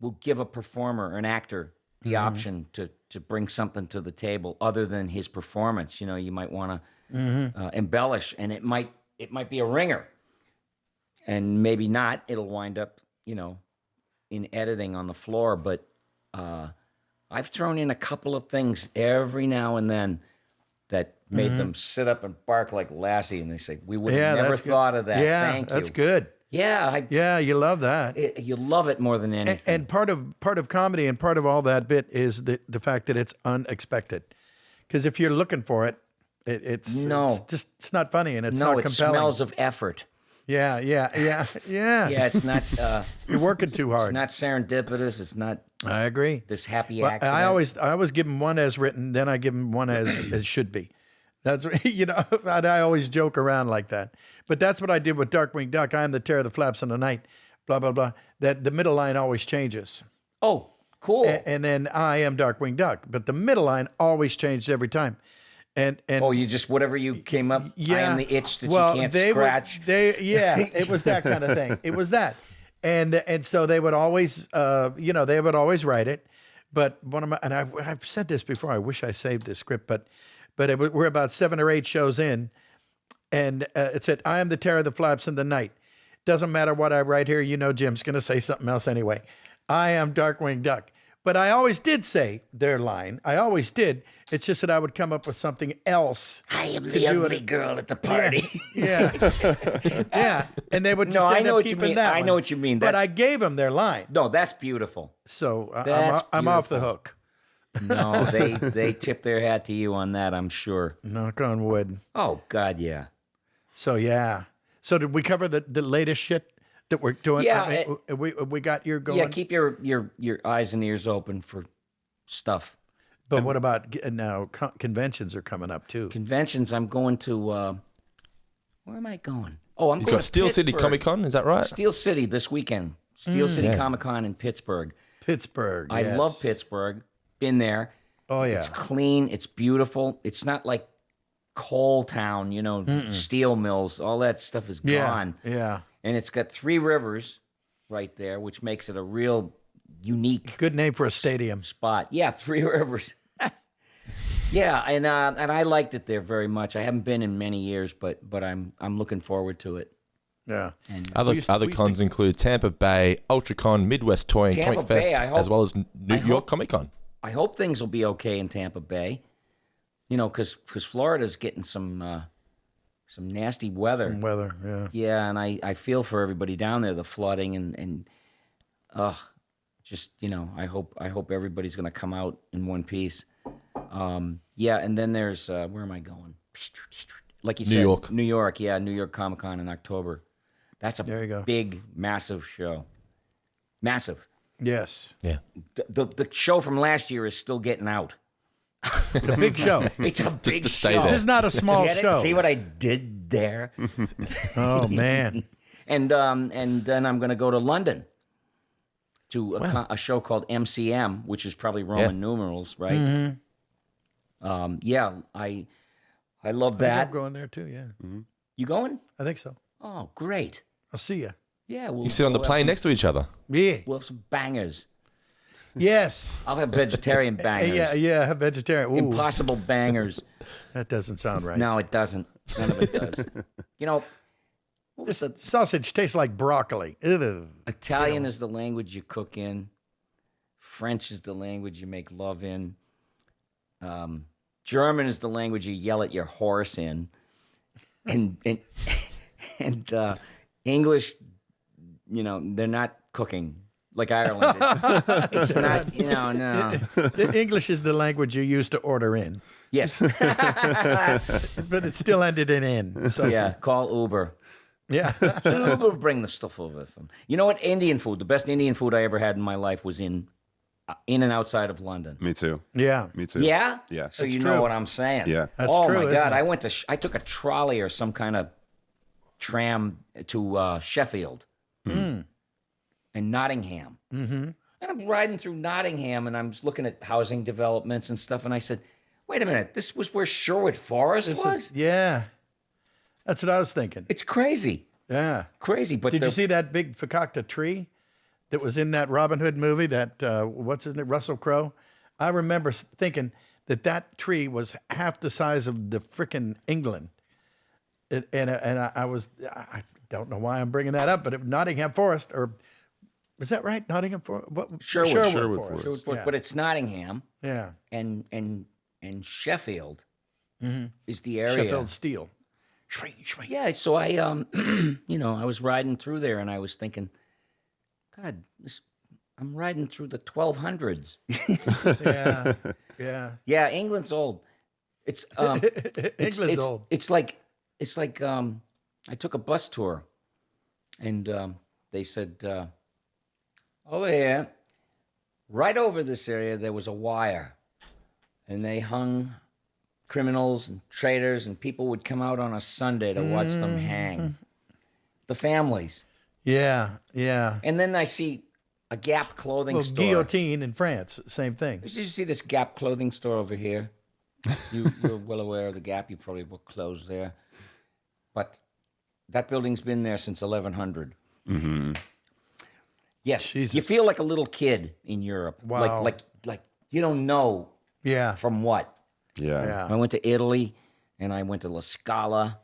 will give a performer, an actor, the option to bring something to the table other than his performance. You might want to embellish, and it might be a ringer, and maybe not. It'll wind up, in editing on the floor. But I've thrown in a couple of things every now and then that made them sit up and bark like Lassie, and they say, "We would have never that's good. thought of that. Yeah, Thank you." that's good. Yeah, Yeah, you love that. you love it more than anything. And part of comedy and part of all that bit is the fact that it's unexpected. Because if you're looking for it, it's it's not funny and it's not it compelling. smells of effort. Yeah. Yeah, it's not. You're working too hard. It's not serendipitous. It's not I agree. this happy Well, accident. I always give them one as written, then I give them one as should be. That's and I always joke around like that. But that's what I did with Darkwing Duck. I am the terror of the flaps in the night. Blah blah blah. That the middle line always changes, Oh, cool. and then I am Darkwing Duck. But the middle line always changed every time. And you just whatever you came up. I am the itch that you can't they scratch. It was that kind of thing. It was that, and so they would always, they would always write it. But one of my, and I've said this before. I wish I saved this script, but we're about 7 or 8 shows in, and it said, "I am the terror of the flaps in the night." Doesn't matter what I write here. Jim's going to say something else anyway. I am Darkwing Duck. But I always did say their line. I always did. It's just that I would come up with something else. I am the ugly girl at the party. Yeah. Yeah. And they would just I end know up what you keeping mean. that I one. know what you mean. But That's- I gave them their line. No, that's beautiful. So That's I'm off the beautiful. hook. No, they tip their hat to you on that, I'm sure. Knock on wood. Oh God, yeah. So, yeah. So did we cover the latest shit that we're doing? Yeah, we got your going. Yeah, keep your eyes and ears open for stuff. But what about now? Conventions are coming up too. Conventions. I'm going to. Where am I going? Oh, I'm You've going got to Steel City Pittsburgh. Comic Con, is that right? Steel City this weekend. Steel City Comic Con in Pittsburgh. Pittsburgh. I yes. love Pittsburgh. Been there. Oh yeah. It's clean. It's beautiful. It's not like coal town, steel mills. All that stuff is gone. Yeah. And it's got 3 rivers right there, which makes it a real unique Good name for a stadium. spot. Yeah, 3 rivers. Yeah, and I liked it there very much. I haven't been in many years, but I'm looking forward to it. Yeah. Other We used to cons include Tampa Bay, UltraCon, Midwest Toy and Tampa Comic Bay, Fest, I hope- as well as New York Comic Con. I hope things will be okay in Tampa Bay. Because Florida's getting some nasty weather. Weather. Yeah. Yeah, and I feel for everybody down there, the flooding and just I hope everybody's going to come out in one piece. Yeah, and then there's where am I going? Like you said, New York. Yeah, New York Comic Con in October. That's a There you go. big, massive show. Massive. Yes. Yeah. The show from last year is still getting out. It's a big show. It's a big to stay show. there. This is not a small Get it? show. See what I did there? Oh man. And then I'm going to go to London to a show called MCM, which is probably Roman numerals, right? Mm-hmm. Yeah, I love I'm that. going there too. Yeah. You going? I think so. Oh, great. I'll see you. Yeah, we'll You sit on the we'll have plane some- next to each other. Yeah. We'll have some bangers. Yes. I'll have vegetarian bangers. Yeah, vegetarian. Ooh, Impossible bangers. that doesn't sound right. No, it doesn't. None of it does. You know, what was the Sausage tastes like broccoli. Ew. Italian is the language you cook in. French is the language you make love in. German is the language you yell at your horse in. And English, you know, they're not cooking like Ireland is. It's not, you know, no. The English is the language you use to order in, Yes. but it still ended in "in." So Yeah, call Uber. yeah. Uber bring the stuff over from. You know what? Indian food. The best Indian food I ever had in my life was in and outside of London. Me too. Yeah. Me too. Yeah? Yeah. So That's you true. know what I'm saying. Yeah. That's oh true, my isn't God. it? I took a trolley or some kind of tram to Sheffield and Nottingham. Mm-hmm. And I'm riding through Nottingham and I'm looking at housing developments and stuff. And I said, wait a minute, this was where Sherwood Forest was? Yeah. That's what I was thinking. It's crazy. Yeah. Crazy. But Did you see that big fakakta tree that was in that Robin Hood movie? That what's his name, Russell Crowe? I remember thinking that tree was half the size of the frickin' England, I don't know why I'm bringing that up, but Nottingham Forest, or is that right? Nottingham Forest, what? Sherwood Forest. Forest, Yeah. but it's Nottingham Yeah. and Sheffield is the area. Sheffield Steel. Shwing, shwing. Yeah, so I, you know, I was riding through there and I was thinking, God, I'm riding through the 1200s. Yeah. Yeah. Yeah, England's old. It's England's old. It's like I took a bus tour, and they said over here, right over this area, there was a wire, and they hung criminals and traitors, and people would come out on a Sunday to watch them hang. The families. Yeah. Yeah. And then I see a Gap clothing Well, store. guillotine in France, same thing. Did you see this Gap clothing store over here? You're well aware of the Gap. You probably bought clothes there. But that building's been there since 1100. Mm-hmm. Yes, Jesus. you feel like a little kid in Europe. Wow. Like you don't know Yeah. from what. Yeah. Yeah. I went to Italy, and I went to La Scala,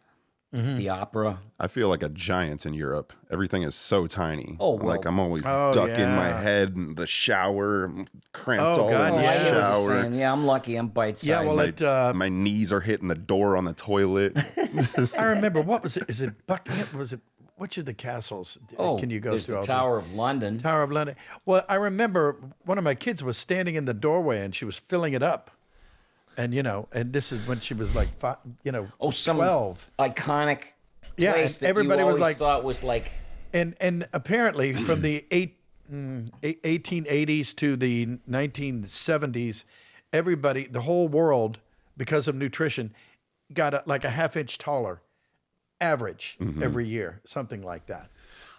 the opera. I feel like a giant in Europe. Everything is so tiny. Oh, well. Like I'm always Oh, ducking my yeah. head in the shower, I'm cramped Oh, all God, in the yeah. I hear what you're shower. saying. Yeah, I'm lucky. I'm bite-sized. Yeah, well, My knees are hitting the door on the toilet. I remember, what was it? Is it Buckingham? Was it, which of the castles can you go there's to? the Tower of London. Tower of London. Well, I remember one of my kids was standing in the doorway and she was filling it up. And, and this is when she was like, Some 12. iconic Yeah, place and that everybody you was always like- thought was like, And apparently from the 1880s to the 1970s, everybody, the whole world, because of nutrition, got like a half-inch taller average every year, something like that.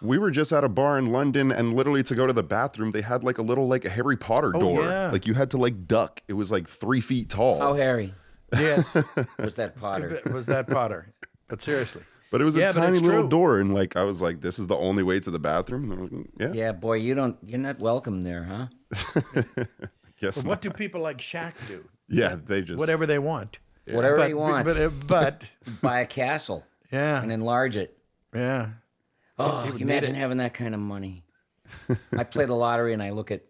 We were just at a bar in London, and literally to go to the bathroom, they had like a little like a Harry Potter door. yeah. Like you had to like duck. It was like 3 feet tall. how hairy Yes, was that Potter? was that Potter. But seriously. But it was Yeah, a but tiny it's little true. door, and like I was like, "This is the only way to the bathroom." And they're like, yeah, Yeah, boy, you're not welcome there, huh? yes. What do people like Shaq do? Yeah, they just Whatever they want. Whatever but, he wants. But Buy a castle yeah, and enlarge it. yeah. Oh, would you imagine need it. having that kind of money. I play the lottery and I look at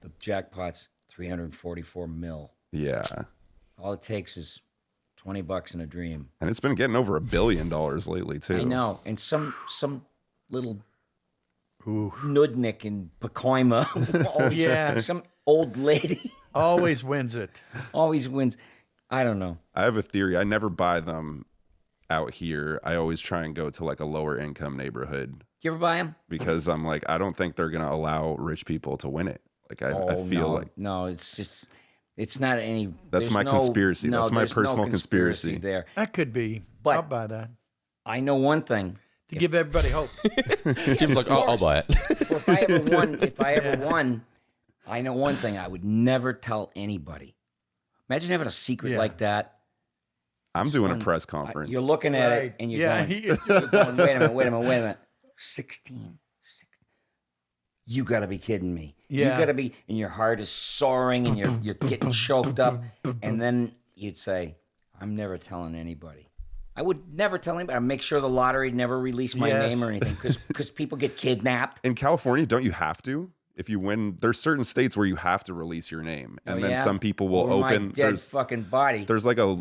the jackpots, 344 mil. Yeah, All it takes is $20 in a dream. and it's been getting over $1 billion lately too. I know. And some little nudnik in Pacoima, always, Yeah. some old lady Always wins it. always wins. I don't know. I have a theory. I never buy them out here. I always try and go to like a lower income neighborhood You ever buy them? because I'm like, I don't think they're gonna allow rich people to win it. Like I feel no, like no, it's just it's not any. That's there's my conspiracy. No, That's my there's no personal conspiracy. there. That could be. But- I'll buy that. I know one thing. To give everybody hope. Jim's like, I'll buy it. If I ever won, I know one thing. I would never tell anybody. Imagine having a secret Yeah. like that. I'm doing a press conference. You're looking at it and you're going, wait a minute. 16. You got to be kidding me. Yeah. You got to be, and your heart is soaring and you're getting choked up. And then you'd say, I'm never telling anybody. I would never tell anybody. I'd make sure the lottery never release my name or anything because people get kidnapped. In California, don't you have to? If you win, there's certain states where you have to release your name, and then some people will Over open. my dead fucking body. There's like a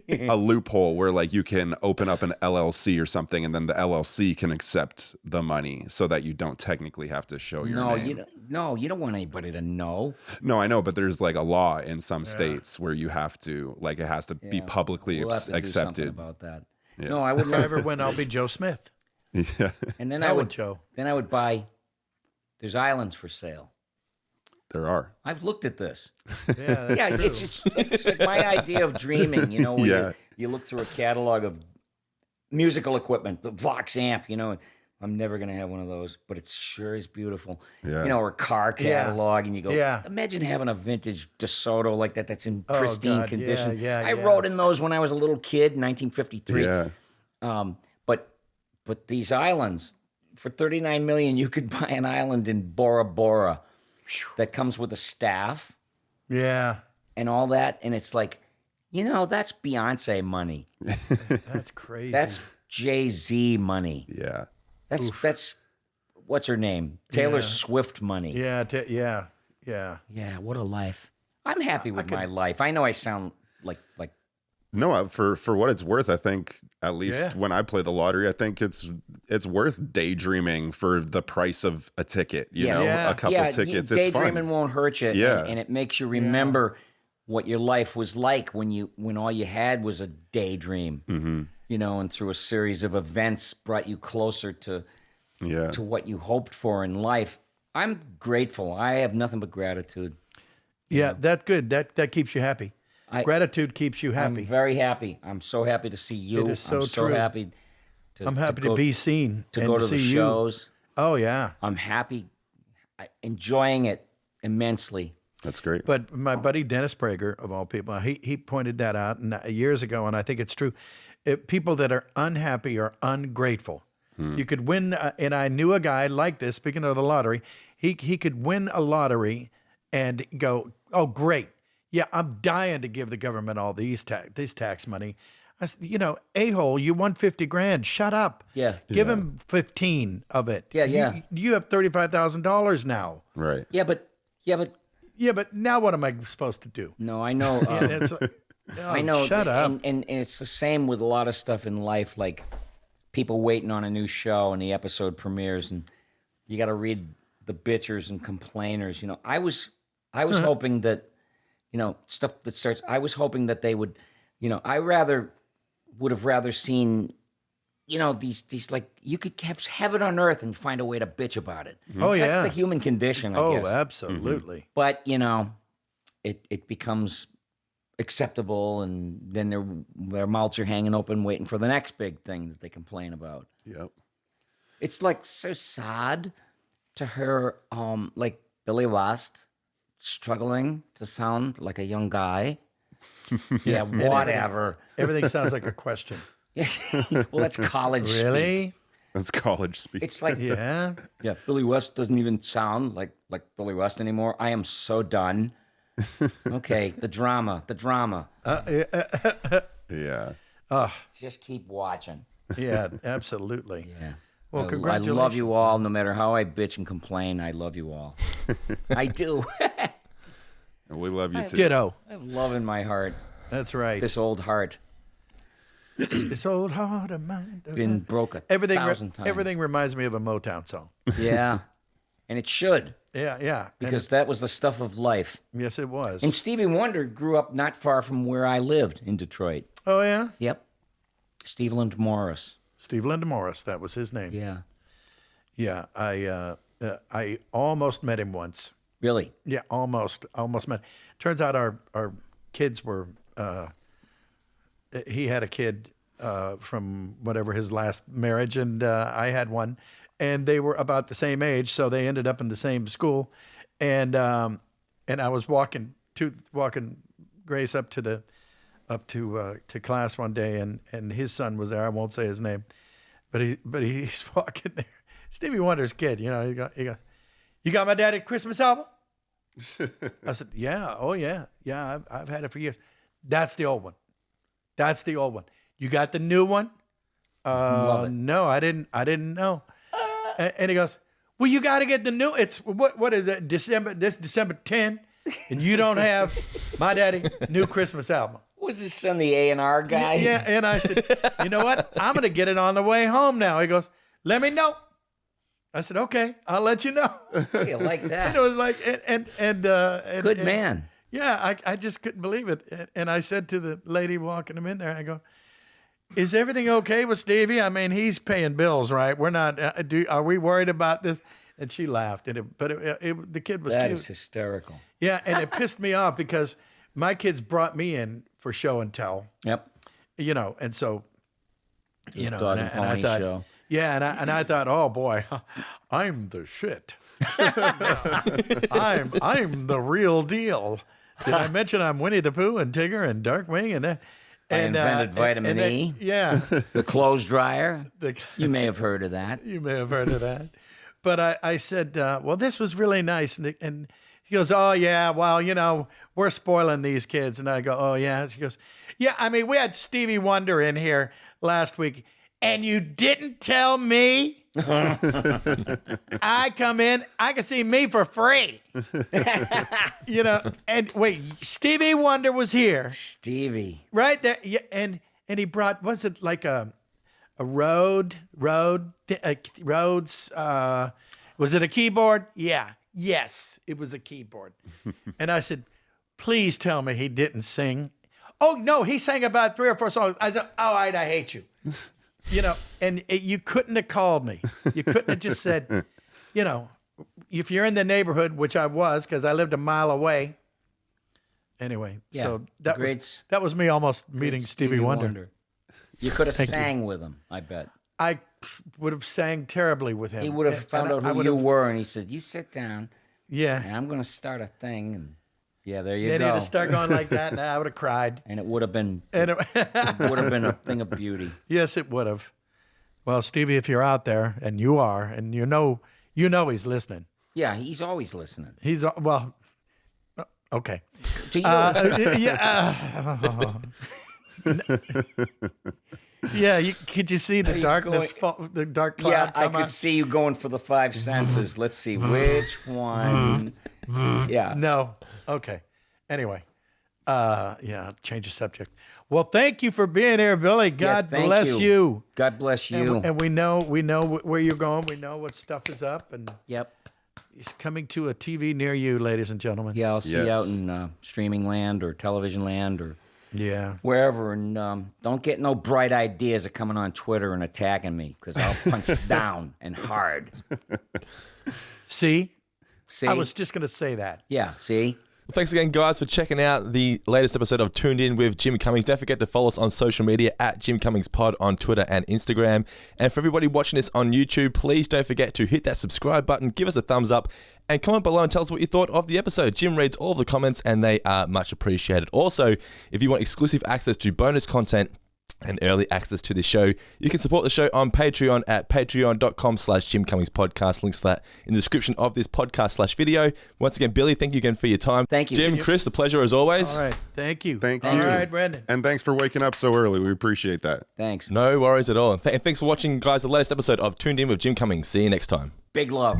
a loophole where like you can open up an LLC or something, and then the LLC can accept the money so that you don't technically have to show your name. You don't want anybody to know. No, I know, but there's like a law in some states where you have to, like, it has to be publicly We'll have to do accepted. something about that. Yeah. No, I would If I never. ever win, I'll be Joe Smith. Yeah, And then How I would would Joe? Then I would buy. There's islands for sale. there are. I've looked at this. Yeah, that's Yeah, true. it's like my idea of dreaming. You know, where Yeah. you look through a catalog of musical equipment, the Vox amp. You know, I'm never gonna have one of those, but it sure is beautiful. Yeah. You know, or a car catalog, and you go, Yeah. imagine having a vintage DeSoto like that. That's in Oh, pristine God, condition. yeah, I yeah. rode in those when I was a little kid, in 1953. Yeah, But these islands, for $39 million, you could buy an island in Bora Bora that comes with a staff Yeah, and all that, and it's like, that's Beyonce money. that's crazy. That's Jay-Z money. yeah. That's what's her name? Taylor Swift money. yeah, yeah. Yeah, what a life. I'm happy with my life. I know I sound like No, for what it's worth, I think at least Yeah. when I play the lottery, I think it's worth daydreaming for the price of a ticket. You know, Yeah. a couple tickets. It's daydreaming fun. won't hurt you. Yeah. And it makes you remember what your life was like when all you had was a daydream. Mm-hmm. And through a series of events brought you closer to what you hoped for in life. I'm grateful. I have nothing but gratitude. Yeah, that's good. That keeps you happy. Gratitude keeps you happy. I'm very happy. I'm so happy to see you. It is so I'm so true. happy. I'm happy to go- be seen to and go to to the see you. shows. Oh yeah. I'm happy, enjoying it immensely. That's great. But my buddy Dennis Prager, of all people, he pointed that out years ago, and I think it's true. People that are unhappy are ungrateful. You could win, and I knew a guy like this. Speaking of the lottery, he could win a lottery and go, "Oh, great! Yeah, I'm dying to give the government all this tax money." I said, a-hole, you won 50 grand. Shut up. Yeah. Give him 15 of it. Yeah. You have $35,000 now. Right. Yeah, but Yeah, but now what am I supposed to do? no, I know. And it's I know. Shut up. And it's the same with a lot of stuff in life, like people waiting on a new show and the episode premieres, and you got to read the bitchers and complainers. I was hoping that, stuff that starts. I was hoping that they would, I would have rather seen, these like you could have heaven on earth and find a way to bitch about it. Oh, yeah. That's the human condition, I guess. Absolutely. But it becomes acceptable, and then their mouths are hanging open, waiting for the next big thing that they complain about. Yep. It's like so sad to hear, like Billy West struggling to sound like a young guy. Yeah, whatever. Everything sounds like a question. Well, that's college. speak. Really? That's college speak. It's like Yeah. yeah, Billy West doesn't even sound like Billy West anymore. I am so done. Okay, the drama. Yeah. Just keep watching. Yeah, absolutely. Yeah. Well, I congratulations. love you all, no matter how I bitch and complain. I love you all. I do. And we love you too. Ditto. I have love in my heart. That's right. This old heart This old heart of mine. been broke a Everything, thousand times. everything reminds me of a Motown song. Yeah, and it should, Yeah. And because that was the stuff of life. yes, it was. And Stevie Wonder grew up not far from where I lived in Detroit. Oh yeah, Yep, Steveland Morris. Steve Linda Morris. That was his name. Yeah, Yeah. I almost met him once. really. Yeah, almost met. Turns out our kids were. He had a kid from whatever his last marriage, and I had one, and they were about the same age, so they ended up in the same school, and I was walking Grace up to the to class one day, and his son was there. I won't say his name, but he's walking there. Stevie Wonder's kid, you know. He goes, "You got my daddy's Christmas album?" I said, "Yeah, oh yeah. I've had it for years." That's the old one. That's the old one. You got the new one? No, I didn't know. And he goes, "Well, you got to get the new. It's what is it? December 10, and you don't have my daddy new Christmas album." Was his son the A&R guy? Yeah, and I said, "You know what? I'm gonna get it on the way home now." He goes, "Let me know." I said, "Okay, I'll let you know." You like And that? it was like, Good man. Yeah, I just couldn't believe it. And I said to the lady walking him in there, I go, "Is everything okay with Stevie? I mean, he's paying bills, right? We're not. Are we worried about this?" And she laughed. But the kid was That cute. is hysterical. Yeah, and it pissed me off because my kids brought me in for show and tell, Yep. you know, and so, you know, Dog and and I pony thought, show. yeah, and I thought, oh boy, I'm the shit. I'm the real deal. Did I mention I'm Winnie the Pooh and Tigger and Darkwing and I invented vitamin E. Yeah, The clothes dryer. the- You may have heard of that. you may have heard of that. But I said, well, this was really nice. And he goes, "Oh, yeah, well, you know, we're spoiling these kids." And I go, "Oh, yeah." She goes, "Yeah, I mean, we had Stevie Wonder in here last week, and you didn't tell me." I come in, I can see me for free. You know, and wait, Stevie Wonder was here Stevie. right there. Yeah, and he brought, was it like a Rhodes, was it a keyboard? Yeah. Yes, it was a keyboard. And I said, "Please tell me he didn't sing." "Oh, no, he sang about 3 or 4 songs." I said, "All right, I hate you." You know, and you couldn't have called me. You couldn't have just said, you know, if you're in the neighborhood, which I was because I lived a mile away. Anyway, Yeah, so that great- was me almost meeting Stevie Wonder. You could have sang with him, I bet. I would have sang terribly with him. He would have found out I who would you have- were, and he said, "You sit down, Yeah. and I'm going to start a thing." And yeah, there you Then he'd go. have started going like that, and I would have cried. And it would have been And a thing of beauty. yes, it would have. Well, Stevie, if you're out there, and you are, and you know he's listening. Yeah, he's always listening He's well. Okay. to you. Yeah. Could you see the you darkness, the dark cloud yeah, I come could on? see you going for the 5 senses. Let's see which one. Yeah. No. Okay. Anyway. Yeah. Change the subject. Well, thank you for being here, Billy. God thank bless you. God bless you. And we know where you're going. We know what stuff is up, and Yep. it's coming to a TV near you, ladies and gentlemen. Yeah, I'll see you Yes. out in streaming land or television land or Yeah. wherever. And don't get no bright ideas of coming on Twitter and attacking me because I'll punch down and hard. See, See? I was just going to say that. Yeah, see? Well, thanks again, guys, for checking out the latest episode of Tuned In with Jim Cummings. Don't forget to follow us on social media at Jim Cummings Pod on Twitter and Instagram. And for everybody watching this on YouTube, please don't forget to hit that subscribe button, give us a thumbs up, and comment below and tell us what you thought of the episode. Jim reads all of the comments, and they are much appreciated. Also, if you want exclusive access to bonus content and early access to the show, you can support the show on Patreon at patreon.com/Jim Cummings Podcast. Links to that in the description of this podcast/video. Once again, Billy, thank you again for your time. Thank you. Jim, Chris, a pleasure as always. All right. Thank you. Thank All you. right, Brandon. And thanks for waking up so early. We appreciate that. Thanks. No worries at all. And thanks for watching, guys, the latest episode of Tuned In with Jim Cummings. See you next time. Big love.